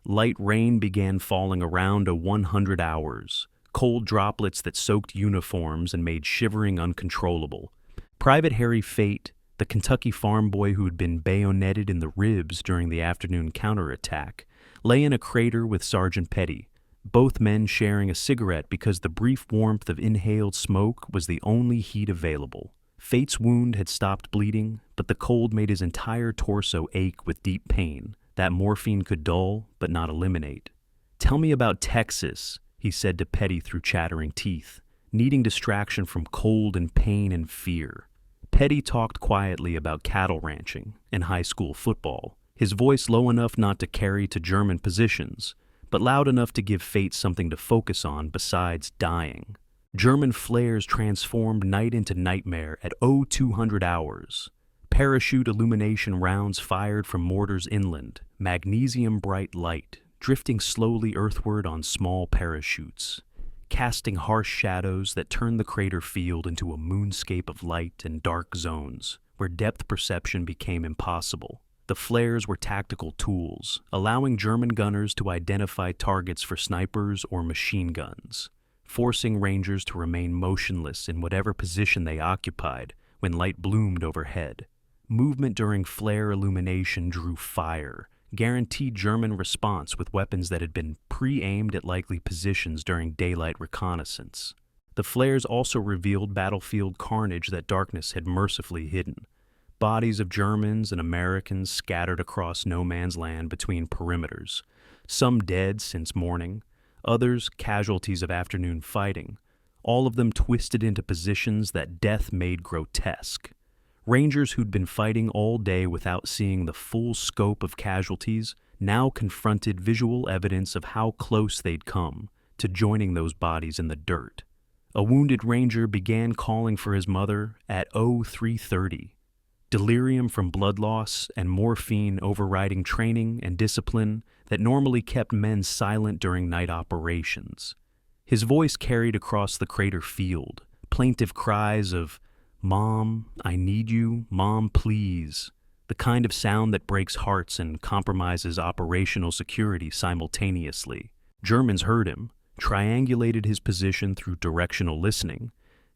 Light rain began falling around 100 hours, cold droplets that soaked uniforms and made shivering uncontrollable. Private Harry Fate, the Kentucky farm boy who had been bayoneted in the ribs during the afternoon counterattack, lay in a crater with Sergeant Petty, both men sharing a cigarette because the brief warmth of inhaled smoke was the only heat available. Fate's wound had stopped bleeding, but the cold made his entire torso ache with deep pain that morphine could dull but not eliminate. "Tell me about Texas," he said to Petty through chattering teeth, needing distraction from cold and pain and fear. Petty talked quietly about cattle ranching and high school football, his voice low enough not to carry to German positions, but loud enough to give Fate something to focus on besides dying. German flares transformed night into nightmare at 0200 hours. Parachute illumination rounds fired from mortars inland, magnesium-bright light, drifting slowly earthward on small parachutes, casting harsh shadows that turned the crater field into a moonscape of light and dark zones, where depth perception became impossible. The flares were tactical tools, allowing German gunners to identify targets for snipers or machine guns, forcing Rangers to remain motionless in whatever position they occupied when light bloomed overhead. Movement during flare illumination drew fire, guaranteed German response with weapons that had been pre-aimed at likely positions during daylight reconnaissance. The flares also revealed battlefield carnage that darkness had mercifully hidden. Bodies of Germans and Americans scattered across no man's land between perimeters, some dead since morning, others casualties of afternoon fighting, all of them twisted into positions that death made grotesque. Rangers who'd been fighting all day without seeing the full scope of casualties now confronted visual evidence of how close they'd come to joining those bodies in the dirt. A wounded Ranger began calling for his mother at 0330. Delirium from blood loss and morphine overriding training and discipline that normally kept men silent during night operations. His voice carried across the crater field, plaintive cries of, "Mom, I need you. Mom, please." The kind of sound that breaks hearts and compromises operational security simultaneously. Germans heard him, triangulated his position through directional listening,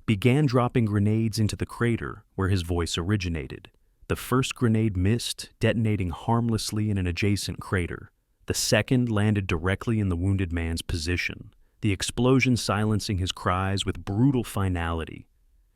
began dropping grenades into the crater where his voice originated. The first grenade missed, detonating harmlessly in an adjacent crater. The second landed directly in the wounded man's position, the explosion silencing his cries with brutal finality.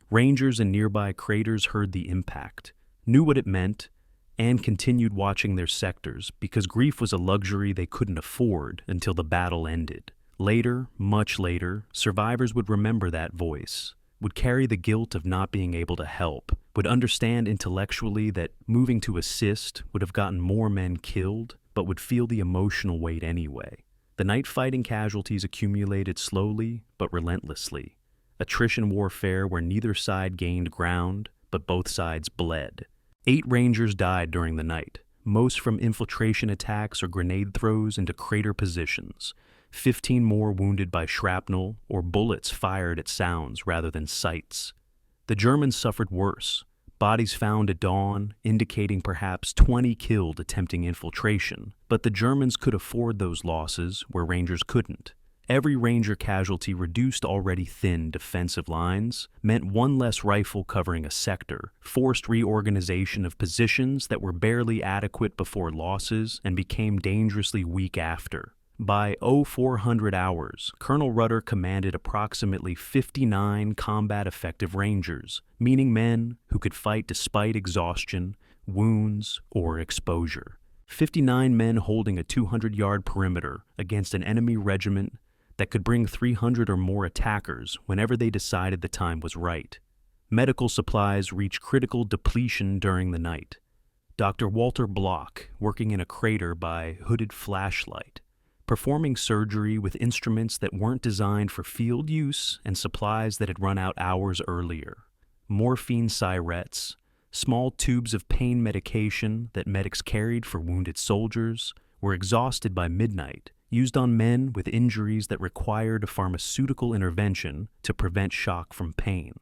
Rangers in nearby craters heard the impact, knew what it meant, and continued watching their sectors because grief was a luxury they couldn't afford until the battle ended. Later, much later, survivors would remember that voice, would carry the guilt of not being able to help, would understand intellectually that moving to assist would have gotten more men killed, but would feel the emotional weight anyway. The night fighting casualties accumulated slowly but relentlessly. Attrition warfare where neither side gained ground, but both sides bled. 8 Rangers died during the night, most from infiltration attacks or grenade throws into crater positions. 15 more wounded by shrapnel or bullets fired at sounds rather than sights. The Germans suffered worse. Bodies found at dawn, indicating perhaps 20 killed attempting infiltration, but the Germans could afford those losses where Rangers couldn't. Every Ranger casualty reduced already thin defensive lines, meant one less rifle covering a sector, forced reorganization of positions that were barely adequate before losses and became dangerously weak after. By 0400 hours, Colonel Rudder commanded approximately 59 combat-effective Rangers, meaning men who could fight despite exhaustion, wounds, or exposure. 59 men holding a 200-yard perimeter against an enemy regiment that could bring 300 or more attackers whenever they decided the time was right. Medical supplies reached critical depletion during the night. Dr. Walter Block, working in a crater by hooded flashlight, performing surgery with instruments that weren't designed for field use and supplies that had run out hours earlier. Morphine syrettes, small tubes of pain medication that medics carried for wounded soldiers, were exhausted by midnight, used on men with injuries that required a pharmaceutical intervention to prevent shock from pain.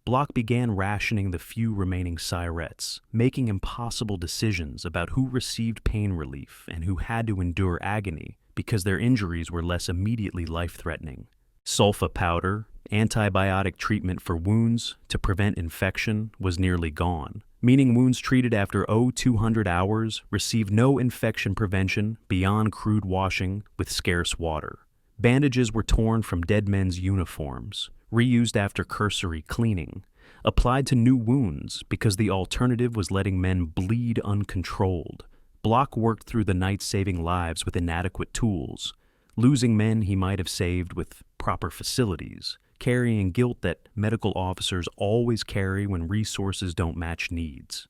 Block began rationing the few remaining syrettes, making impossible decisions about who received pain relief and who had to endure agony because their injuries were less immediately life-threatening. Sulfa powder, antibiotic treatment for wounds to prevent infection, was nearly gone, meaning wounds treated after 0200 hours received no infection prevention beyond crude washing with scarce water. Bandages were torn from dead men's uniforms, reused after cursory cleaning, applied to new wounds because the alternative was letting men bleed uncontrolled. Block worked through the night saving lives with inadequate tools, losing men he might have saved with proper facilities, carrying guilt that medical officers always carry when resources don't match needs.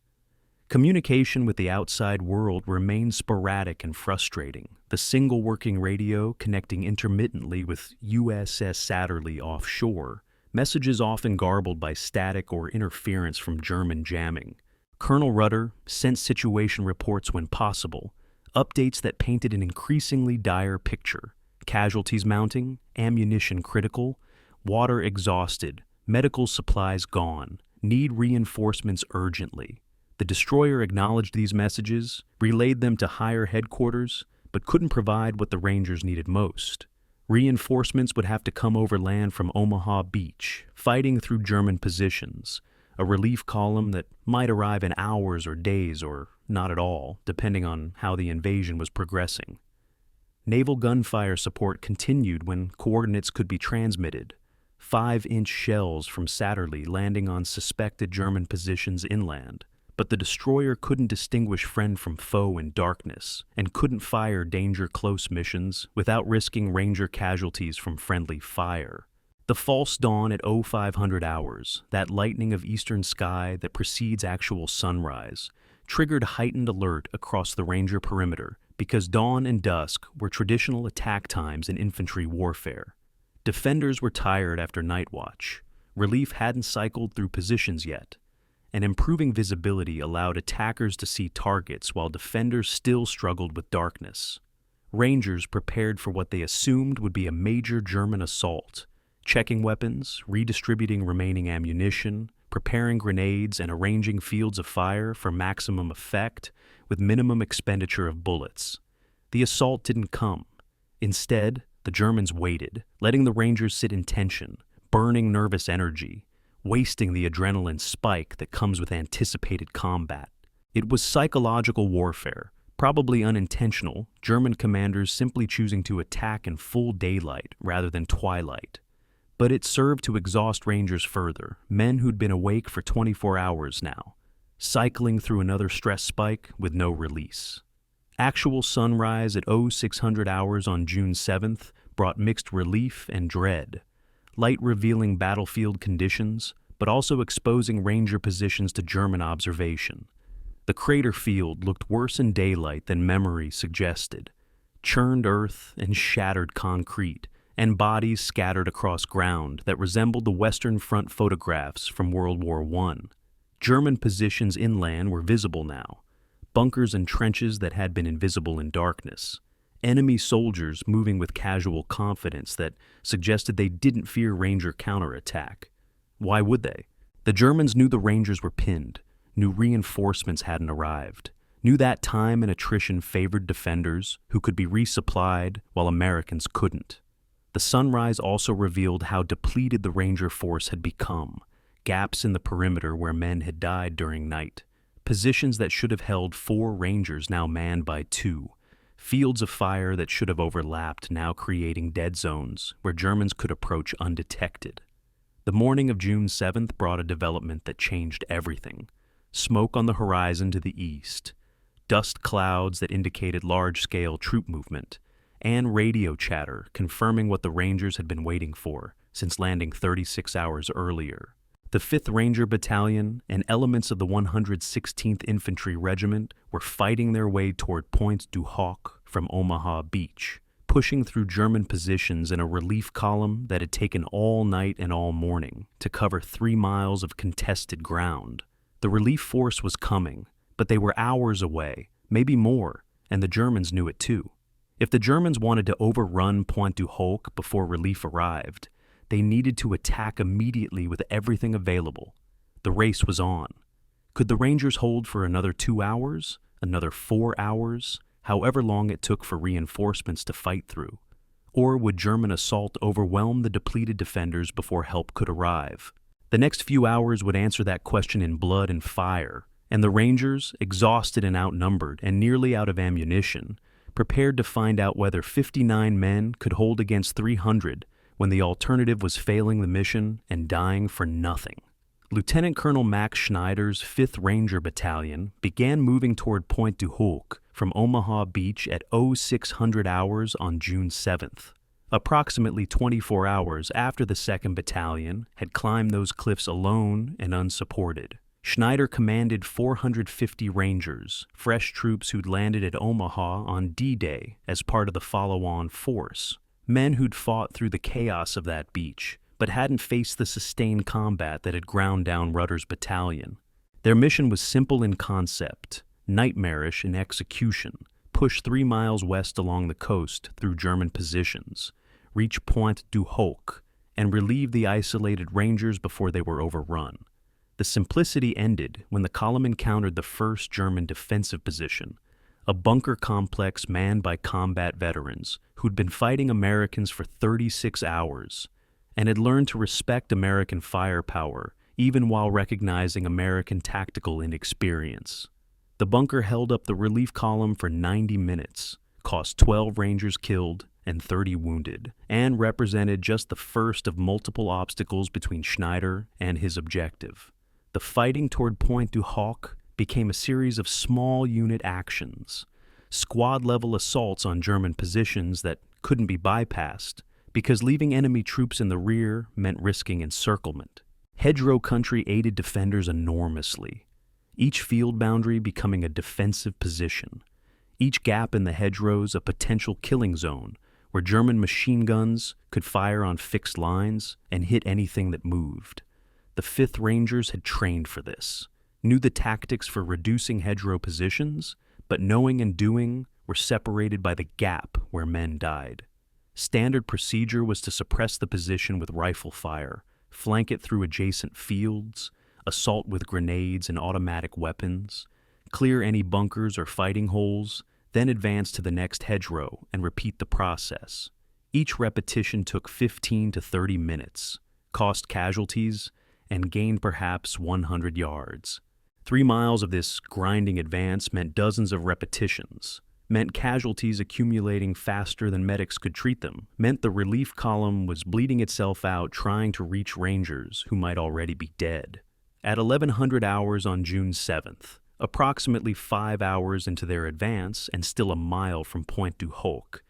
Communication with the outside world remained sporadic and frustrating, the single working radio connecting intermittently with USS Satterlee offshore, messages often garbled by static or interference from German jamming. Colonel Rudder sent situation reports when possible, updates that painted an increasingly dire picture: casualties mounting, ammunition critical, water exhausted, medical supplies gone, need reinforcements urgently. The destroyer acknowledged these messages, relayed them to higher headquarters, but couldn't provide what the Rangers needed most. Reinforcements would have to come over land from Omaha Beach, fighting through German positions, a relief column that might arrive in hours or days or not at all, depending on how the invasion was progressing. Naval gunfire support continued when coordinates could be transmitted. 5-inch shells from Satterlee landing on suspected German positions inland. But the destroyer couldn't distinguish friend from foe in darkness and couldn't fire danger-close missions without risking Ranger casualties from friendly fire. The false dawn at 0500 hours, that lightning of eastern sky that precedes actual sunrise, triggered heightened alert across the Ranger perimeter because dawn and dusk were traditional attack times in infantry warfare. Defenders were tired after night watch. Relief hadn't cycled through positions yet. And improving visibility allowed attackers to see targets while defenders still struggled with darkness. Rangers prepared for what they assumed would be a major German assault, checking weapons, redistributing remaining ammunition, preparing grenades, and arranging fields of fire for maximum effect with minimum expenditure of bullets. The assault didn't come. Instead, the Germans waited, letting the Rangers sit in tension, burning nervous energy, wasting the adrenaline spike that comes with anticipated combat. It was psychological warfare, probably unintentional, German commanders simply choosing to attack in full daylight rather than twilight. But it served to exhaust Rangers further, men who'd been awake for 24 hours now, cycling through another stress spike with no release. Actual sunrise at 0600 hours on June 7th brought mixed relief and dread. Light revealing battlefield conditions, but also exposing Ranger positions to German observation. The crater field looked worse in daylight than memory suggested. Churned earth and shattered concrete, and bodies scattered across ground that resembled the Western Front photographs from World War I. German positions inland were visible now, bunkers and trenches that had been invisible in darkness. Enemy soldiers moving with casual confidence that suggested they didn't fear Ranger counterattack. Why would they? The Germans knew the Rangers were pinned, knew reinforcements hadn't arrived, knew that time and attrition favored defenders who could be resupplied while Americans couldn't. The sunrise also revealed how depleted the Ranger force had become, gaps in the perimeter where men had died during night, positions that should have held 4 Rangers now manned by 2, fields of fire that should have overlapped now creating dead zones where Germans could approach undetected. The morning of June 7th brought a development that changed everything. Smoke on the horizon to the east, dust clouds that indicated large-scale troop movement, and radio chatter confirming what the Rangers had been waiting for since landing 36 hours earlier. The 5th Ranger Battalion and elements of the 116th Infantry Regiment were fighting their way toward Pointe du Hoc from Omaha Beach, pushing through German positions in a relief column that had taken all night and all morning to cover 3 miles of contested ground. The relief force was coming, but they were hours away, maybe more, and the Germans knew it too. If the Germans wanted to overrun Pointe du Hoc before relief arrived, they needed to attack immediately with everything available. The race was on. Could the Rangers hold for another 2 hours, another 4 hours, however long it took for reinforcements to fight through? Or would German assault overwhelm the depleted defenders before help could arrive? The next few hours would answer that question in blood and fire, and the Rangers, exhausted and outnumbered and nearly out of ammunition, prepared to find out whether 59 men could hold against 300 when the alternative was failing the mission and dying for nothing. Lieutenant Colonel Max Schneider's 5th Ranger Battalion began moving toward Pointe du Hoc from Omaha Beach at 0600 hours on June 7th. Approximately 24 hours after the 2nd Battalion had climbed those cliffs alone and unsupported. Schneider commanded 450 Rangers, fresh troops who'd landed at Omaha on D-Day as part of the follow-on force, men who'd fought through the chaos of that beach, but hadn't faced the sustained combat that had ground down Rudder's battalion. Their mission was simple in concept, nightmarish in execution: push 3 miles west along the coast through German positions, reach Pointe du Hoc, and relieve the isolated Rangers before they were overrun. The simplicity ended when the column encountered the first German defensive position, a bunker complex manned by combat veterans who'd been fighting Americans for 36 hours and had learned to respect American firepower even while recognizing American tactical inexperience. The bunker held up the relief column for 90 minutes, cost 12 Rangers killed and 30 wounded, and represented just the first of multiple obstacles between Schneider and his objective. The fighting toward Pointe du Hoc became a series of small unit actions, squad-level assaults on German positions that couldn't be bypassed, because leaving enemy troops in the rear meant risking encirclement. Hedgerow country aided defenders enormously, each field boundary becoming a defensive position, each gap in the hedgerows a potential killing zone where German machine guns could fire on fixed lines and hit anything that moved. The 5th Rangers had trained for this, knew the tactics for reducing hedgerow positions, but knowing and doing were separated by the gap where men died. Standard procedure was to suppress the position with rifle fire, flank it through adjacent fields, assault with grenades and automatic weapons, clear any bunkers or fighting holes, then advance to the next hedgerow and repeat the process. Each repetition took 15 to 30 minutes, cost casualties, and gained perhaps 100 yards. 3 miles of this grinding advance meant dozens of repetitions, meant casualties accumulating faster than medics could treat them, meant the relief column was bleeding itself out trying to reach Rangers who might already be dead. At 1100 hours on June 7th, approximately 5 hours into their advance and still a mile from Pointe du Hoc,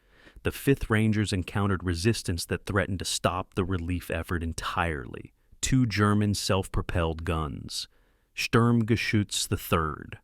the 5th Rangers encountered resistance that threatened to stop the relief effort entirely. 2 German self-propelled guns, Sturmgeschütz III,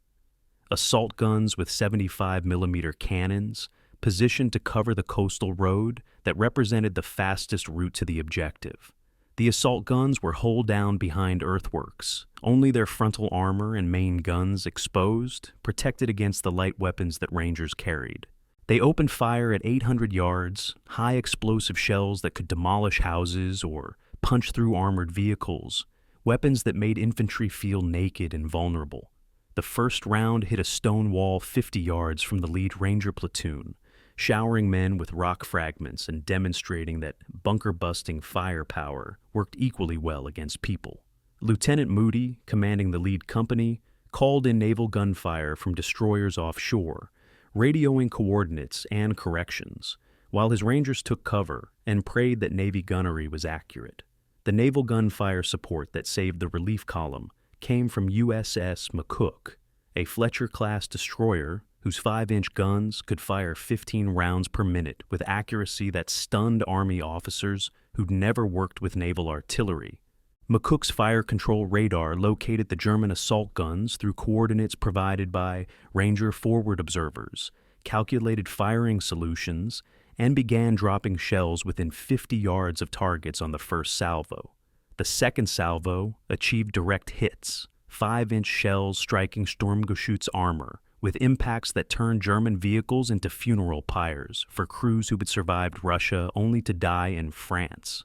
assault guns with 75mm cannons, positioned to cover the coastal road that represented the fastest route to the objective. The assault guns were holed down behind earthworks, only their frontal armor and main guns exposed, protected against the light weapons that Rangers carried. They opened fire at 800 yards, high explosive shells that could demolish houses or punch through armored vehicles, weapons that made infantry feel naked and vulnerable. The first round hit a stone wall 50 yards from the lead Ranger platoon, showering men with rock fragments and demonstrating that bunker-busting firepower worked equally well against people. Lieutenant Moody, commanding the lead company, called in naval gunfire from destroyers offshore, radioing coordinates and corrections, while his Rangers took cover and prayed that Navy gunnery was accurate. The naval gunfire support that saved the relief column came from USS McCook, a Fletcher-class destroyer whose 5-inch guns could fire 15 rounds per minute with accuracy that stunned Army officers who'd never worked with naval artillery. McCook's fire control radar located the German assault guns through coordinates provided by Ranger forward observers, calculated firing solutions, and began dropping shells within 50 yards of targets on the first salvo. The second salvo achieved direct hits, 5-inch shells striking Sturmgeschütz armor, with impacts that turned German vehicles into funeral pyres for crews who had survived Russia only to die in France.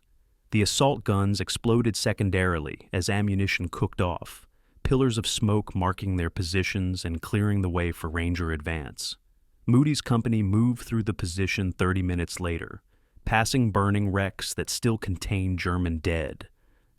The assault guns exploded secondarily as ammunition cooked off, pillars of smoke marking their positions and clearing the way for Ranger advance. Moody's company moved through the position 30 minutes later, passing burning wrecks that still contained German dead,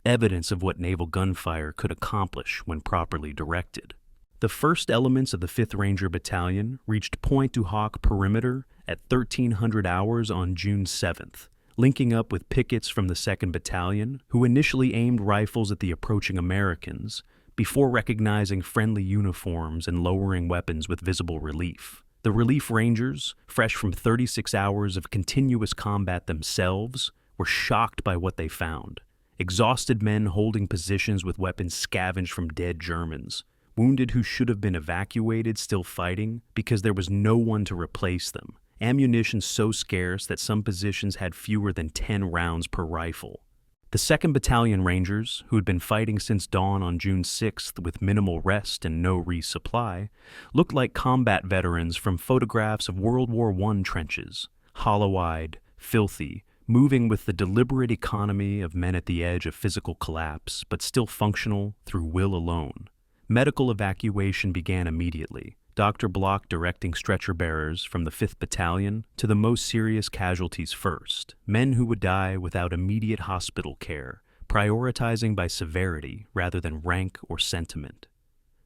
evidence of what naval gunfire could accomplish when properly directed. The first elements of the 5th Ranger Battalion reached Pointe du Hoc perimeter at 1300 hours on June 7th, linking up with pickets from the 2nd Battalion, who initially aimed rifles at the approaching Americans, before recognizing friendly uniforms and lowering weapons with visible relief. The Relief Rangers, fresh from 36 hours of continuous combat themselves, were shocked by what they found. Exhausted men holding positions with weapons scavenged from dead Germans, wounded who should have been evacuated still fighting because there was no one to replace them, ammunition so scarce that some positions had fewer than 10 rounds per rifle. The 2nd Battalion Rangers, who had been fighting since dawn on June 6th with minimal rest and no resupply, looked like combat veterans from photographs of World War I trenches, hollow-eyed, filthy, moving with the deliberate economy of men at the edge of physical collapse, but still functional through will alone. Medical evacuation began immediately, Dr. Block directing stretcher bearers from the 5th Battalion to the most serious casualties first, men who would die without immediate hospital care, prioritizing by severity rather than rank or sentiment.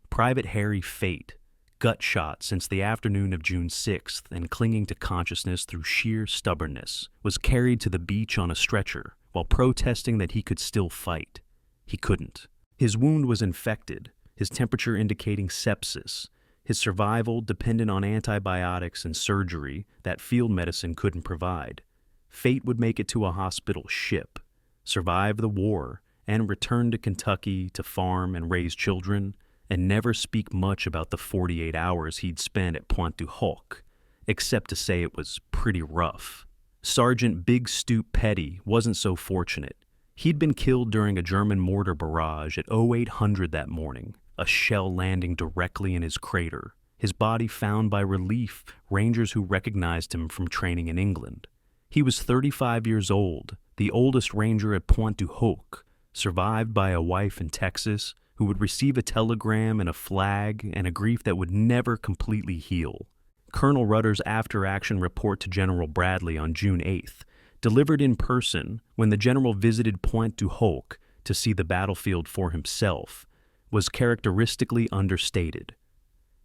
Private Harry Fate, gut shot since the afternoon of June 6th and clinging to consciousness through sheer stubbornness, was carried to the beach on a stretcher while protesting that he could still fight. He couldn't. His wound was infected, his temperature indicating sepsis, his survival dependent on antibiotics and surgery that field medicine couldn't provide. Fate would make it to a hospital ship, survive the war, and return to Kentucky to farm and raise children, and never speak much about the 48 hours he'd spent at Pointe du Hoc, except to say it was pretty rough. Sergeant Big Stoop Petty wasn't so fortunate. He'd been killed during a German mortar barrage at 0800 that morning, a shell landing directly in his crater, his body found by relief rangers who recognized him from training in England. He was 35 years old, the oldest ranger at Pointe du Hoc, survived by a wife in Texas who would receive a telegram and a flag and a grief that would never completely heal. Colonel Rudder's after-action report to General Bradley on June 8th, delivered in person when the general visited Pointe du Hoc to see the battlefield for himself, was characteristically understated.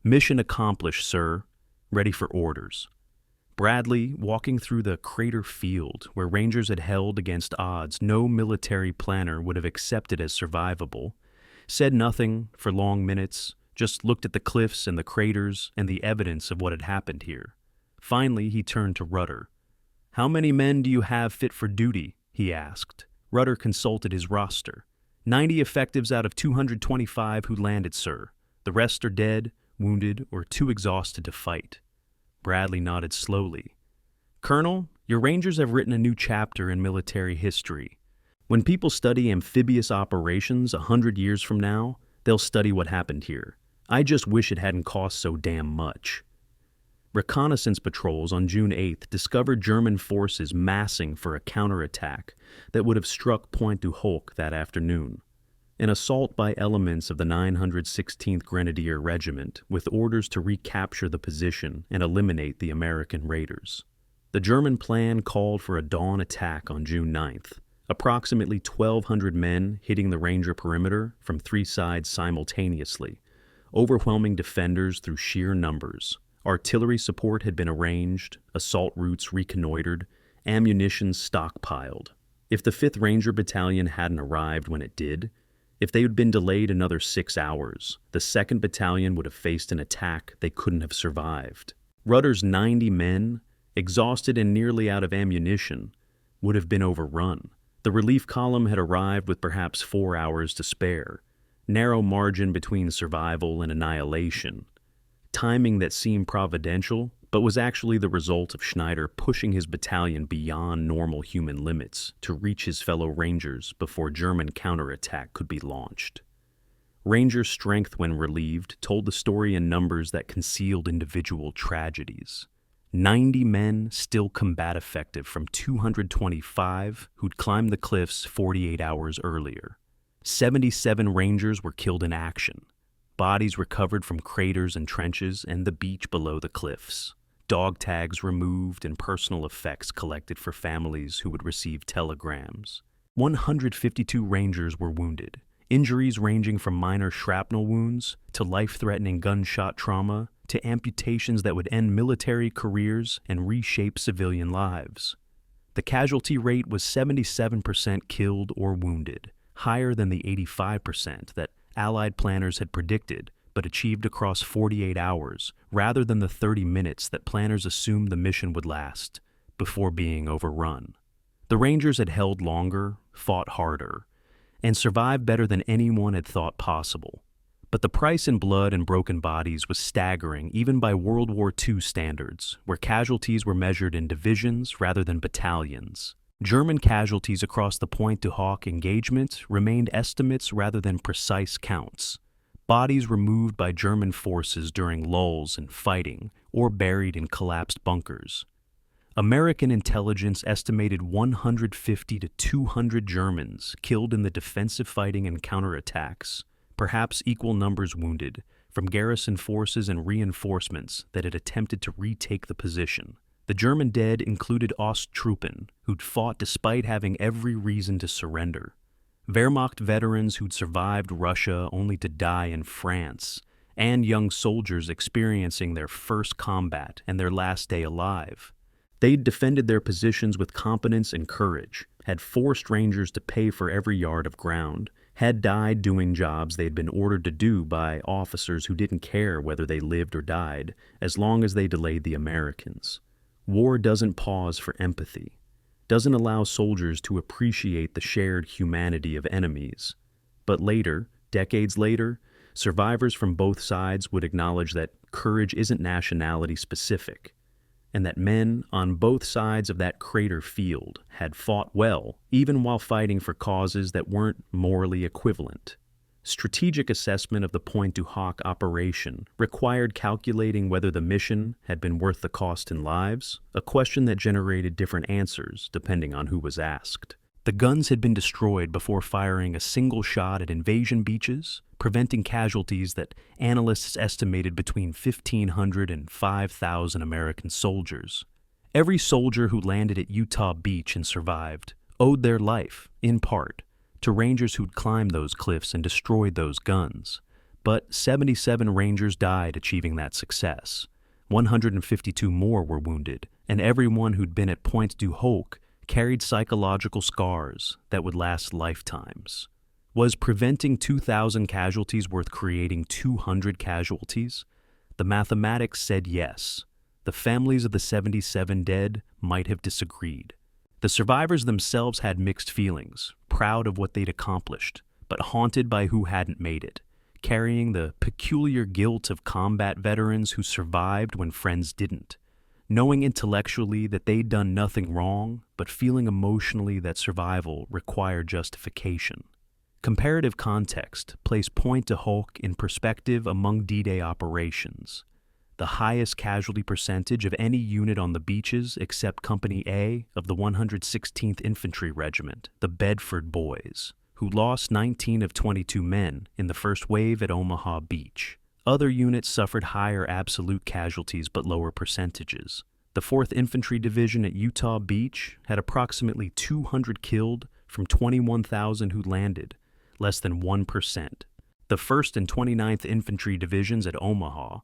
"Mission accomplished, sir. Ready for orders." Bradley, walking through the crater field where Rangers had held against odds no military planner would have accepted as survivable, said nothing for long minutes, just looked at the cliffs and the craters and the evidence of what had happened here. Finally, he turned to Rudder. "How many men do you have fit for duty?" he asked. Rudder consulted his roster. 90 effectives out of 225 who landed, sir. The rest are dead, wounded, or too exhausted to fight. Bradley nodded slowly. "Colonel, your Rangers have written a new chapter in military history. When people study amphibious operations 100 years from now, they'll study what happened here. I just wish it hadn't cost so damn much." Reconnaissance patrols on June 8th discovered German forces massing for a counterattack that would have struck Pointe du Hoc that afternoon. An assault by elements of the 916th Grenadier Regiment with orders to recapture the position and eliminate the American raiders. The German plan called for a dawn attack on June 9th, approximately 1,200 men hitting the Ranger perimeter from 3 sides simultaneously, overwhelming defenders through sheer numbers. Artillery support had been arranged, assault routes reconnoitered, ammunition stockpiled. If the 5th Ranger Battalion hadn't arrived when it did, if they had been delayed another 6 hours, the 2nd Battalion would have faced an attack they couldn't have survived. Rudder's 90 men, exhausted and nearly out of ammunition, would have been overrun. The relief column had arrived with perhaps 4 hours to spare, narrow margin between survival and annihilation. Timing that seemed providential, but was actually the result of Schneider pushing his battalion beyond normal human limits to reach his fellow Rangers before German counterattack could be launched. Ranger strength when relieved told the story in numbers that concealed individual tragedies. 90 men still combat effective from 225 who'd climbed the cliffs 48 hours earlier. 77 Rangers were killed in action. Bodies recovered from craters and trenches and the beach below the cliffs. Dog tags removed and personal effects collected for families who would receive telegrams. 152 Rangers were wounded, injuries ranging from minor shrapnel wounds to life-threatening gunshot trauma to amputations that would end military careers and reshape civilian lives. The casualty rate was 77% killed or wounded, higher than the 85% that Allied planners had predicted, but achieved across 48 hours, rather than the 30 minutes that planners assumed the mission would last, before being overrun. The Rangers had held longer, fought harder, and survived better than anyone had thought possible. But the price in blood and broken bodies was staggering even by World War II standards, where casualties were measured in divisions rather than battalions. German casualties across the Pointe du Hoc engagement remained estimates rather than precise counts. Bodies removed by German forces during lulls in fighting or buried in collapsed bunkers. American intelligence estimated 150 to 200 Germans killed in the defensive fighting and counterattacks, perhaps equal numbers wounded, from garrison forces and reinforcements that had attempted to retake the position. The German dead included Osttruppen, who'd fought despite having every reason to surrender. Wehrmacht veterans who'd survived Russia only to die in France, and young soldiers experiencing their first combat and their last day alive. They'd defended their positions with competence and courage, had forced Rangers to pay for every yard of ground, had died doing jobs they'd been ordered to do by officers who didn't care whether they lived or died, as long as they delayed the Americans. War doesn't pause for empathy, doesn't allow soldiers to appreciate the shared humanity of enemies. But later, decades later, survivors from both sides would acknowledge that courage isn't nationality specific, and that men on both sides of that crater field had fought well, even while fighting for causes that weren't morally equivalent. Strategic assessment of the Pointe du Hoc operation required calculating whether the mission had been worth the cost in lives, a question that generated different answers depending on who was asked. The guns had been destroyed before firing a single shot at invasion beaches, preventing casualties that analysts estimated between 1,500 and 5,000 American soldiers. Every soldier who landed at Utah Beach and survived owed their life, in part, to Rangers who'd climbed those cliffs and destroyed those guns. But 77 Rangers died achieving that success. 152 more were wounded, and everyone who'd been at Pointe du Hoc carried psychological scars that would last lifetimes. Was preventing 2,000 casualties worth creating 200 casualties? The mathematics said yes. The families of the 77 dead might have disagreed. The survivors themselves had mixed feelings, proud of what they'd accomplished, but haunted by who hadn't made it, carrying the peculiar guilt of combat veterans who survived when friends didn't, knowing intellectually that they'd done nothing wrong, but feeling emotionally that survival required justification. Comparative context placed Pointe du Hoc in perspective among D-Day operations. The highest casualty percentage of any unit on the beaches except Company A of the 116th Infantry Regiment, the Bedford Boys, who lost 19 of 22 men in the first wave at Omaha Beach. Other units suffered higher absolute casualties but lower percentages. The 4th Infantry Division at Utah Beach had approximately 200 killed from 21,000 who landed, less than 1%. The 1st and 29th Infantry Divisions at Omaha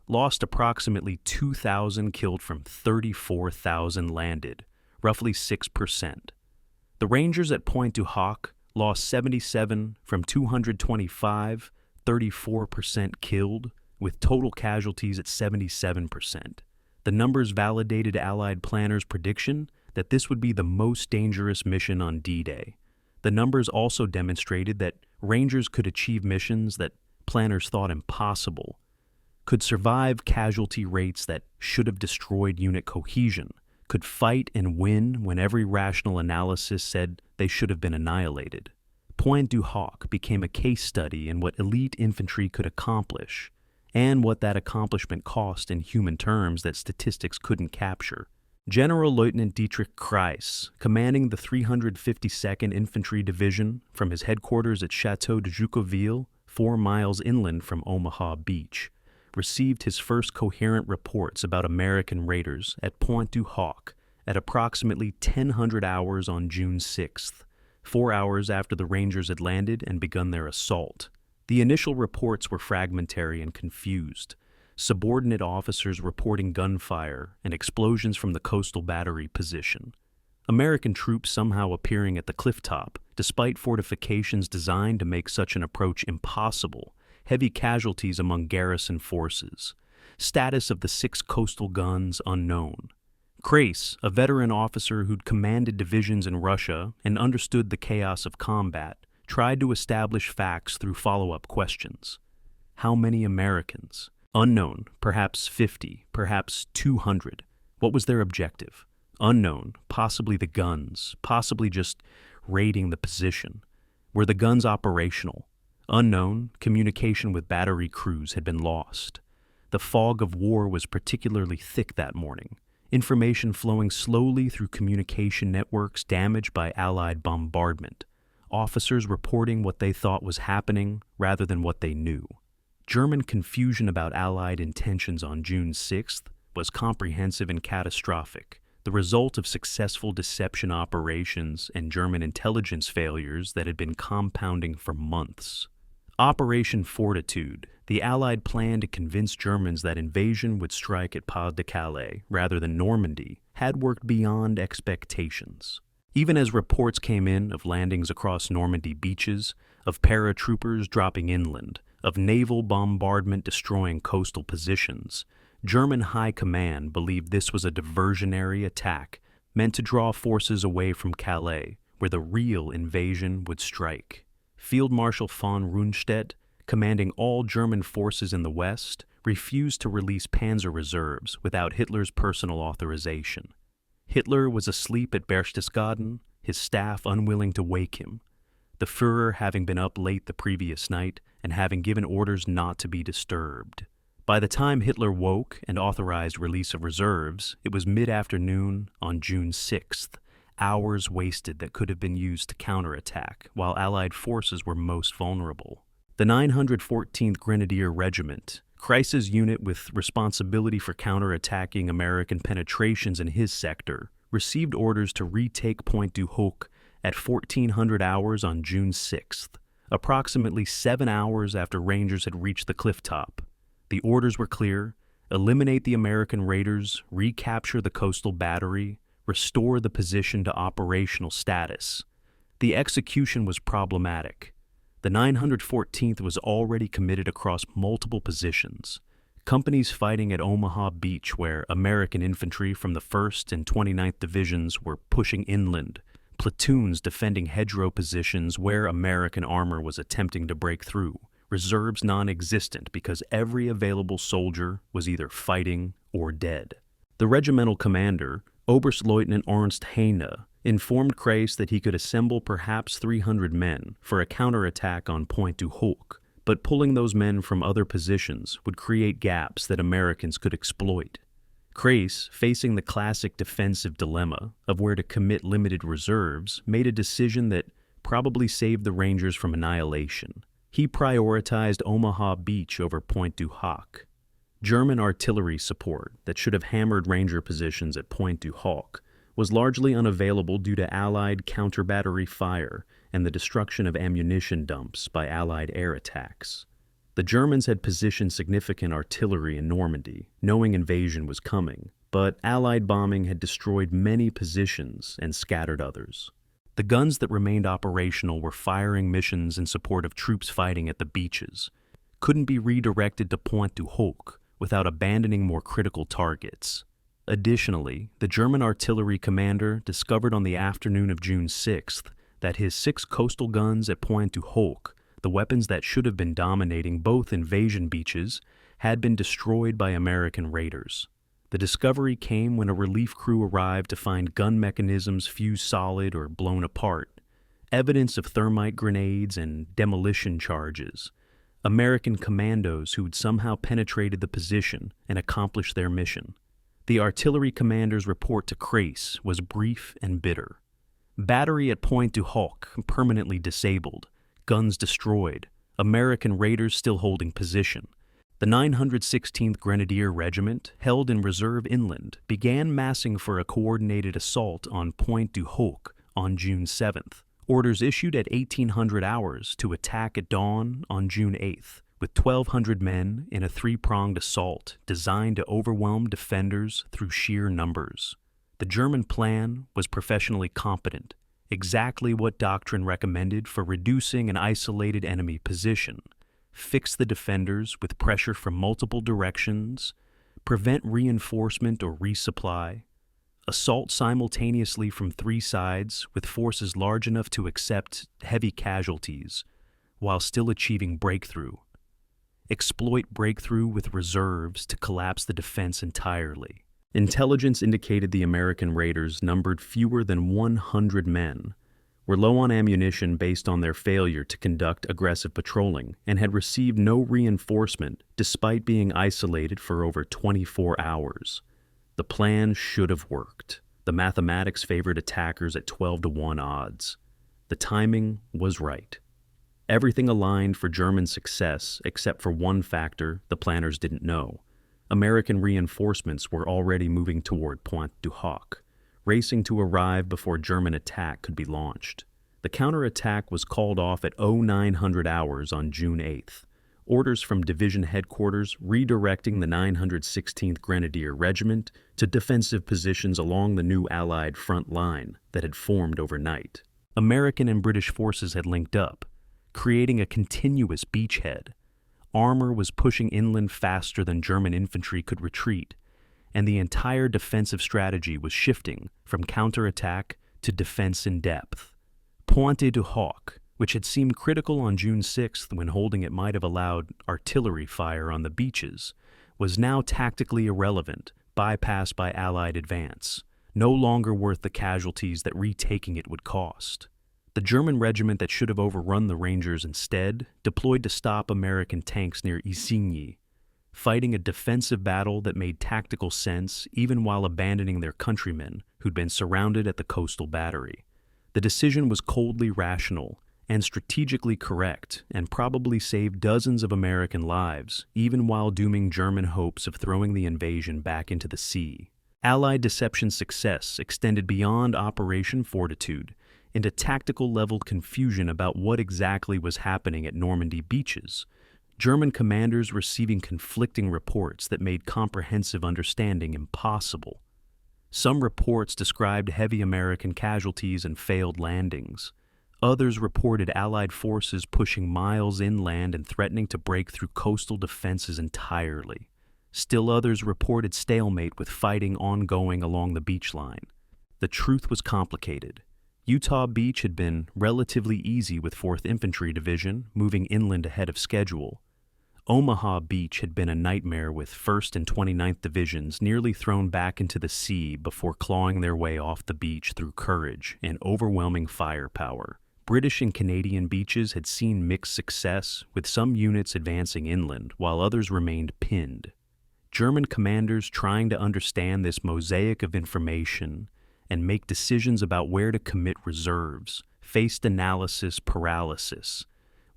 lost approximately 2,000 killed from 34,000 landed, roughly 6%. The Rangers at Pointe du Hoc lost 77 from 225, 34% killed, with total casualties at 77%. The numbers validated Allied planners' prediction that this would be the most dangerous mission on D-Day. The numbers also demonstrated that Rangers could achieve missions that planners thought impossible, could survive casualty rates that should have destroyed unit cohesion, could fight and win when every rational analysis said they should have been annihilated. Pointe du Hoc became a case study in what elite infantry could accomplish, and what that accomplishment cost in human terms that statistics couldn't capture. General Lieutenant Dietrich Kreis, commanding the 352nd Infantry Division from his headquarters at Chateau de Jucaville, 4 miles inland from Omaha Beach, received his first coherent reports about American raiders at Pointe du Hoc at approximately 1000 hours on June 6th, 4 hours after the Rangers had landed and begun their assault. The initial reports were fragmentary and confused, subordinate officers reporting gunfire and explosions from the coastal battery position. American troops somehow appearing at the cliff top, despite fortifications designed to make such an approach impossible, heavy casualties among garrison forces. Status of the 6 coastal guns unknown. Crace, a veteran officer who'd commanded divisions in Russia and understood the chaos of combat, tried to establish facts through follow-up questions. How many Americans? Unknown, perhaps 50, perhaps 200. What was their objective? Unknown, possibly the guns, possibly just raiding the position. Were the guns operational? Unknown, communication with battery crews had been lost. The fog of war was particularly thick that morning, information flowing slowly through communication networks damaged by Allied bombardment, officers reporting what they thought was happening rather than what they knew. German confusion about Allied intentions on June 6th was comprehensive and catastrophic, the result of successful deception operations and German intelligence failures that had been compounding for months. Operation Fortitude, the Allied plan to convince Germans that invasion would strike at Pas-de-Calais rather than Normandy, had worked beyond expectations. Even as reports came in of landings across Normandy beaches, of paratroopers dropping inland, of naval bombardment destroying coastal positions, German high command believed this was a diversionary attack meant to draw forces away from Calais, where the real invasion would strike. Field Marshal von Rundstedt, commanding all German forces in the West, refused to release panzer reserves without Hitler's personal authorization. Hitler was asleep at Berchtesgaden, his staff unwilling to wake him, the Führer having been up late the previous night and having given orders not to be disturbed. By the time Hitler woke and authorized release of reserves, it was mid-afternoon on June 6th, hours wasted that could have been used to counterattack, while Allied forces were most vulnerable. The 914th Grenadier Regiment, Kreis's unit with responsibility for counterattacking American penetrations in his sector, received orders to retake Pointe du Hoc at 1400 hours on June 6th, approximately 7 hours after Rangers had reached the cliff top. The orders were clear: eliminate the American raiders, recapture the coastal battery, restore the position to operational status. The execution was problematic. The 914th was already committed across multiple positions. Companies fighting at Omaha Beach, where American infantry from the 1st and 29th Divisions were pushing inland, platoons defending hedgerow positions where American armor was attempting to break through, reserves non-existent because every available soldier was either fighting or dead. The regimental commander, Oberstleutnant Ernst Heine, informed Kreis that he could assemble perhaps 300 men for a counterattack on Pointe du Hoc, but pulling those men from other positions would create gaps that Americans could exploit. Kreis, facing the classic defensive dilemma of where to commit limited reserves, made a decision that probably saved the Rangers from annihilation. He prioritized Omaha Beach over Pointe du Hoc. German artillery support that should have hammered Ranger positions at Pointe du Hoc was largely unavailable due to Allied counter-battery fire and the destruction of ammunition dumps by Allied air attacks. The Germans had positioned significant artillery in Normandy, knowing invasion was coming, but Allied bombing had destroyed many positions and scattered others. The guns that remained operational were firing missions in support of troops fighting at the beaches, couldn't be redirected to Pointe du Hoc without abandoning more critical targets. Additionally, the German artillery commander discovered on the afternoon of June 6th that his 6 coastal guns at Pointe du Hoc, the weapons that should have been dominating both invasion beaches, had been destroyed by American raiders. The discovery came when a relief crew arrived to find gun mechanisms fused solid or blown apart, evidence of thermite grenades and demolition charges, American commandos who had somehow penetrated the position and accomplished their mission. The artillery commander's report to Kreis was brief and bitter. Battery at Pointe du Hoc permanently disabled, guns destroyed, American raiders still holding position. The 916th Grenadier Regiment, held in reserve inland, began massing for a coordinated assault on Pointe du Hoc on June 7th. Orders issued at 1800 hours to attack at dawn on June 8th, with 1,200 men in a 3-pronged assault designed to overwhelm defenders through sheer numbers. The German plan was professionally competent, exactly what doctrine recommended for reducing an isolated enemy position: fix the defenders with pressure from multiple directions, prevent reinforcement or resupply, assault simultaneously from 3 sides with forces large enough to accept heavy casualties while still achieving breakthrough, exploit breakthrough with reserves to collapse the defense entirely. Intelligence indicated the American raiders numbered fewer than 100 men, were low on ammunition based on their failure to conduct aggressive patrolling, and had received no reinforcement despite being isolated for over 24 hours. The plan should have worked. The mathematics favored attackers at 12-to-1 odds. The timing was right. Everything aligned for German success except for one factor the planners didn't know. American reinforcements were already moving toward Pointe du Hoc, racing to arrive before German attack could be launched. The counterattack was called off at 0900 hours on June 8th. Orders from division headquarters redirecting the 916th Grenadier Regiment to defensive positions along the new Allied front line that had formed overnight. American and British forces had linked up, creating a continuous beachhead. Armor was pushing inland faster than German infantry could retreat, and the entire defensive strategy was shifting from counterattack to defense in depth. Pointe du Hoc, which had seemed critical on June 6th when holding it might have allowed artillery fire on the beaches, was now tactically irrelevant, bypassed by Allied advance, no longer worth the casualties that retaking it would cost. The German regiment that should have overrun the Rangers instead deployed to stop American tanks near Isigny, fighting a defensive battle that made tactical sense even while abandoning their countrymen who'd been surrounded at the coastal battery. The decision was coldly rational and strategically correct, and probably saved dozens of American lives, even while dooming German hopes of throwing the invasion back into the sea. Allied deception success extended beyond Operation Fortitude into tactical-level confusion about what exactly was happening at Normandy beaches, German commanders receiving conflicting reports that made comprehensive understanding impossible. Some reports described heavy American casualties and failed landings. Others reported Allied forces pushing miles inland and threatening to break through coastal defenses entirely. Still others reported stalemate with fighting ongoing along the beach line. The truth was complicated. Utah Beach had been relatively easy with 4th Infantry Division moving inland ahead of schedule. Omaha Beach had been a nightmare with 1st and 29th Divisions nearly thrown back into the sea before clawing their way off the beach through courage and overwhelming firepower. British and Canadian beaches had seen mixed success, with some units advancing inland while others remained pinned. German commanders trying to understand this mosaic of information and make decisions about where to commit reserves faced analysis paralysis,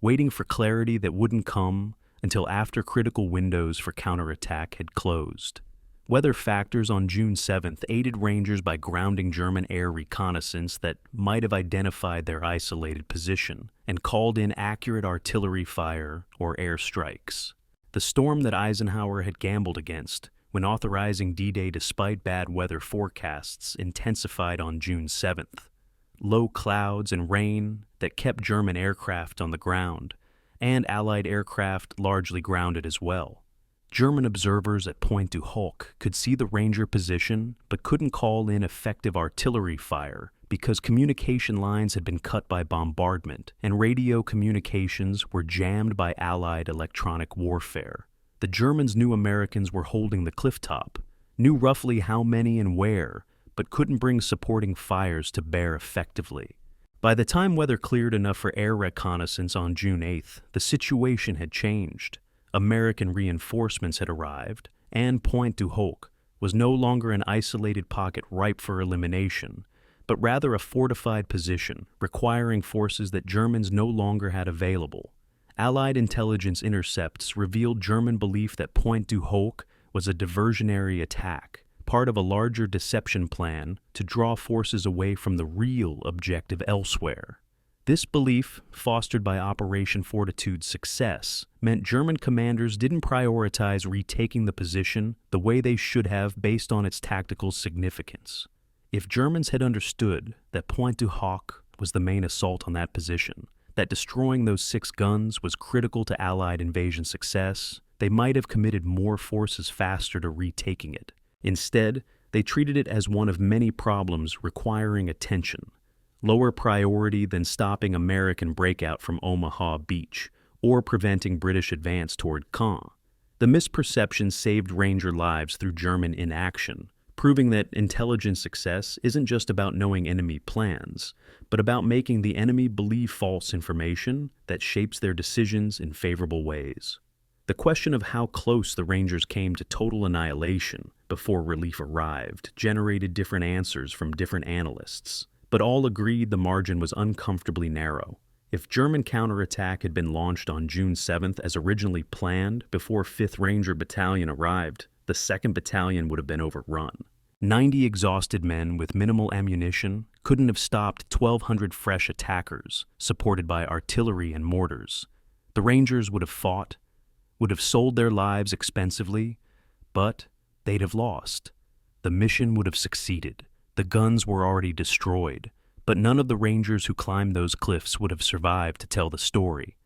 waiting for clarity that wouldn't come until after critical windows for counterattack had closed. Weather factors on June 7th aided Rangers by grounding German air reconnaissance that might have identified their isolated position and called in accurate artillery fire or airstrikes. The storm that Eisenhower had gambled against when authorizing D-Day despite bad weather forecasts intensified on June 7th. Low clouds and rain that kept German aircraft on the ground, and Allied aircraft largely grounded as well. German observers at Pointe du Hoc could see the Ranger position but couldn't call in effective artillery fire because communication lines had been cut by bombardment and radio communications were jammed by Allied electronic warfare. The Germans knew Americans were holding the clifftop, knew roughly how many and where, but couldn't bring supporting fires to bear effectively. By the time weather cleared enough for air reconnaissance on June 8th, the situation had changed. American reinforcements had arrived, and Pointe du Hoc was no longer an isolated pocket ripe for elimination, but rather a fortified position requiring forces that Germans no longer had available. Allied intelligence intercepts revealed German belief that Pointe du Hoc was a diversionary attack, part of a larger deception plan to draw forces away from the real objective elsewhere. This belief, fostered by Operation Fortitude's success, meant German commanders didn't prioritize retaking the position the way they should have based on its tactical significance. If Germans had understood that Pointe du Hoc was the main assault on that position, that destroying those 6 guns was critical to Allied invasion success, they might have committed more forces faster to retaking it. Instead, they treated it as one of many problems requiring attention, lower priority than stopping American breakout from Omaha Beach or preventing British advance toward Caen. The misperception saved Ranger lives through German inaction, proving that intelligence success isn't just about knowing enemy plans, but about making the enemy believe false information that shapes their decisions in favorable ways. The question of how close the Rangers came to total annihilation before relief arrived generated different answers from different analysts, but all agreed the margin was uncomfortably narrow. If German counterattack had been launched on June 7th as originally planned before 5th Ranger Battalion arrived, the 2nd Battalion would have been overrun. 90 exhausted men with minimal ammunition couldn't have stopped 1,200 fresh attackers, supported by artillery and mortars. The Rangers would have fought, would have sold their lives expensively, but they'd have lost. The mission would have succeeded. The guns were already destroyed, but none of the Rangers who climbed those cliffs would have survived to tell the story.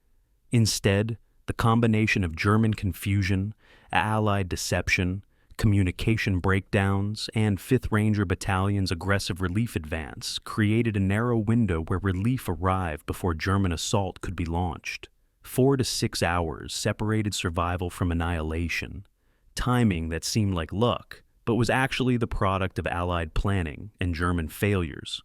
Instead, the combination of German confusion, Allied deception, communication breakdowns, and 5th Ranger Battalion's aggressive relief advance created a narrow window where relief arrived before German assault could be launched. 4 to 6 hours separated survival from annihilation, timing that seemed like luck, but was actually the product of Allied planning and German failures,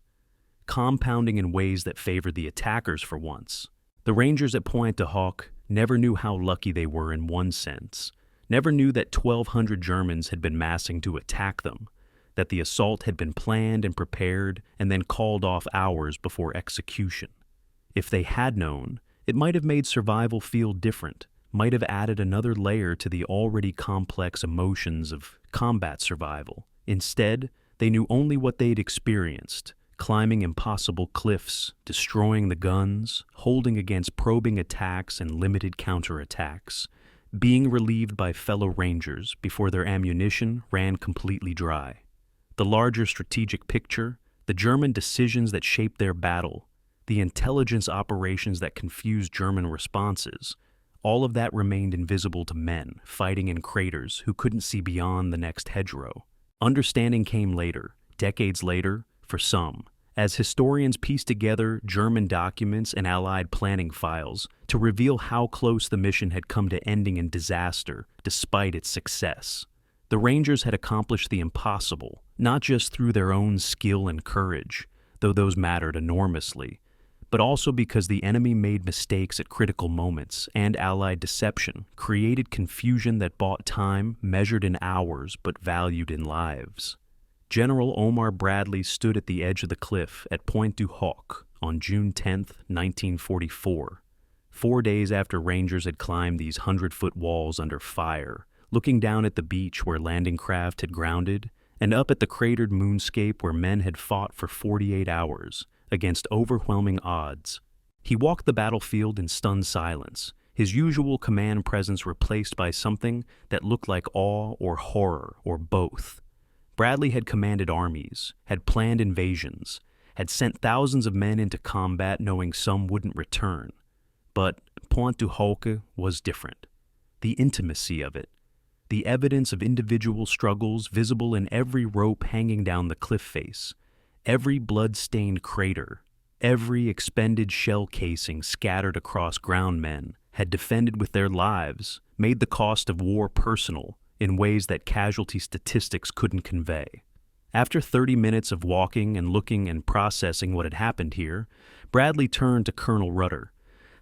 compounding in ways that favored the attackers for once. The Rangers at Pointe du Hoc never knew how lucky they were in one sense, never knew that 1,200 Germans had been massing to attack them, that the assault had been planned and prepared and then called off hours before execution. If they had known, it might have made survival feel different, might have added another layer to the already complex emotions of combat survival. Instead, they knew only what they'd experienced, climbing impossible cliffs, destroying the guns, holding against probing attacks and limited counterattacks, being relieved by fellow Rangers before their ammunition ran completely dry. The larger strategic picture, the German decisions that shaped their battle, the intelligence operations that confused German responses, all of that remained invisible to men fighting in craters who couldn't see beyond the next hedgerow. Understanding came later, decades later, for some, as historians pieced together German documents and Allied planning files to reveal how close the mission had come to ending in disaster despite its success. The Rangers had accomplished the impossible, not just through their own skill and courage, though those mattered enormously, but also because the enemy made mistakes at critical moments and Allied deception created confusion that bought time measured in hours but valued in lives. General Omar Bradley stood at the edge of the cliff at Pointe du Hoc on June 10, 1944, 4 days after Rangers had climbed these 100-foot walls under fire, looking down at the beach where landing craft had grounded and up at the cratered moonscape where men had fought for 48 hours, against overwhelming odds. He walked the battlefield in stunned silence, his usual command presence replaced by something that looked like awe or horror or both. Bradley had commanded armies, had planned invasions, had sent thousands of men into combat knowing some wouldn't return. But Pointe du Hoc was different. The intimacy of it, the evidence of individual struggles visible in every rope hanging down the cliff face, every blood-stained crater, every expended shell casing scattered across ground men had defended with their lives, made the cost of war personal in ways that casualty statistics couldn't convey. After 30 minutes of walking and looking and processing what had happened here, Bradley turned to Colonel Rudder.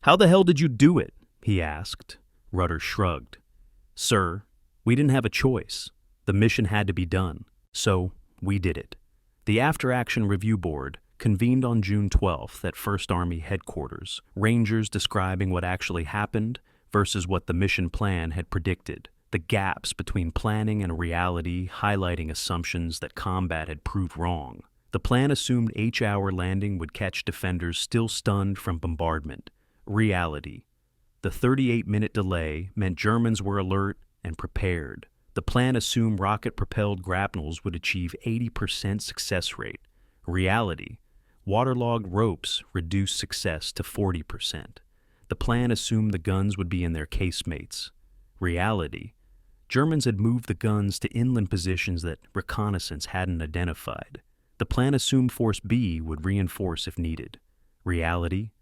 "How the hell did you do it?" he asked. Rudder shrugged. "Sir, we didn't have a choice. The mission had to be done, so we did it." The After-Action Review Board convened on June 12th at 1st Army Headquarters, Rangers describing what actually happened versus what the mission plan had predicted, the gaps between planning and reality highlighting assumptions that combat had proved wrong. The plan assumed H-hour landing would catch defenders still stunned from bombardment. Reality. The 38-minute delay meant Germans were alert and prepared, The plan assumed rocket-propelled grapnels would achieve 80% success rate. Reality, waterlogged ropes reduced success to 40%. The plan assumed the guns would be in their casemates. Reality, Germans had moved the guns to inland positions that reconnaissance hadn't identified. The plan assumed Force B would reinforce if needed. Reality,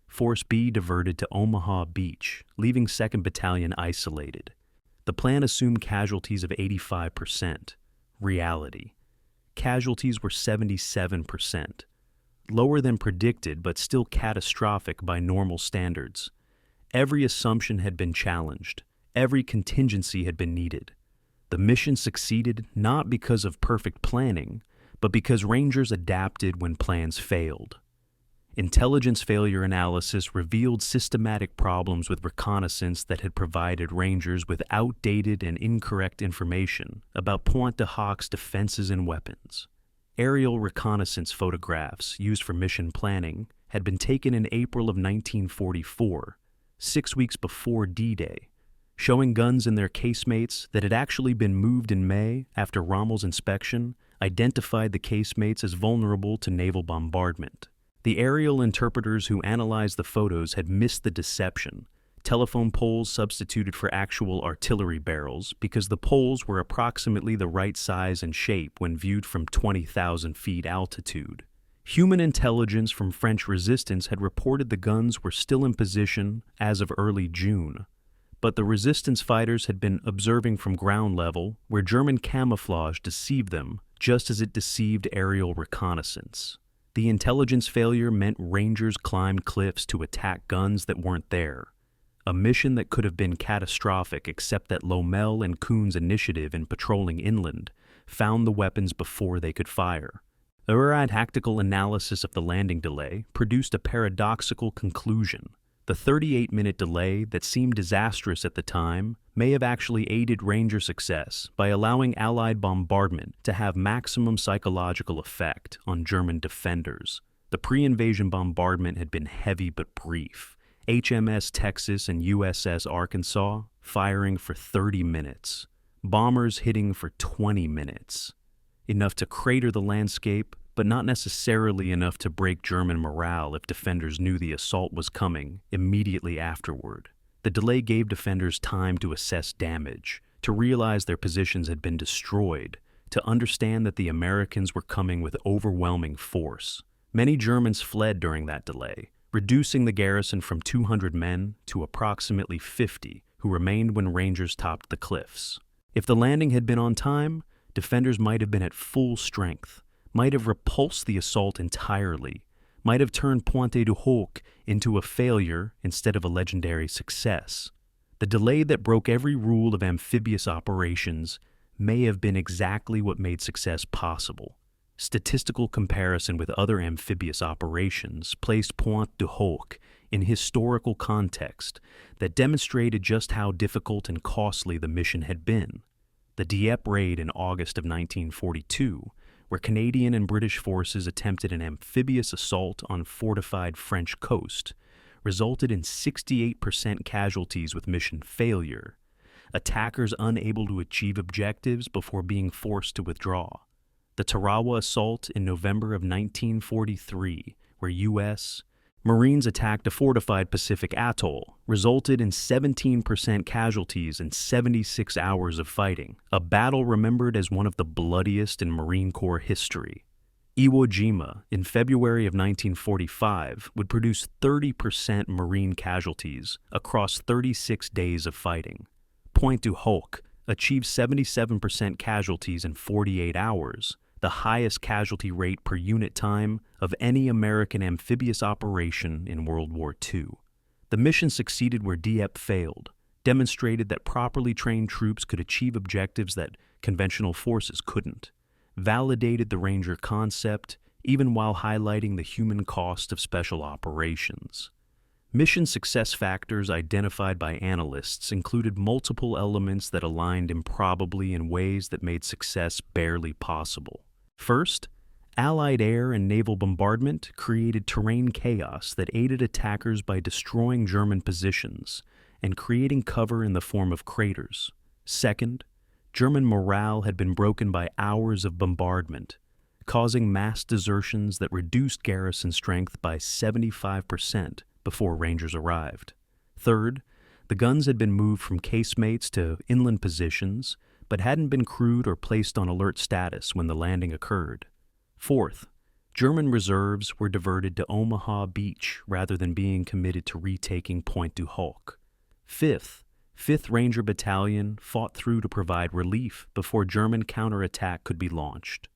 Force B diverted to Omaha Beach, leaving 2nd Battalion isolated. The plan assumed casualties of 85%. Reality, casualties were 77%. Lower than predicted, but still catastrophic by normal standards. Every assumption had been challenged. Every contingency had been needed. The mission succeeded not because of perfect planning, but because Rangers adapted when plans failed. Intelligence failure analysis revealed systematic problems with reconnaissance that had provided Rangers with outdated and incorrect information about Pointe du Hoc's defenses and weapons. Aerial reconnaissance photographs used for mission planning had been taken in April of 1944, 6 weeks before D-Day, showing guns in their casemates that had actually been moved in May after Rommel's inspection identified the casemates as vulnerable to naval bombardment. The aerial interpreters who analyzed the photos had missed the deception. Telephone poles substituted for actual artillery barrels because the poles were approximately the right size and shape when viewed from 20,000 feet altitude. Human intelligence from French resistance had reported the guns were still in position as of early June, but the resistance fighters had been observing from ground level where German camouflage deceived them just as it deceived aerial reconnaissance. The intelligence failure meant Rangers climbed cliffs to attack guns that weren't there. A mission that could have been catastrophic except that Lommel and Kuhn's initiative in patrolling inland found the weapons before they could fire. A tactical analysis of the landing delay produced a paradoxical conclusion. The 38-minute delay that seemed disastrous at the time may have actually aided Ranger success by allowing Allied bombardment to have maximum psychological effect on German defenders. The pre-invasion bombardment had been heavy but brief. HMS Texas and USS Arkansas firing for 30 minutes. Bombers hitting for 20 minutes. Enough to crater the landscape, but not necessarily enough to break German morale if defenders knew the assault was coming immediately afterward. The delay gave defenders time to assess damage, to realize their positions had been destroyed, to understand that the Americans were coming with overwhelming force. Many Germans fled during that delay, reducing the garrison from 200 men to approximately 50, who remained when Rangers topped the cliffs. If the landing had been on time, defenders might have been at full strength, might have repulsed the assault entirely, might have turned Pointe du Hoc into a failure instead of a legendary success. The delay that broke every rule of amphibious operations may have been exactly what made success possible. Statistical comparison with other amphibious operations placed Pointe du Hoc in historical context that demonstrated just how difficult and costly the mission had been. The Dieppe raid in August of 1942, where Canadian and British forces attempted an amphibious assault on fortified French coast, resulted in 68% casualties with mission failure, attackers unable to achieve objectives before being forced to withdraw. The Tarawa assault in November of 1943, where U.S. Marines attacked a fortified Pacific atoll, resulted in 17% casualties and 76 hours of fighting, a battle remembered as one of the bloodiest in Marine Corps history. Iwo Jima, in February of 1945, would produce 30% Marine casualties across 36 days of fighting. Pointe du Hoc achieved 77% casualties in 48 hours, the highest casualty rate per unit time of any American amphibious operation in World War II. The mission succeeded where Dieppe failed, demonstrated that properly trained troops could achieve objectives that conventional forces couldn't, validated the Ranger concept, even while highlighting the human cost of special operations. Mission success factors identified by analysts included multiple elements that aligned improbably in ways that made success barely possible. First, Allied air and naval bombardment created terrain chaos that aided attackers by destroying German positions and creating cover in the form of craters. Second, German morale had been broken by hours of bombardment, causing mass desertions that reduced garrison strength by 75% before Rangers arrived. Third, the guns had been moved from casemates to inland positions, but hadn't been crewed or placed on alert status when the landing occurred. Fourth, German reserves were diverted to Omaha Beach rather than being committed to retaking Pointe du Hoc. Fifth, 5th Ranger Battalion fought through to provide relief before German counterattack could be launched.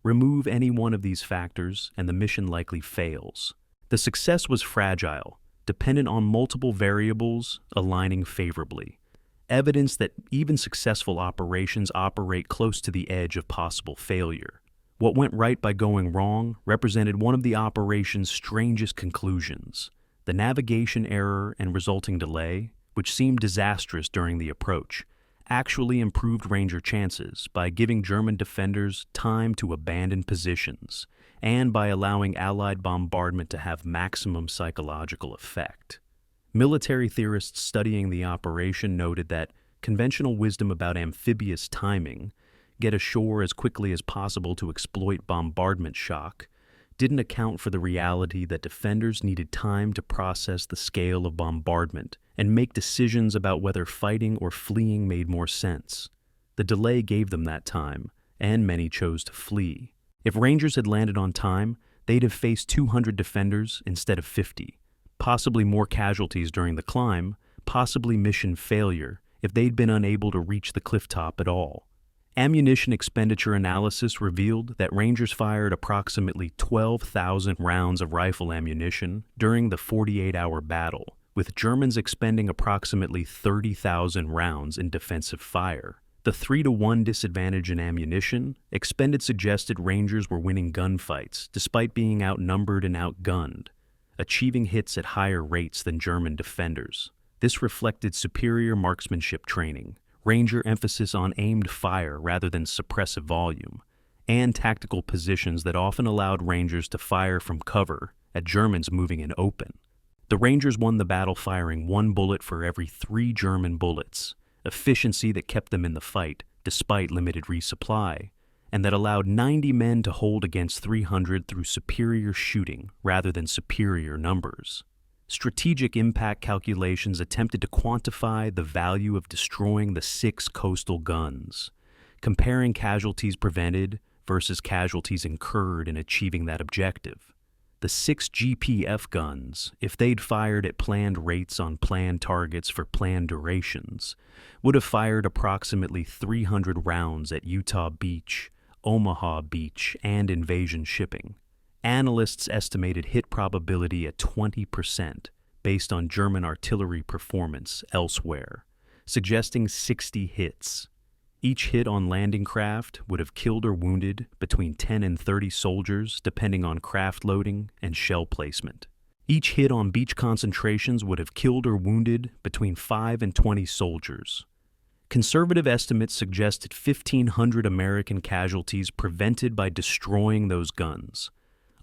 Remove any one of these factors and the mission likely fails. The success was fragile, dependent on multiple variables aligning favorably. Evidence that even successful operations operate close to the edge of possible failure. What went right by going wrong represented one of the operation's strangest conclusions. The navigation error and resulting delay, which seemed disastrous during the approach, actually improved Ranger chances by giving German defenders time to abandon positions and by allowing Allied bombardment to have maximum psychological effect. Military theorists studying the operation noted that conventional wisdom about amphibious timing, get ashore as quickly as possible to exploit bombardment shock, didn't account for the reality that defenders needed time to process the scale of bombardment and make decisions about whether fighting or fleeing made more sense. The delay gave them that time, and many chose to flee. If Rangers had landed on time, they'd have faced 200 defenders instead of 50, possibly more casualties during the climb, possibly mission failure if they'd been unable to reach the clifftop at all. Ammunition expenditure analysis revealed that Rangers fired approximately 12,000 rounds of rifle ammunition during the 48-hour battle, with Germans expending approximately 30,000 rounds in defensive fire. The 3-to-1 disadvantage in ammunition expended suggested Rangers were winning gunfights despite being outnumbered and outgunned, achieving hits at higher rates than German defenders. This reflected superior marksmanship training, Ranger emphasis on aimed fire rather than suppressive volume, and tactical positions that often allowed Rangers to fire from cover at Germans moving in open. The Rangers won the battle firing 1 bullet for every 3 German bullets, efficiency that kept them in the fight despite limited resupply, and that allowed 90 men to hold against 300 through superior shooting rather than superior numbers. Strategic impact calculations attempted to quantify the value of destroying the 6 coastal guns, comparing casualties prevented versus casualties incurred in achieving that objective. The 6 GPF guns, if they'd fired at planned rates on planned targets for planned durations, would have fired approximately 300 rounds at Utah Beach, Omaha Beach, and invasion shipping. Analysts estimated hit probability at 20% based on German artillery performance elsewhere, suggesting 60 hits. Each hit on landing craft would have killed or wounded between 10 and 30 soldiers depending on craft loading and shell placement. Each hit on beach concentrations would have killed or wounded between 5 and 20 soldiers. Conservative estimates suggested 1,500 American casualties prevented by destroying those guns.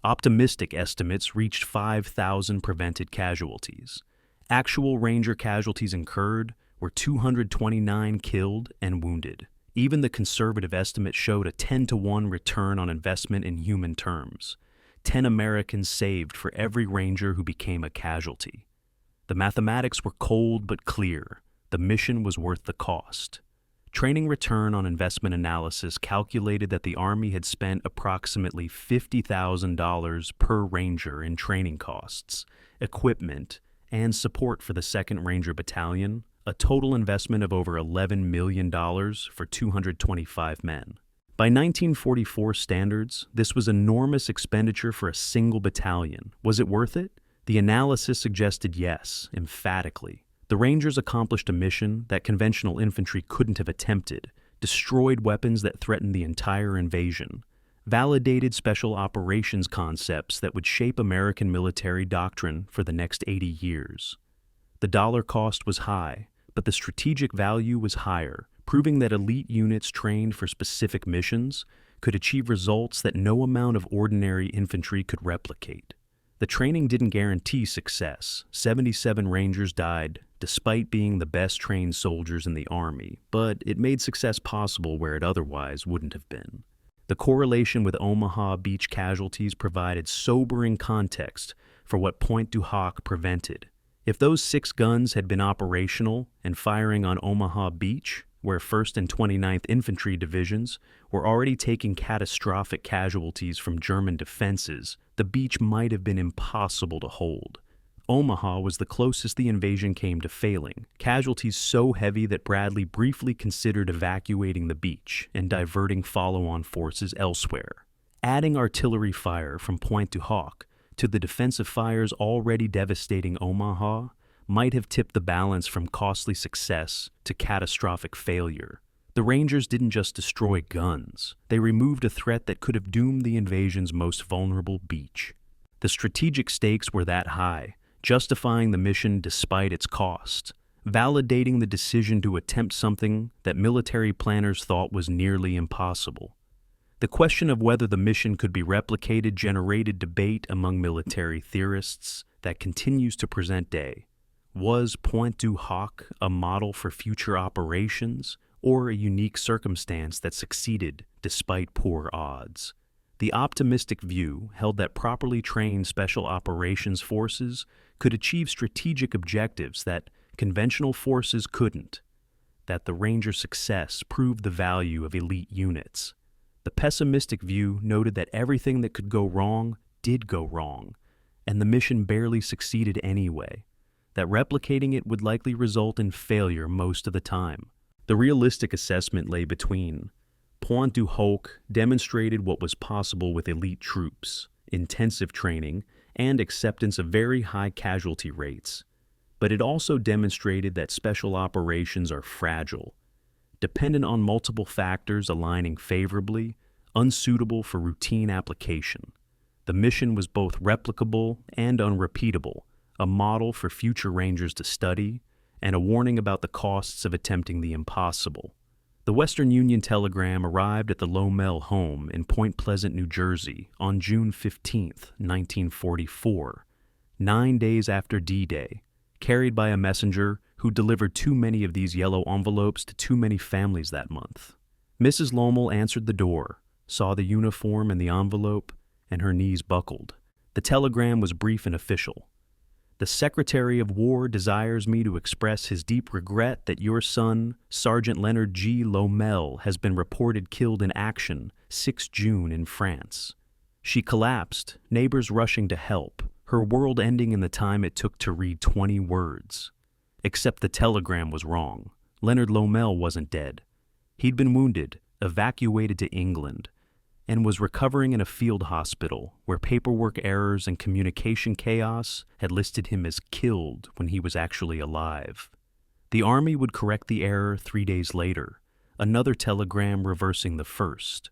Optimistic estimates reached 5,000 prevented casualties. Actual Ranger casualties incurred were 229 killed and wounded. Even the conservative estimate showed a 10-to-1 return on investment in human terms. 10 Americans saved for every Ranger who became a casualty. The mathematics were cold but clear. The mission was worth the cost. Training return on investment analysis calculated that the Army had spent approximately $50,000 per Ranger in training costs, equipment, and support for the 2nd Ranger Battalion, a total investment of over $11 million for 225 men. By 1944 standards, this was enormous expenditure for a single battalion. Was it worth it? The analysis suggested yes, emphatically. The Rangers accomplished a mission that conventional infantry couldn't have attempted, destroyed weapons that threatened the entire invasion, validated special operations concepts that would shape American military doctrine for the next 80 years. The dollar cost was high, but the strategic value was higher, proving that elite units trained for specific missions could achieve results that no amount of ordinary infantry could replicate. The training didn't guarantee success. 77 Rangers died despite being the best trained soldiers in the Army, but it made success possible where it otherwise wouldn't have been. The correlation with Omaha beach casualties provided sobering context for what Pointe du Hoc prevented. If those 6 guns had been operational and firing on Omaha Beach, where 1st and 29th Infantry Divisions were already taking catastrophic casualties from German defenses, the beach might have been impossible to hold. Omaha was the closest the invasion came to failing, casualties so heavy that Bradley briefly considered evacuating the beach and diverting follow-on forces elsewhere. Adding artillery fire from Pointe du Hoc to the defensive fires already devastating Omaha might have tipped the balance from costly success to catastrophic failure. The Rangers didn't just destroy guns, they removed a threat that could have doomed the invasion's most vulnerable beach. The strategic stakes were that high, justifying the mission despite its cost, validating the decision to attempt something that military planners thought was nearly impossible. The question of whether the mission could be replicated generated debate among military theorists that continues to present day. Was Pointe du Hoc a model for future operations, or a unique circumstance that succeeded despite poor odds? The optimistic view held that properly trained special operations forces could achieve strategic objectives that conventional forces couldn't, that the Ranger success proved the value of elite units. The pessimistic view noted that everything that could go wrong did go wrong, and the mission barely succeeded anyway, that replicating it would likely result in failure most of the time. The realistic assessment lay between. Pointe du Hoc demonstrated what was possible with elite troops, intensive training, and acceptance of very high casualty rates. But it also demonstrated that special operations are fragile, dependent on multiple factors aligning favorably, unsuitable for routine application. The mission was both replicable and unrepeatable, a model for future Rangers to study, and a warning about the costs of attempting the impossible. The Western Union telegram arrived at the Lommel home in Point Pleasant, New Jersey on June 15, 1944, 9 days after D-Day, carried by a messenger who delivered too many of these yellow envelopes to too many families that month. Mrs. Lommel answered the door, saw the uniform and the envelope, and her knees buckled. The telegram was brief and official. The Secretary of War desires me to express his deep regret that your son, Sergeant Leonard G. Lommel, has been reported killed in action 6 June in France. She collapsed, neighbors rushing to help, her world ending in the time it took to read 20 words. Except the telegram was wrong. Leonard Lommel wasn't dead. He'd been wounded, evacuated to England, and was recovering in a field hospital where paperwork errors and communication chaos had listed him as killed when he was actually alive. The Army would correct the error 3 days later, another telegram reversing the first.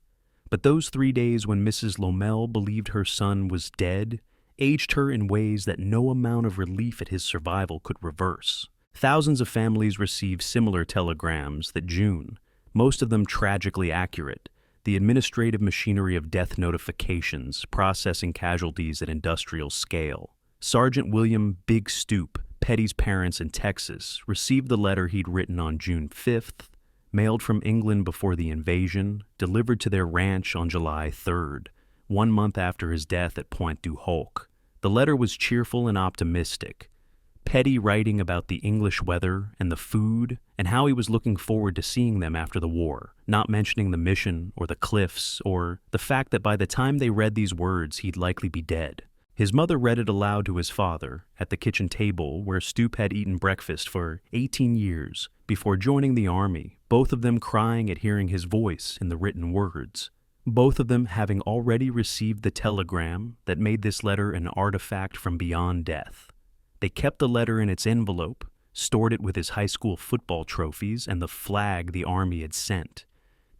But those 3 days when Mrs. Lommel believed her son was dead aged her in ways that no amount of relief at his survival could reverse. Thousands of families received similar telegrams that June, most of them tragically accurate, the administrative machinery of death notifications processing casualties at industrial scale. Sergeant William Big Stoop, Petty's parents in Texas, received the letter he'd written on June 5th, mailed from England before the invasion, delivered to their ranch on July 3rd, 1 month after his death at Pointe du Hoc. The letter was cheerful and optimistic. Petty writing about the English weather and the food and how he was looking forward to seeing them after the war, not mentioning the mission or the cliffs or the fact that by the time they read these words he'd likely be dead. His mother read it aloud to his father at the kitchen table where Stoop had eaten breakfast for 18 years before joining the Army, both of them crying at hearing his voice in the written words. Both of them having already received the telegram that made this letter an artifact from beyond death. They kept the letter in its envelope, stored it with his high school football trophies and the flag the Army had sent.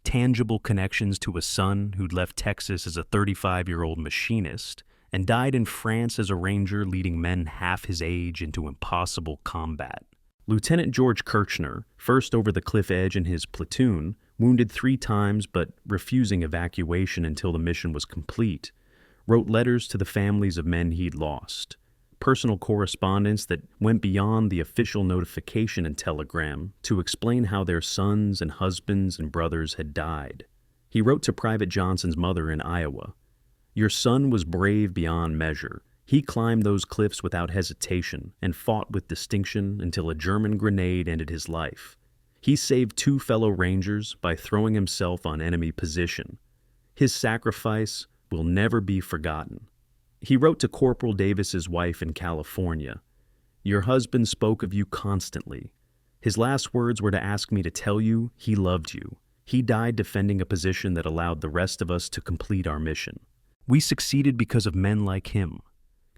Tangible connections to a son who'd left Texas as a 35-year-old machinist and died in France as a Ranger leading men half his age into impossible combat. Lieutenant George Kirchner, first over the cliff edge in his platoon, wounded 3 times but refusing evacuation until the mission was complete, wrote letters to the families of men he'd lost, personal correspondence that went beyond the official notification and telegram to explain how their sons and husbands and brothers had died. He wrote to Private Johnson's mother in Iowa, "Your son was brave beyond measure. He climbed those cliffs without hesitation and fought with distinction until a German grenade ended his life. He saved 2 fellow Rangers by throwing himself on enemy position. His sacrifice will never be forgotten." He wrote to Corporal Davis's wife in California, "Your husband spoke of you constantly. His last words were to ask me to tell you he loved you. He died defending a position that allowed the rest of us to complete our mission. We succeeded because of men like him."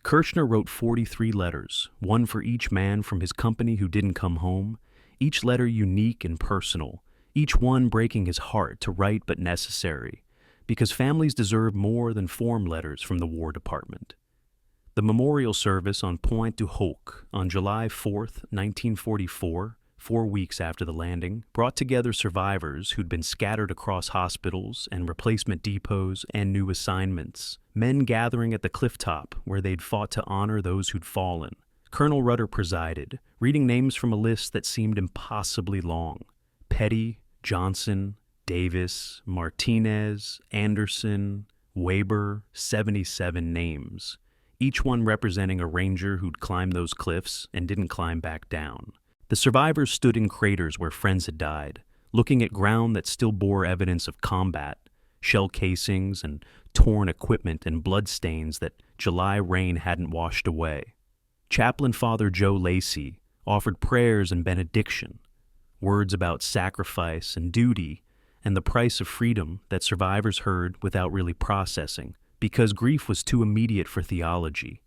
Kirchner wrote 43 letters, one for each man from his company who didn't come home, each letter unique and personal, each one breaking his heart to write but necessary, because families deserve more than form letters from the War Department. The memorial service on Pointe du Hoc on July 4th, 1944, 4 weeks after the landing, brought together survivors who'd been scattered across hospitals and replacement depots and new assignments, men gathering at the cliff top where they'd fought to honor those who'd fallen. Colonel Rudder presided, reading names from a list that seemed impossibly long. Petty, Johnson, Davis, Martinez, Anderson, Weber, 77 names, each one representing a Ranger who'd climbed those cliffs and didn't climb back down. The survivors stood in craters where friends had died, looking at ground that still bore evidence of combat, shell casings and torn equipment and bloodstains that July rain hadn't washed away. Chaplain Father Joe Lacey offered prayers and benediction, words about sacrifice and duty and the price of freedom that survivors heard without really processing, because grief was too immediate for theology.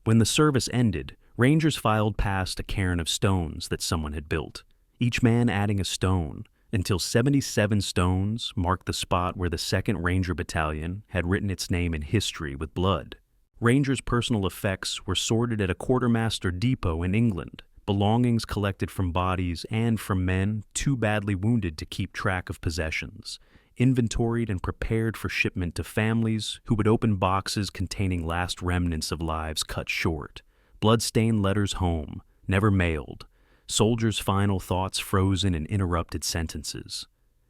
When the service ended, Rangers filed past a cairn of stones that someone had built, each man adding a stone, until 77 stones marked the spot where the 2nd Ranger Battalion had written its name in history with blood. Rangers' personal effects were sorted at a quartermaster depot in England, belongings collected from bodies and from men too badly wounded to keep track of possessions, inventoried and prepared for shipment to families who would open boxes containing last remnants of lives cut short, blood-stained letters home, never mailed, soldiers' final thoughts frozen in interrupted sentences,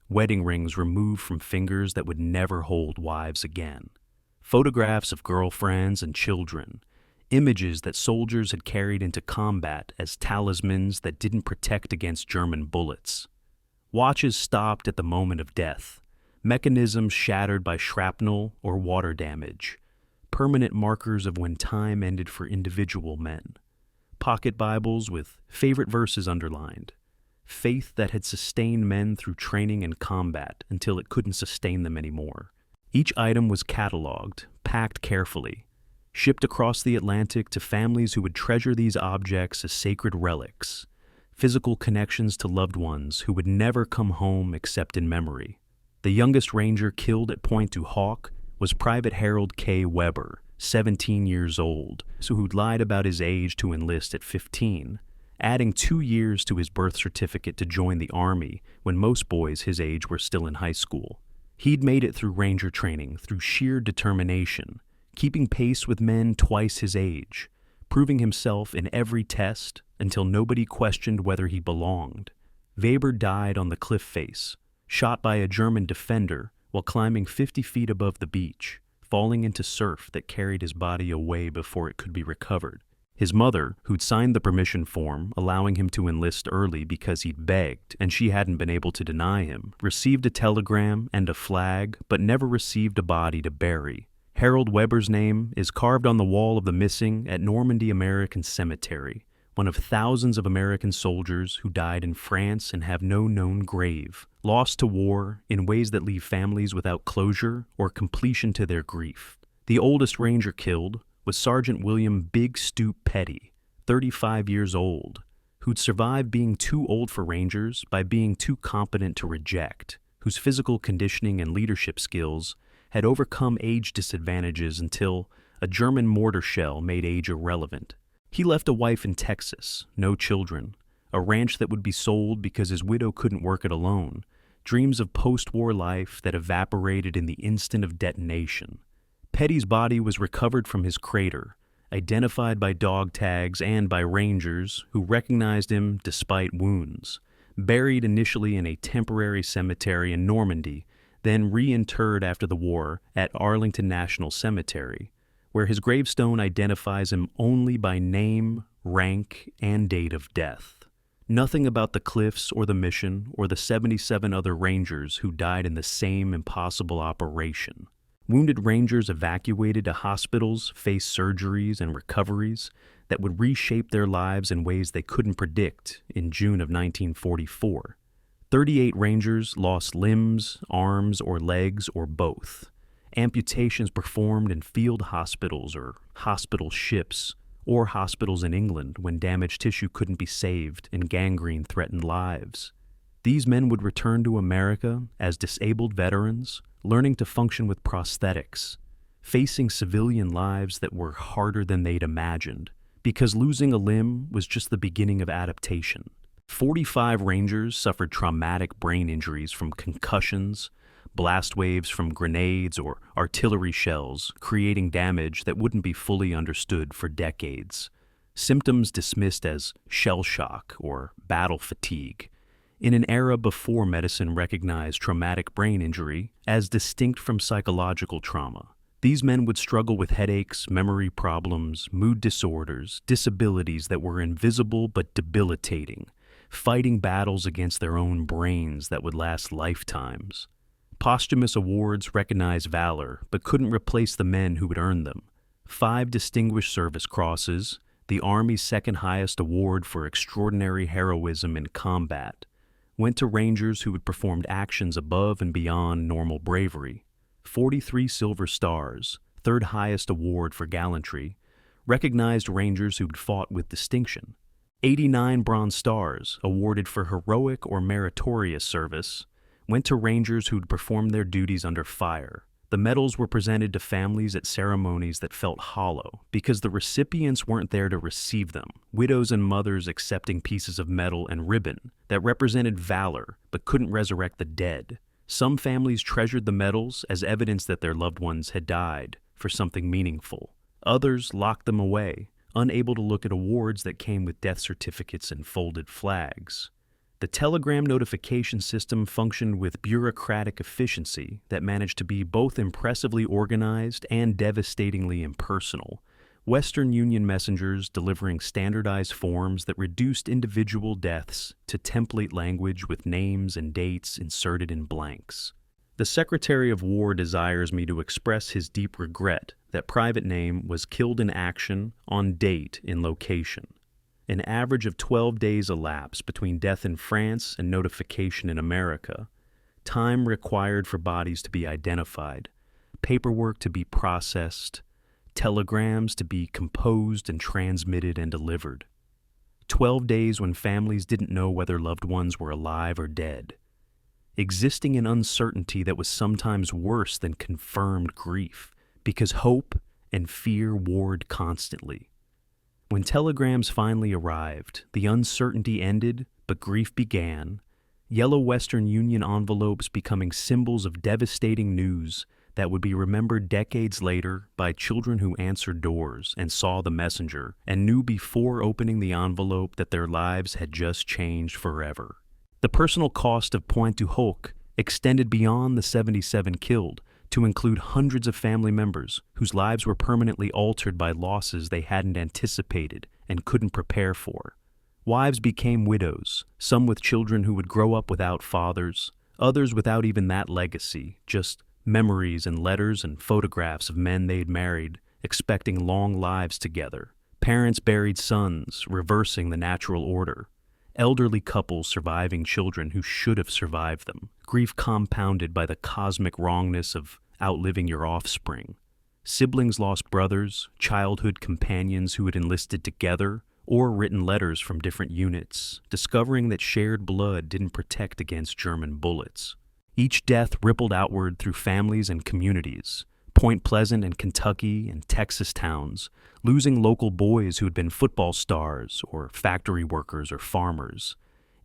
wedding rings removed from fingers that would never hold wives again, photographs of girlfriends and children, images that soldiers had carried into combat as talismans that didn't protect against German bullets, watches stopped at the moment of death, mechanisms shattered by shrapnel or water damage, permanent markers of when time ended for individual men, pocket Bibles with favorite verses underlined, faith that had sustained men through training and combat until it couldn't sustain them anymore. Each item was cataloged, packed carefully, shipped across the Atlantic to families who would treasure these objects as sacred relics, physical connections to loved ones who would never come home except in memory. The youngest Ranger killed at Pointe du Hoc was Private Harold K. Weber, 17 years old, who'd lied about his age to enlist at 15, adding 2 years to his birth certificate to join the Army when most boys his age were still in high school. He'd made it through Ranger training through sheer determination, keeping pace with men twice his age, proving himself in every test until nobody questioned whether he belonged. Weber died on the cliff face, shot by a German defender while climbing 50 feet above the beach, falling into surf that carried his body away before it could be recovered. His mother, who'd signed the permission form allowing him to enlist early because he'd begged and she hadn't been able to deny him, received a telegram and a flag but never received a body to bury. Harold Weber's name is carved on the wall of the missing at Normandy American Cemetery, one of thousands of American soldiers who died in France and have no known grave, lost to war in ways that leave families without closure or completion to their grief. The oldest Ranger killed was Sergeant William Big Stoop Petty, 35 years old, who'd survived being too old for Rangers by being too competent to reject, whose physical conditioning and leadership skills had overcome age disadvantages until a German mortar shell made age irrelevant. He left a wife in Texas, no children, a ranch that would be sold because his widow couldn't work it alone, dreams of post-war life that evaporated in the instant of detonation. Petty's body was recovered from his crater, identified by dog tags and by rangers who recognized him despite wounds, buried initially in a temporary cemetery in Normandy, then reinterred after the war at Arlington National Cemetery, where his gravestone identifies him only by name, rank, and date of death. Nothing about the Cliffs or the mission or the 77 other rangers who died in the same impossible operation. Wounded rangers evacuated to hospitals faced surgeries and recoveries that would reshape their lives in ways they couldn't predict in June of 1944. 38 rangers lost limbs, arms, or legs, or both. Amputations performed in field hospitals or hospital ships, or hospitals in England when damaged tissue couldn't be saved and gangrene threatened lives. These men would return to America as disabled veterans, learning to function with prosthetics, facing civilian lives that were harder than they'd imagined, because losing a limb was just the beginning of adaptation. 45 Rangers suffered traumatic brain injuries from concussions, blast waves from grenades or artillery shells, creating damage that wouldn't be fully understood for decades. Symptoms dismissed as shell shock or battle fatigue, in an era before medicine recognized traumatic brain injury as distinct from psychological trauma. These men would struggle with headaches, memory problems, mood disorders, disabilities that were invisible but debilitating, fighting battles against their own brains that would last lifetimes. Posthumous awards recognized valor but couldn't replace the men who had earned them. 5 Distinguished Service Crosses, the Army's second highest award for extraordinary heroism in combat, went to Rangers who had performed actions above and beyond normal bravery. 43 Silver Stars, third highest award for gallantry, recognized Rangers who'd fought with distinction. 89 Bronze Stars, awarded for heroic or meritorious service, went to Rangers who'd performed their duties under fire. The medals were presented to families at ceremonies that felt hollow because the recipients weren't there to receive them, widows and mothers accepting pieces of metal and ribbon that represented valor but couldn't resurrect the dead. Some families treasured the medals as evidence that their loved ones had died for something meaningful. Others locked them away, unable to look at awards that came with death certificates and folded flags. The telegram notification system functioned with bureaucratic efficiency that managed to be both impressively organized and devastatingly impersonal. Western Union messengers delivering standardized forms that reduced individual deaths to template language with names and dates inserted in blanks. The Secretary of War desires me to express his deep regret that Private Name was killed in action on date in location. An average of 12 days elapsed between death in France and notification in America, time required for bodies to be identified, paperwork to be processed, telegrams to be composed and transmitted and delivered. 12 days when families didn't know whether loved ones were alive or dead, existing in uncertainty that was sometimes worse than confirmed grief, because hope and fear warred constantly. When telegrams finally arrived, the uncertainty ended, but grief began, yellow Western Union envelopes becoming symbols of devastating news that would be remembered decades later by children who answered doors and saw the messenger and knew before opening the envelope that their lives had just changed forever. The personal cost of Pointe du Hoc extended beyond the 77 killed, to include hundreds of family members whose lives were permanently altered by losses they hadn't anticipated and couldn't prepare for. Wives became widows, some with children who would grow up without fathers, others without even that legacy, just memories and letters and photographs of men they'd married, expecting long lives together. Parents buried sons, reversing the natural order. Elderly couples surviving children who should have survived them. Grief compounded by the cosmic wrongness of outliving your offspring. Siblings lost brothers, childhood companions who had enlisted together, or written letters from different units, discovering that shared blood didn't protect against German bullets. Each death rippled outward through families and communities. Point Pleasant and Kentucky and Texas towns, losing local boys who had been football stars or factory workers or farmers.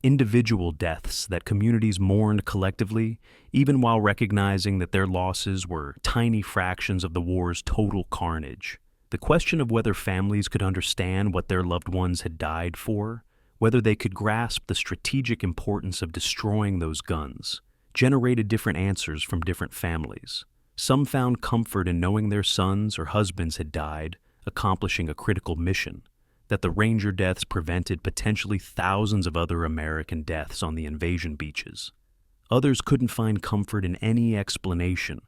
individual deaths that communities mourned collectively, even while recognizing that their losses were tiny fractions of the war's total carnage. The question of whether families could understand what their loved ones had died for, whether they could grasp the strategic importance of destroying those guns, generated different answers from different families. Some found comfort in knowing their sons or husbands had died, accomplishing a critical mission, that the Ranger deaths prevented potentially thousands of other American deaths on the invasion beaches. Others couldn't find comfort in any explanation,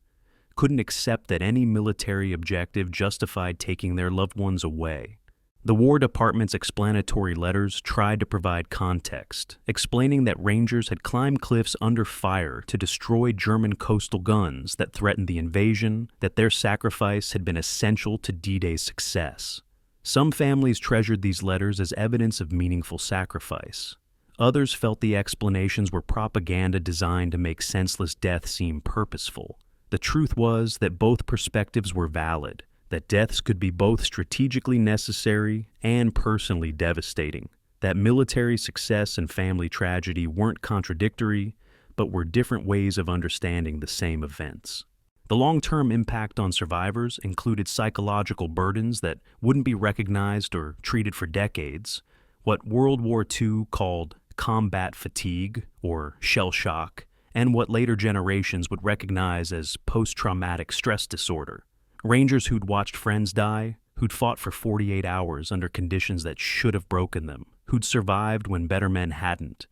couldn't accept that any military objective justified taking their loved ones away. The War Department's explanatory letters tried to provide context, explaining that Rangers had climbed cliffs under fire to destroy German coastal guns that threatened the invasion, that their sacrifice had been essential to D-Day's success. Some families treasured these letters as evidence of meaningful sacrifice. Others felt the explanations were propaganda designed to make senseless death seem purposeful. The truth was that both perspectives were valid, that deaths could be both strategically necessary and personally devastating, that military success and family tragedy weren't contradictory, but were different ways of understanding the same events. The long-term impact on survivors included psychological burdens that wouldn't be recognized or treated for decades, what World War II called combat fatigue or shell shock, and what later generations would recognize as post-traumatic stress disorder. Rangers who'd watched friends die, who'd fought for 48 hours under conditions that should have broken them, who'd survived when better men hadn't,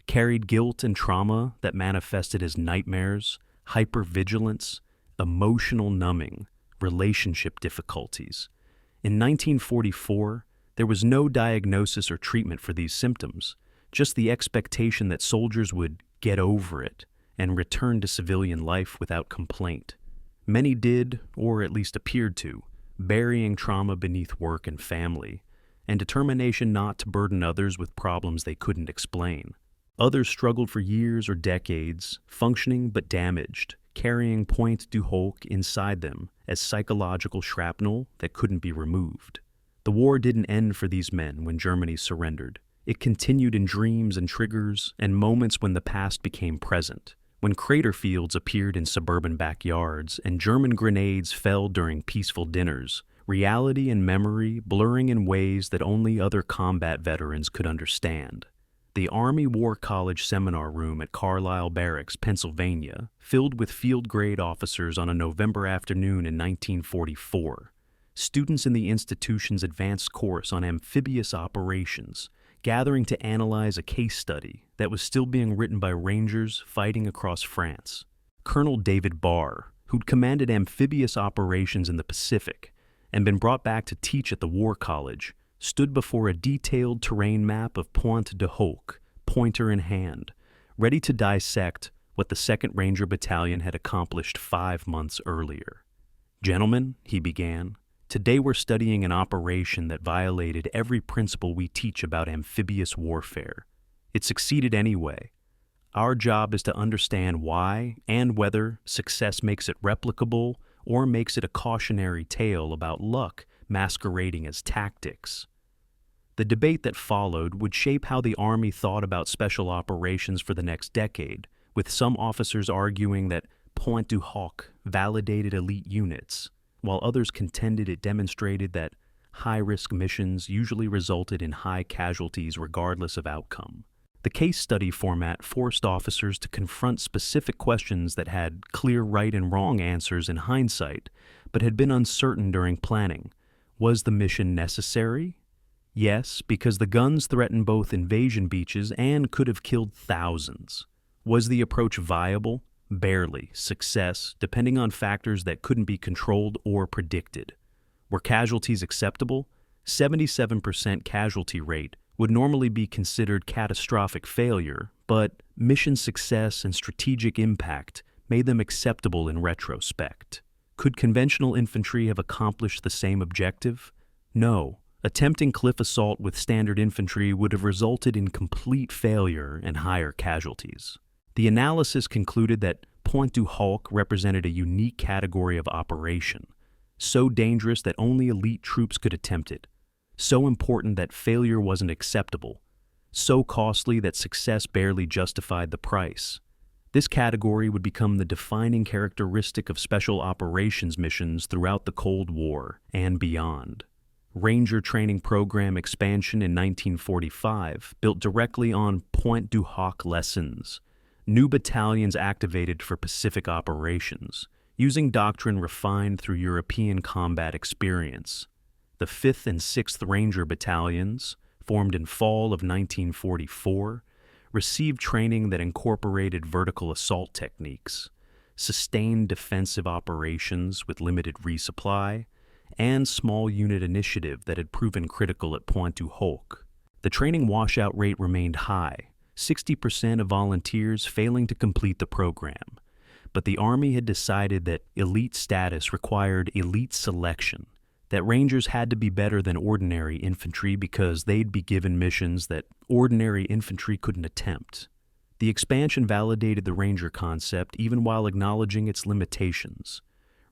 carried guilt and trauma that manifested as nightmares, hypervigilance, emotional numbing, relationship difficulties. In 1944, there was no diagnosis or treatment for these symptoms, just the expectation that soldiers would get over it and return to civilian life without complaint. Many did, or at least appeared to, burying trauma beneath work and family, and determination not to burden others with problems they couldn't explain. Others struggled for years or decades, functioning but damaged, carrying Pointe du Hoc inside them as psychological shrapnel that couldn't be removed. The war didn't end for these men when Germany surrendered. It continued in dreams and triggers and moments when the past became present, when crater fields appeared in suburban backyards and German grenades fell during peaceful dinners, reality and memory blurring in ways that only other combat veterans could understand. The Army War College seminar room at Carlisle Barracks, Pennsylvania, filled with field-grade officers on a November afternoon in 1944. Students in the institution's advanced course on amphibious operations, gathering to analyze a case study that was still being written by Rangers fighting across France. Colonel David Barr, who'd commanded amphibious operations in the Pacific and been brought back to teach at the War College, stood before a detailed terrain map of Pointe du Hoc, pointer in hand, ready to dissect what the 2nd Ranger Battalion had accomplished 5 months earlier. "Gentlemen," he began, "today we're studying an operation that violated every principle we teach about amphibious warfare. It succeeded anyway. Our job is to understand why and whether success makes it replicable or makes it a cautionary tale about luck masquerading as tactics." The debate that followed would shape how the Army thought about special operations for the next decade, with some officers arguing that Pointe du Hoc validated elite units, while others contended it demonstrated that high-risk missions usually resulted in high casualties regardless of outcome. The case study format forced officers to confront specific questions that had clear right and wrong answers in hindsight, but had been uncertain during planning. Was the mission necessary? Yes, because the guns threatened both invasion beaches and could have killed thousands. Was the approach viable? Barely. Success, depending on factors that couldn't be controlled or predicted. Were casualties acceptable? 77% casualty rate would normally be considered catastrophic failure, but mission success and strategic impact made them acceptable in retrospect. Could conventional infantry have accomplished the same objective? No. Attempting cliff assault with standard infantry would have resulted in complete failure and higher casualties. The analysis concluded that Pointe du Hoc represented a unique category of operation, so dangerous that only elite troops could attempt it, so important that failure wasn't acceptable, so costly that success barely justified the price. This category would become the defining characteristic of special operations missions throughout the Cold War and beyond. Ranger Training Program expansion in 1945 built directly on Pointe du Hoc lessons. New battalions activated for Pacific operations, using doctrine refined through European combat experience. The 5th and 6th Ranger Battalions, formed in fall of 1944, received training that incorporated vertical assault techniques, sustained defensive operations with limited resupply, and small unit initiative that had proven critical at Pointe du Hoc. The training washout rate remained high, 60% of volunteers failing to complete the program. But the Army had decided that elite status required elite selection, that Rangers had to be better than ordinary infantry because they'd be given missions that ordinary infantry couldn't attempt. The expansion validated the Ranger concept even while acknowledging its limitations.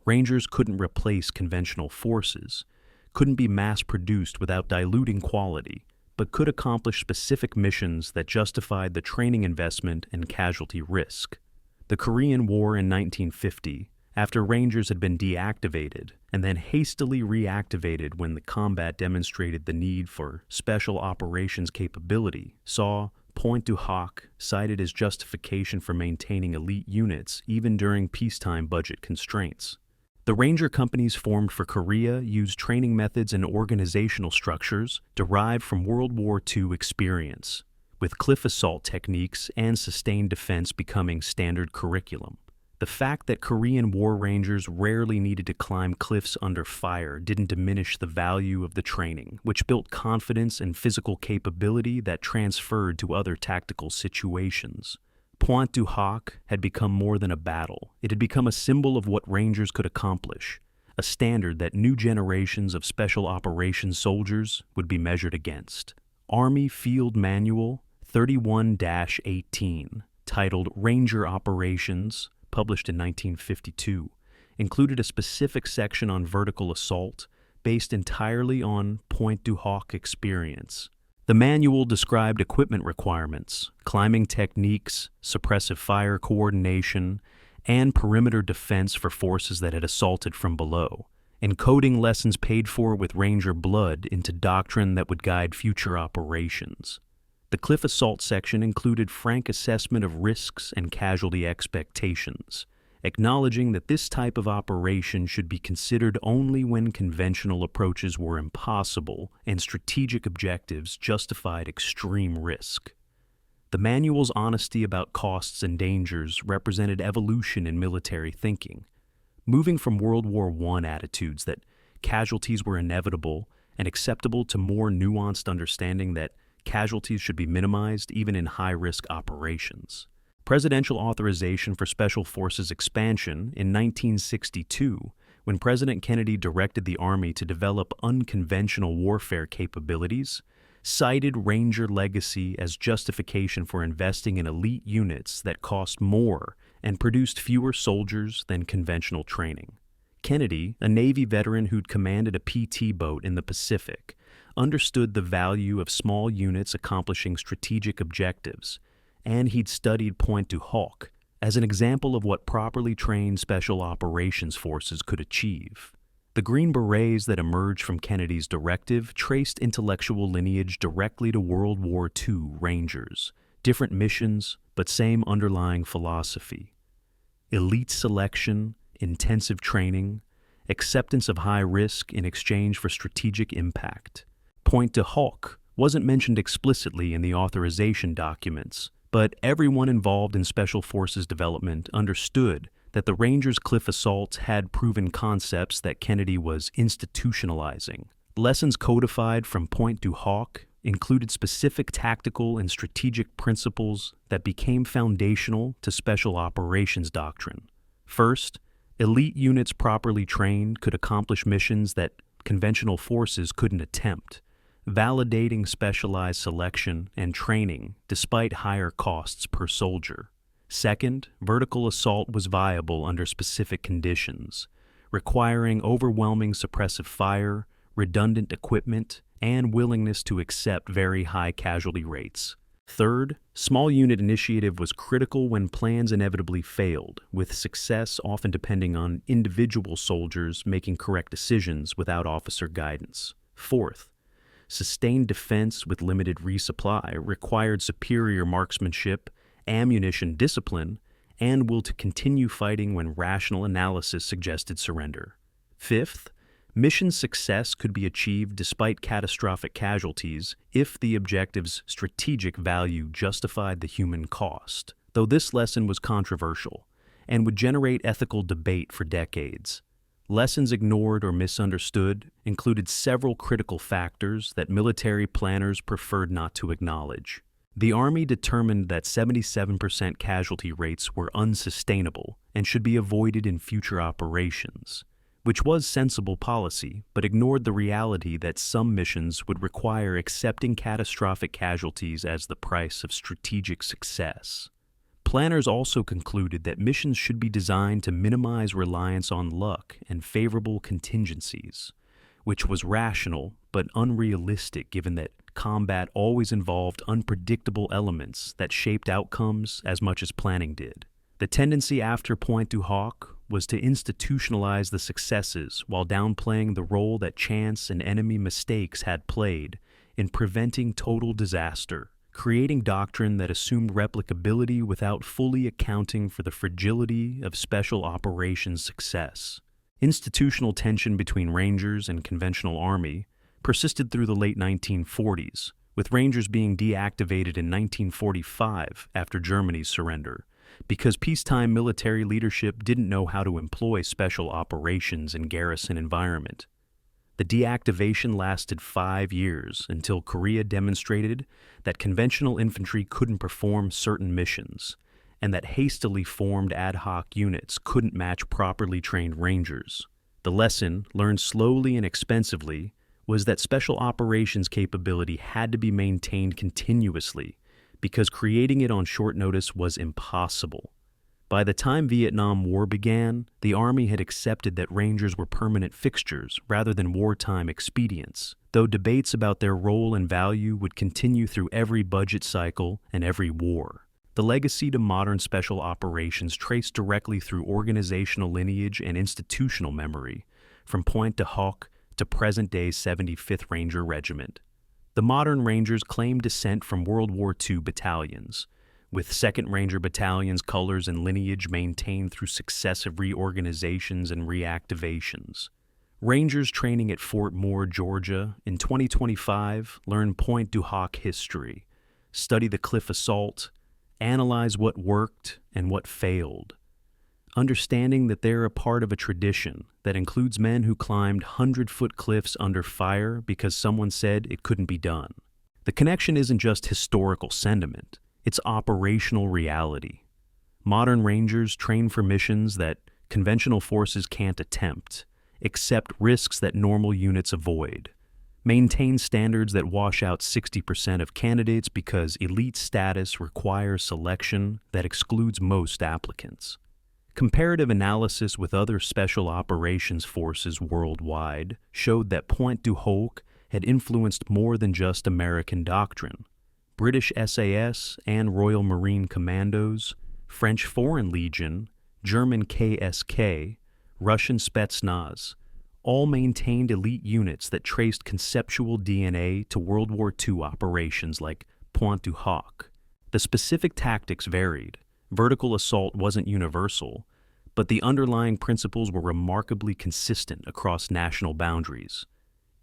Rangers couldn't replace conventional forces, couldn't be mass-produced without diluting quality, but could accomplish specific missions that justified the training investment and casualty risk. The Korean War in 1950, after Rangers had been deactivated and then hastily reactivated when the combat demonstrated the need for special operations capability, saw Pointe du Hoc cited as justification for maintaining elite units even during peacetime budget constraints. The Ranger companies formed for Korea used training methods and organizational structures derived from World War II experience, with cliff assault techniques and sustained defense becoming standard curriculum. The fact that Korean War Rangers rarely needed to climb cliffs under fire didn't diminish the value of the training, which built confidence and physical capability that transferred to other tactical situations. Pointe du Hoc had become more than a battle. It had become a symbol of what Rangers could accomplish, a standard that new generations of special operations soldiers would be measured against. Army Field Manual 31-18, titled Ranger Operations, published in 1952, included a specific section on vertical assault based entirely on Pointe du Hoc experience. The manual described equipment requirements, climbing techniques, suppressive fire coordination, and perimeter defense for forces that had assaulted from below, encoding lessons paid for with Ranger blood into doctrine that would guide future operations. The cliff assault section included frank assessment of risks and casualty expectations, acknowledging that this type of operation should be considered only when conventional approaches were impossible and strategic objectives justified extreme risk. The manual's honesty about costs and dangers represented evolution in military thinking, moving from World War I attitudes that casualties were inevitable and acceptable to more nuanced understanding that casualties should be minimized even in high-risk operations. Presidential authorization for Special Forces expansion in 1962, when President Kennedy directed the Army to develop unconventional warfare capabilities, cited Ranger legacy as justification for investing in elite units that cost more and produced fewer soldiers than conventional training. Kennedy, a Navy veteran who'd commanded a PT boat in the Pacific, understood the value of small units accomplishing strategic objectives, and he'd studied Pointe du Hoc as an example of what properly trained special operations forces could achieve. The Green Berets that emerged from Kennedy's directive traced intellectual lineage directly to World War II Rangers, different missions, but same underlying philosophy. Elite selection, intensive training, acceptance of high risk in exchange for strategic impact. Pointe du Hoc wasn't mentioned explicitly in the authorization documents, but everyone involved in Special Forces development understood that the Rangers' cliff assaults had proven concepts that Kennedy was institutionalizing. Lessons codified from Pointe du Hoc included specific tactical and strategic principles that became foundational to Special Operations doctrine. First, elite units properly trained could accomplish missions that conventional forces couldn't attempt, validating specialized selection and training despite higher costs per soldier. Second, vertical assault was viable under specific conditions, requiring overwhelming suppressive fire, redundant equipment, and willingness to accept very high casualty rates. Third, small unit initiative was critical when plans inevitably failed, with success often depending on individual soldiers making correct decisions without officer guidance. Fourth, sustained defense with limited resupply required superior marksmanship, ammunition discipline, and will to continue fighting when rational analysis suggested surrender. Fifth, mission success could be achieved despite catastrophic casualties if the objective's strategic value justified the human cost, though this lesson was controversial and would generate ethical debate for decades. Lessons ignored or misunderstood included several critical factors that military planners preferred not to acknowledge. The Army determined that 77% casualty rates were unsustainable and should be avoided in future operations, which was sensible policy, but ignored the reality that some missions would require accepting catastrophic casualties as the price of strategic success. Planners also concluded that missions should be designed to minimize reliance on luck and favorable contingencies, which was rational but unrealistic given that combat always involved unpredictable elements that shaped outcomes as much as planning did. The tendency after Pointe du Hoc was to institutionalize the successes while downplaying the role that chance and enemy mistakes had played in preventing total disaster, creating doctrine that assumed replicability without fully accounting for the fragility of special operations success. Institutional tension between Rangers and conventional Army persisted through the late 1940s, with Rangers being deactivated in 1945 after Germany's surrender, because peacetime military leadership didn't know how to employ special operations in garrison environment. The deactivation lasted 5 years until Korea demonstrated that conventional infantry couldn't perform certain missions, and that hastily formed ad hoc units couldn't match properly trained Rangers. The lesson, learned slowly and expensively, was that special operations capability had to be maintained continuously because creating it on short notice was impossible. By the time Vietnam War began, the Army had accepted that Rangers were permanent fixtures rather than wartime expedients, though debates about their role and value would continue through every budget cycle and every war. The legacy to modern special operations traced directly through organizational lineage and institutional memory, from Pointe du Hoc to present-day 75th Ranger Regiment. The modern Rangers claim descent from World War II battalions, with 2nd Ranger Battalion's colors and lineage maintained through successive reorganizations and reactivations. Rangers training at Fort Moore, Georgia, in 2025 learn Pointe du Hoc history, study the Cliff Assault, analyze what worked and what failed, understanding that they're a part of a tradition that includes men who climbed 100-foot cliffs under fire because someone said it couldn't be done. The connection isn't just historical sentiment, it's operational reality. Modern Rangers train for missions that conventional forces can't attempt, accept risks that normal units avoid, maintain standards that wash out 60% of candidates because elite status requires selection that excludes most applicants. Comparative analysis with other special operations forces worldwide showed that Pointe du Hoc had influenced more than just American doctrine. British SAS and Royal Marine Commandos, French Foreign Legion, German KSK, Russian Spetsnaz, all maintained elite units that traced conceptual DNA to World War II operations like Pointe du Hoc. The specific tactics varied. Vertical assault wasn't universal, but the underlying principles were remarkably consistent across national boundaries.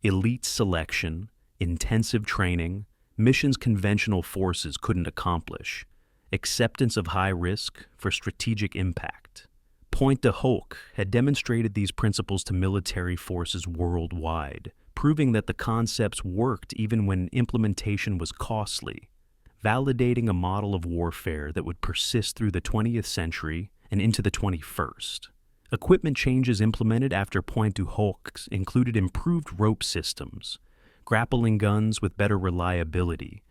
Elite selection, intensive training, missions conventional forces couldn't accomplish, acceptance of high risk for strategic impact. Pointe du Hoc had demonstrated these principles to military forces worldwide, proving that the concepts worked even when implementation was costly, validating a model of warfare that would persist through the 20th century and into the 21st. Equipment changes implemented after Pointe du Hoc included improved rope systems, grappling guns with better reliability,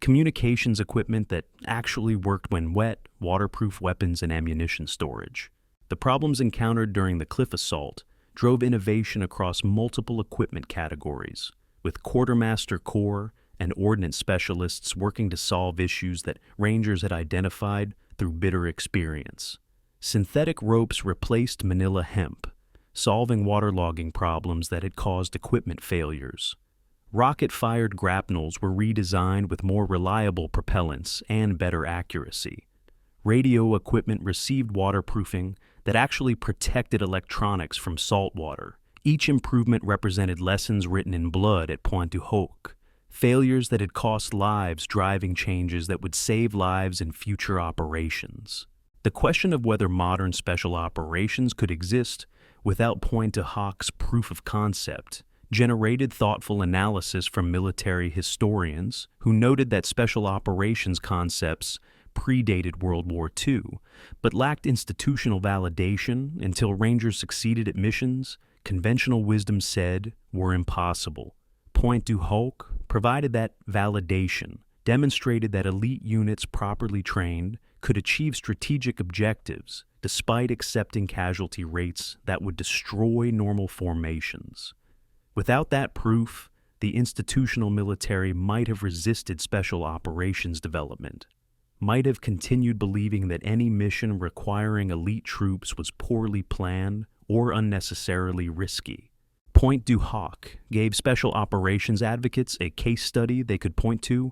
communications equipment that actually worked when wet, waterproof weapons and ammunition storage. The problems encountered during the Cliff Assault drove innovation across multiple equipment categories, with quartermaster corps and ordnance specialists working to solve issues that Rangers had identified through bitter experience. Synthetic ropes replaced manila hemp, solving waterlogging problems that had caused equipment failures. Rocket-fired grapnels were redesigned with more reliable propellants and better accuracy. Radio equipment received waterproofing that actually protected electronics from salt water. Each improvement represented lessons written in blood at Pointe du Hoc, failures that had cost lives driving changes that would save lives in future operations. The question of whether modern special operations could exist without Pointe du Hoc's proof of concept generated thoughtful analysis from military historians who noted that special operations concepts predated World War II, but lacked institutional validation until Rangers succeeded at missions conventional wisdom said were impossible. Pointe du Hoc provided that validation, demonstrated that elite units properly trained could achieve strategic objectives despite accepting casualty rates that would destroy normal formations. Without that proof, the institutional military might have resisted special operations development, might have continued believing that any mission requiring elite troops was poorly planned or unnecessarily risky. Pointe du Hoc gave special operations advocates a case study they could point to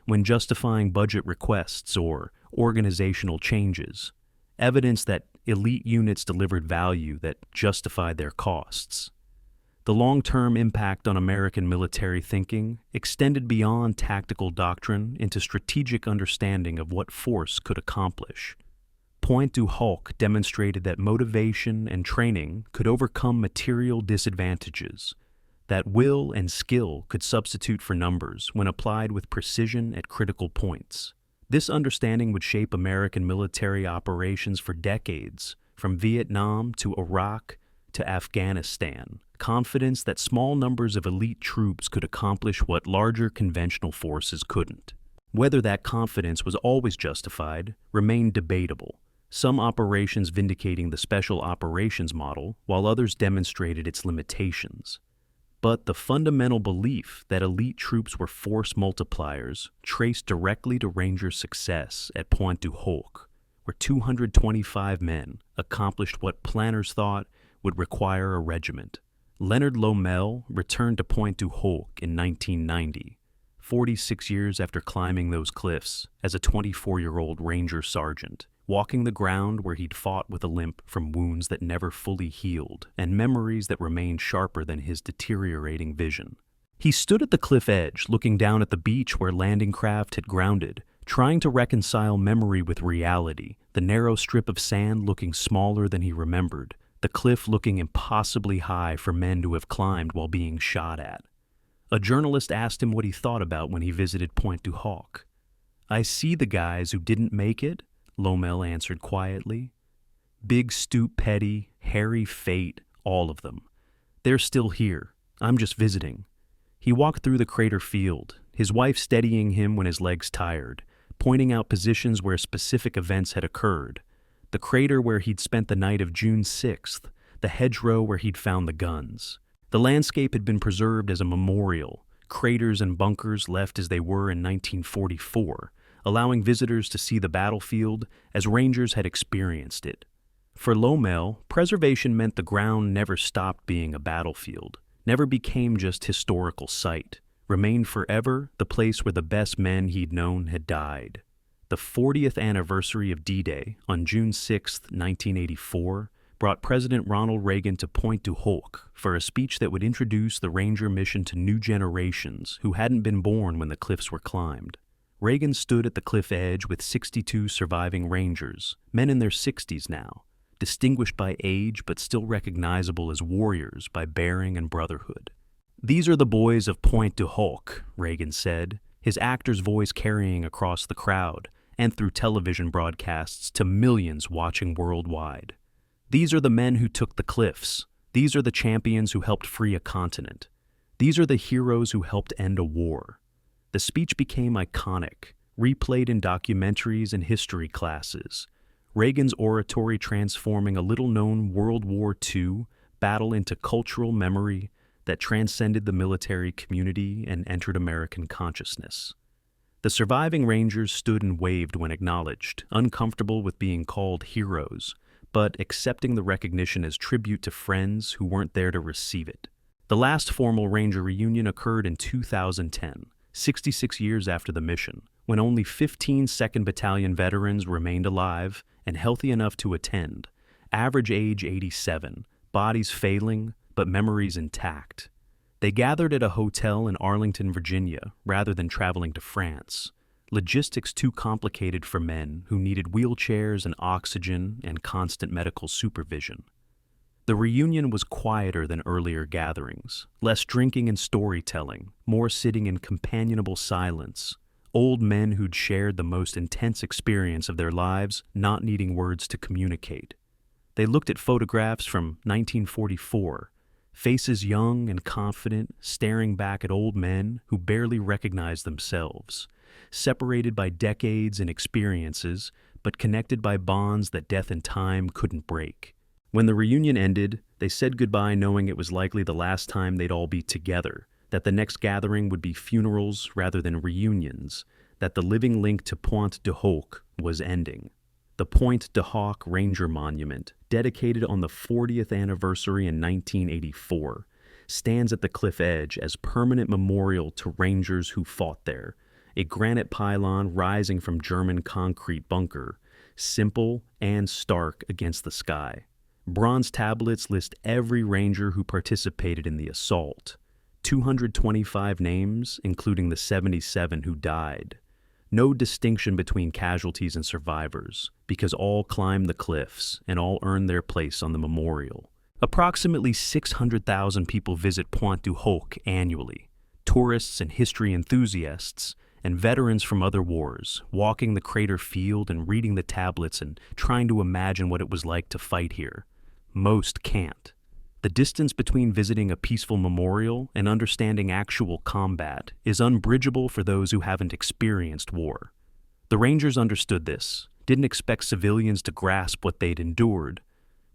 when justifying budget requests or organizational changes, evidence that elite units delivered value that justified their costs. The long-term impact on American military thinking extended beyond tactical doctrine into strategic understanding of what force could accomplish. Pointe du Hoc demonstrated that motivation and training could overcome material disadvantages, that will and skill could substitute for numbers when applied with precision at critical points. This understanding would shape American military operations for decades, from Vietnam to Iraq to Afghanistan. Confidence that small numbers of elite troops could accomplish what larger conventional forces couldn't. Whether that confidence was always justified remained debatable, some operations vindicating the special operations model while others demonstrated its limitations. But the fundamental belief that elite troops were force multipliers traced directly to Rangers' success at Pointe du Hoc, where 225 men accomplished what planners thought would require a regiment. Leonard Lomel returned to Pointe du Hoc in 1990, 46 years after climbing those cliffs as a 24-year-old Ranger sergeant, walking the ground where he'd fought with a limp from wounds that never fully healed and memories that remained sharper than his deteriorating vision. He stood at the cliff edge, looking down at the beach where landing craft had grounded, trying to reconcile memory with reality, the narrow strip of sand looking smaller than he remembered, the cliff looking impossibly high for men to have climbed while being shot at. A journalist asked him what he thought about when he visited Pointe du Hoc. "I see the guys who didn't make it," Lomel answered quietly. "Big stoop petty, hairy fate, all of them. They're still here. I'm just visiting." He walked through the crater field, his wife steadying him when his legs tired, pointing out positions where specific events had occurred. The crater where he'd spent the night of June 6th, the hedgerow where he'd found the guns. The landscape had been preserved as a memorial, craters and bunkers left as they were in 1944, allowing visitors to see the battlefield as Rangers had experienced it. For Lomel, preservation meant the ground never stopped being a battlefield, never became just historical site, remained forever the place where the best men he'd known had died. The 40th anniversary of D-Day on June 6, 1984, brought President Ronald Reagan to Pointe du Hoc for a speech that would introduce the Ranger mission to new generations who hadn't been born when the cliffs were climbed. Reagan stood at the cliff edge with 62 surviving Rangers, men in their 60s now, distinguished by age but still recognizable as warriors by bearing and brotherhood. "These are the boys of Pointe du Hoc," Reagan said, his actor's voice carrying across the crowd and through television broadcasts to millions watching worldwide. "These are the men who took the cliffs. These are the champions who helped free a continent. These are the heroes who helped end a war." The speech became iconic, replayed in documentaries and history classes, Reagan's oratory transforming a little-known World War II battle into cultural memory that transcended the military community and entered American consciousness. The surviving Rangers stood and waved when acknowledged, uncomfortable with being called heroes, but accepting the recognition as tribute to friends who weren't there to receive it. The last formal Ranger reunion occurred in 2010, 66 years after the mission, when only 15 2nd Battalion veterans remained alive and healthy enough to attend, average age 87, bodies failing, but memories intact. They gathered at a hotel in Arlington, Virginia, rather than traveling to France. Logistics too complicated for men who needed wheelchairs and oxygen and constant medical supervision. The reunion was quieter than earlier gatherings, less drinking and storytelling, more sitting in companionable silence. Old men who'd shared the most intense experience of their lives, not needing words to communicate. They looked at photographs from 1944, faces young and confident, staring back at old men who barely recognized themselves, separated by decades and experiences, but connected by bonds that death and time couldn't break. When the reunion ended, they said goodbye knowing it was likely the last time they'd all be together, that the next gathering would be funerals rather than reunions, that the living link to Pointe du Hoc was ending. The Pointe du Hoc Ranger Monument, dedicated on the 40th anniversary in 1984, stands at the cliff edge as permanent memorial to Rangers who fought there, a granite pylon rising from German concrete bunker, simple and stark against the sky. Bronze tablets list every Ranger who participated in the assault. 225 names, including the 77 who died. No distinction between casualties and survivors, because all climbed the cliffs and all earned their place on the memorial. Approximately 600,000 people visit Pointe du Hoc annually. Tourists and history enthusiasts, and veterans from other wars, walking the crater field and reading the tablets and trying to imagine what it was like to fight here. Most can't. The distance between visiting a peaceful memorial and understanding actual combat is unbridgeable for those who haven't experienced war. The Rangers understood this, didn't expect civilians to grasp what they'd endured,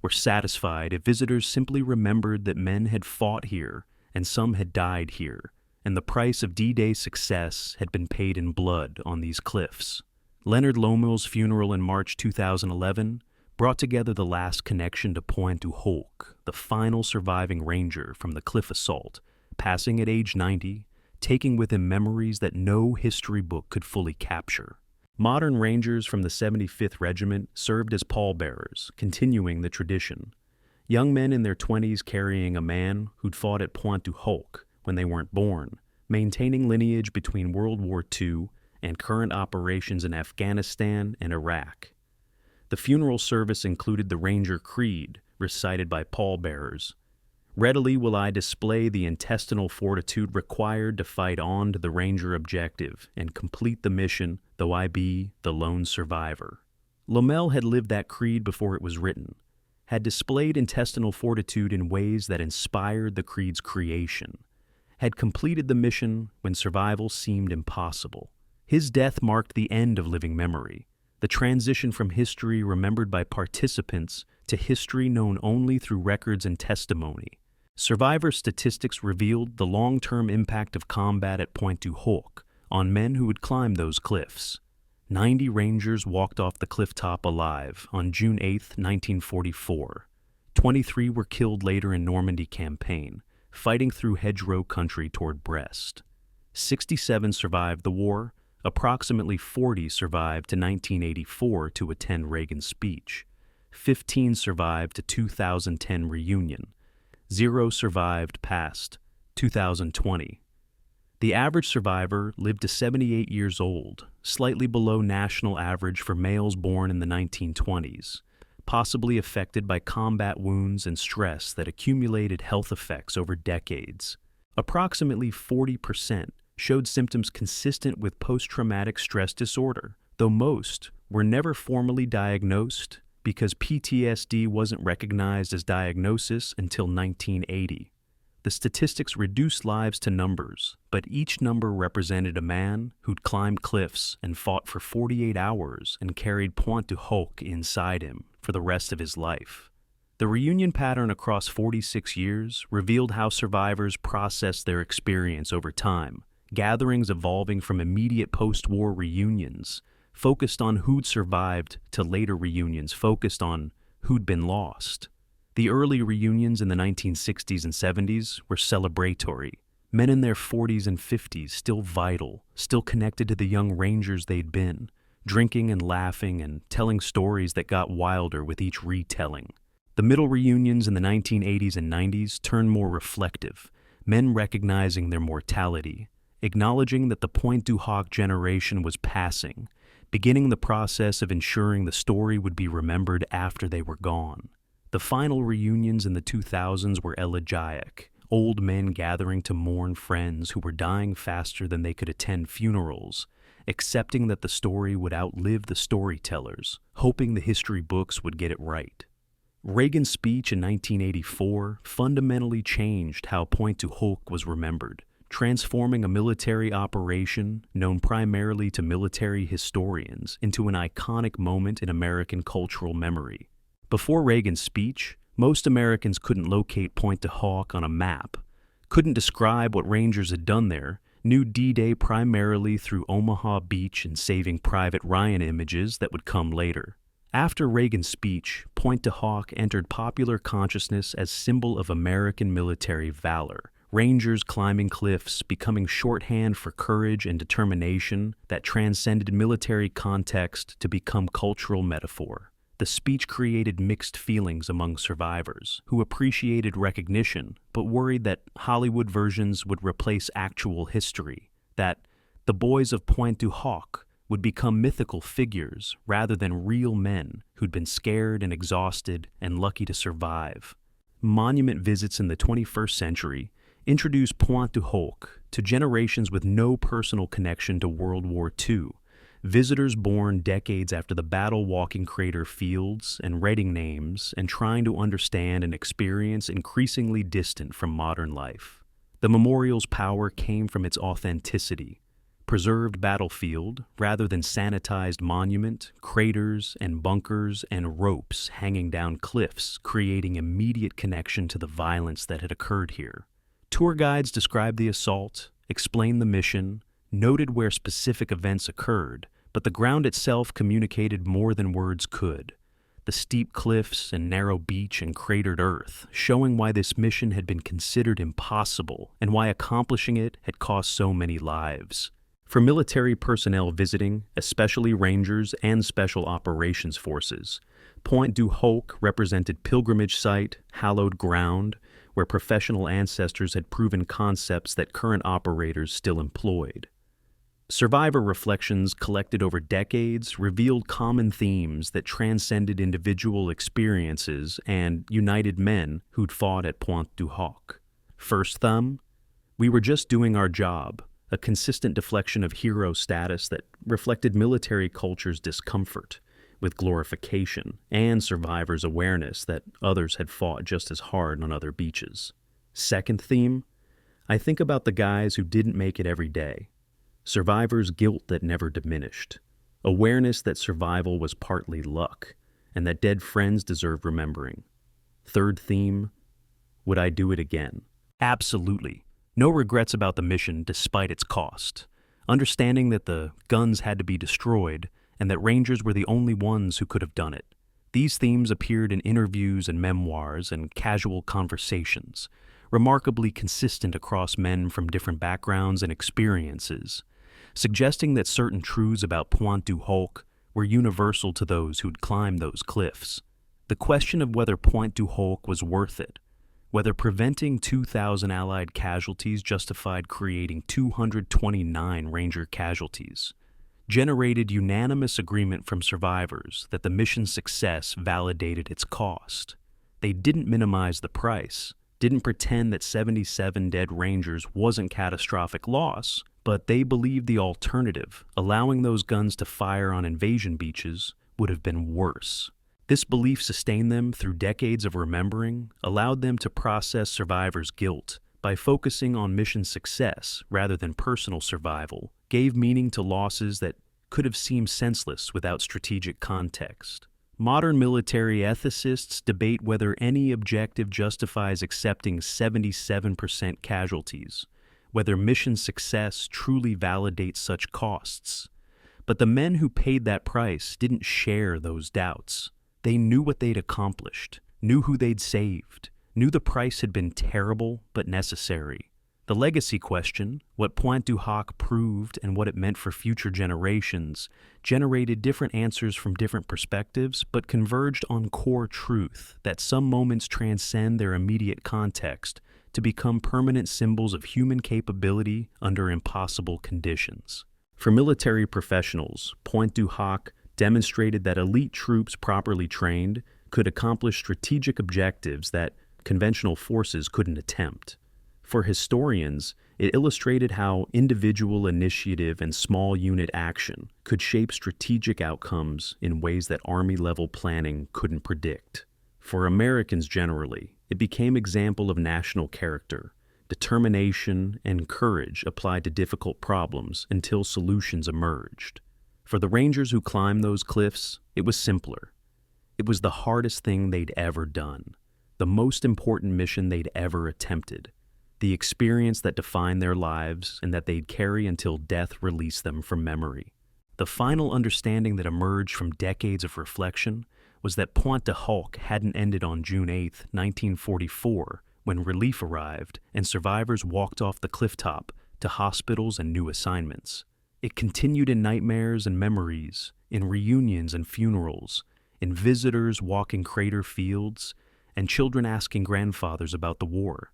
were satisfied if visitors simply remembered that men had fought here and some had died here, and the price of D-Day success had been paid in blood on these cliffs. Leonard Lomel's funeral in March 2011 brought together the last connection to Pointe du Hoc, the final surviving Ranger from the cliff assault, passing at age 90, taking with him memories that no history book could fully capture. Modern Rangers from the 75th Regiment served as pallbearers, continuing the tradition. Young men in their 20s carrying a man who'd fought at Pointe du Hoc when they weren't born, maintaining lineage between World War II and current operations in Afghanistan and Iraq. The funeral service included the Ranger Creed, recited by pallbearers. Readily will I display the intestinal fortitude required to fight on to the Ranger objective and complete the mission, though I be the lone survivor. Lomel had lived that creed before it was written, had displayed intestinal fortitude in ways that inspired the creed's creation, had completed the mission when survival seemed impossible. His death marked the end of living memory, the transition from history remembered by participants to history known only through records and testimony. Survivor statistics revealed the long-term impact of combat at Pointe du Hoc on men who would climb those cliffs. 90 Rangers walked off the cliff top alive on June 8, 1944. 23 were killed later in Normandy campaign, fighting through hedgerow country toward Brest. 67 survived the war. Approximately 40 survived to 1984 to attend Reagan's speech. 15 survived to 2010 reunion. 0 survived past 2020. The average survivor lived to 78 years old, slightly below national average for males born in the 1920s, possibly affected by combat wounds and stress that accumulated health effects over decades. Approximately 40% showed symptoms consistent with post-traumatic stress disorder, though most were never formally diagnosed because PTSD wasn't recognized as diagnosis until 1980. The statistics reduced lives to numbers, but each number represented a man who'd climbed cliffs and fought for 48 hours and carried Pointe du Hoc inside him for the rest of his life. The reunion pattern across 46 years revealed how survivors processed their experience over time, gatherings evolving from immediate post-war reunions focused on who'd survived to later reunions focused on who'd been lost. The early reunions in the 1960s and 70s were celebratory. Men in their 40s and 50s, still vital, still connected to the young Rangers they'd been, drinking and laughing and telling stories that got wilder with each retelling. The middle reunions in the 1980s and 90s turned more reflective, men recognizing their mortality, acknowledging that the Pointe du Hoc generation was passing, beginning the process of ensuring the story would be remembered after they were gone. The final reunions in the 2000s were elegiac, old men gathering to mourn friends who were dying faster than they could attend funerals, accepting that the story would outlive the storytellers, hoping the history books would get it right. Reagan's speech in 1984 fundamentally changed how Pointe du Hoc was remembered, transforming a military operation known primarily to military historians into an iconic moment in American cultural memory. Before Reagan's speech, most Americans couldn't locate Pointe du Hoc on a map, couldn't describe what Rangers had done there, knew D-Day primarily through Omaha Beach and Saving Private Ryan images that would come later. After Reagan's speech, Pointe du Hoc entered popular consciousness as symbol of American military valor, Rangers climbing cliffs becoming shorthand for courage and determination that transcended military context to become cultural metaphor. The speech created mixed feelings among survivors, who appreciated recognition but worried that Hollywood versions would replace actual history, that the boys of Pointe du Hoc would become mythical figures rather than real men who'd been scared and exhausted and lucky to survive. Monument visits in the 21st century introduced Pointe du Hoc to generations with no personal connection to World War II, visitors born decades after the battle-walking crater fields and writing names and trying to understand an experience increasingly distant from modern life. The memorial's power came from its authenticity, preserved battlefield rather than sanitized monument, craters and bunkers and ropes hanging down cliffs, creating immediate connection to the violence that had occurred here. Tour guides described the assault, explained the mission, noted where specific events occurred, but the ground itself communicated more than words could. The steep cliffs and narrow beach and cratered earth, showing why this mission had been considered impossible and why accomplishing it had cost so many lives. For military personnel visiting, especially Rangers and Special Operations Forces, Pointe du Hoc represented pilgrimage site, hallowed ground, where professional ancestors had proven concepts that current operators still employed. Survivor reflections collected over decades revealed common themes that transcended individual experiences and united men who'd fought at Pointe du Hoc. First thumb, we were just doing our job, a consistent deflection of hero status that reflected military culture's discomfort with glorification and survivors' awareness that others had fought just as hard on other beaches. Second theme, I think about the guys who didn't make it every day. Survivors' guilt that never diminished. Awareness that survival was partly luck, and that dead friends deserved remembering. Third theme, would I do it again? Absolutely. No regrets about the mission despite its cost. Understanding that the guns had to be destroyed, and that Rangers were the only ones who could have done it. These themes appeared in interviews and memoirs and casual conversations, remarkably consistent across men from different backgrounds and experiences, suggesting that certain truths about Pointe du Hoc were universal to those who'd climbed those cliffs. The question of whether Pointe du Hoc was worth it, whether preventing 2,000 Allied casualties justified creating 229 Ranger casualties, generated unanimous agreement from survivors that the mission's success validated its cost. They didn't minimize the price, didn't pretend that 77 dead Rangers wasn't catastrophic loss, but they believed the alternative, allowing those guns to fire on invasion beaches, would have been worse. This belief sustained them through decades of remembering, allowed them to process survivors' guilt by focusing on mission success rather than personal survival, gave meaning to losses that could have seemed senseless without strategic context. Modern military ethicists debate whether any objective justifies accepting 77% casualties, whether mission success truly validates such costs. But the men who paid that price didn't share those doubts. They knew what they'd accomplished, knew who they'd saved, knew the price had been terrible but necessary. The legacy question, what Pointe du Hoc proved and what it meant for future generations, generated different answers from different perspectives, but converged on core truth that some moments transcend their immediate context to become permanent symbols of human capability under impossible conditions. For military professionals, Pointe du Hoc demonstrated that elite troops properly trained could accomplish strategic objectives that conventional forces couldn't attempt. For historians, it illustrated how individual initiative and small unit action could shape strategic outcomes in ways that army-level planning couldn't predict. For Americans generally, it became an example of national character, determination, and courage applied to difficult problems until solutions emerged. For the Rangers who climbed those cliffs, it was simpler. It was the hardest thing they'd ever done, the most important mission they'd ever attempted, the experience that defined their lives and that they'd carry until death released them from memory. The final understanding that emerged from decades of reflection was that Pointe du Hoc hadn't ended on June 8, 1944, when relief arrived and survivors walked off the clifftop to hospitals and new assignments. It continued in nightmares and memories, in reunions and funerals, in visitors walking crater fields, and children asking grandfathers about the war.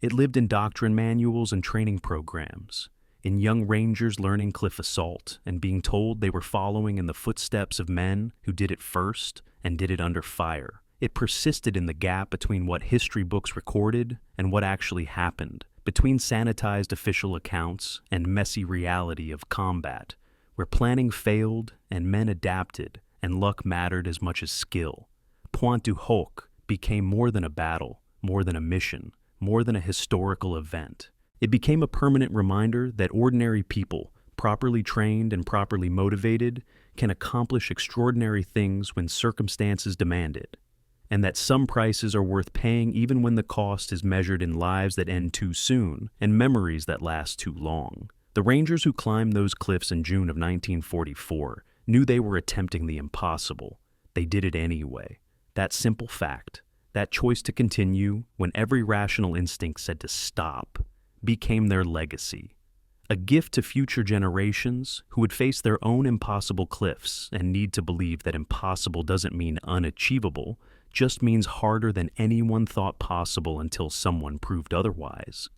It lived in doctrine manuals and training programs, in young rangers learning cliff assault and being told they were following in the footsteps of men who did it first and did it under fire. It persisted in the gap between what history books recorded and what actually happened, between sanitized official accounts and messy reality of combat, where planning failed and men adapted and luck mattered as much as skill. Pointe du Hoc became more than a battle, more than a mission, more than a historical event. It became a permanent reminder that ordinary people, properly trained and properly motivated, can accomplish extraordinary things when circumstances demand it, and that some prices are worth paying even when the cost is measured in lives that end too soon and memories that last too long. The Rangers who climbed those cliffs in June of 1944 knew they were attempting the impossible. They did it anyway. That simple fact, that choice to continue when every rational instinct said to stop, became their legacy. A gift to future generations who would face their own impossible cliffs and need to believe that impossible doesn't mean unachievable, just means harder than anyone thought possible until someone proved otherwise.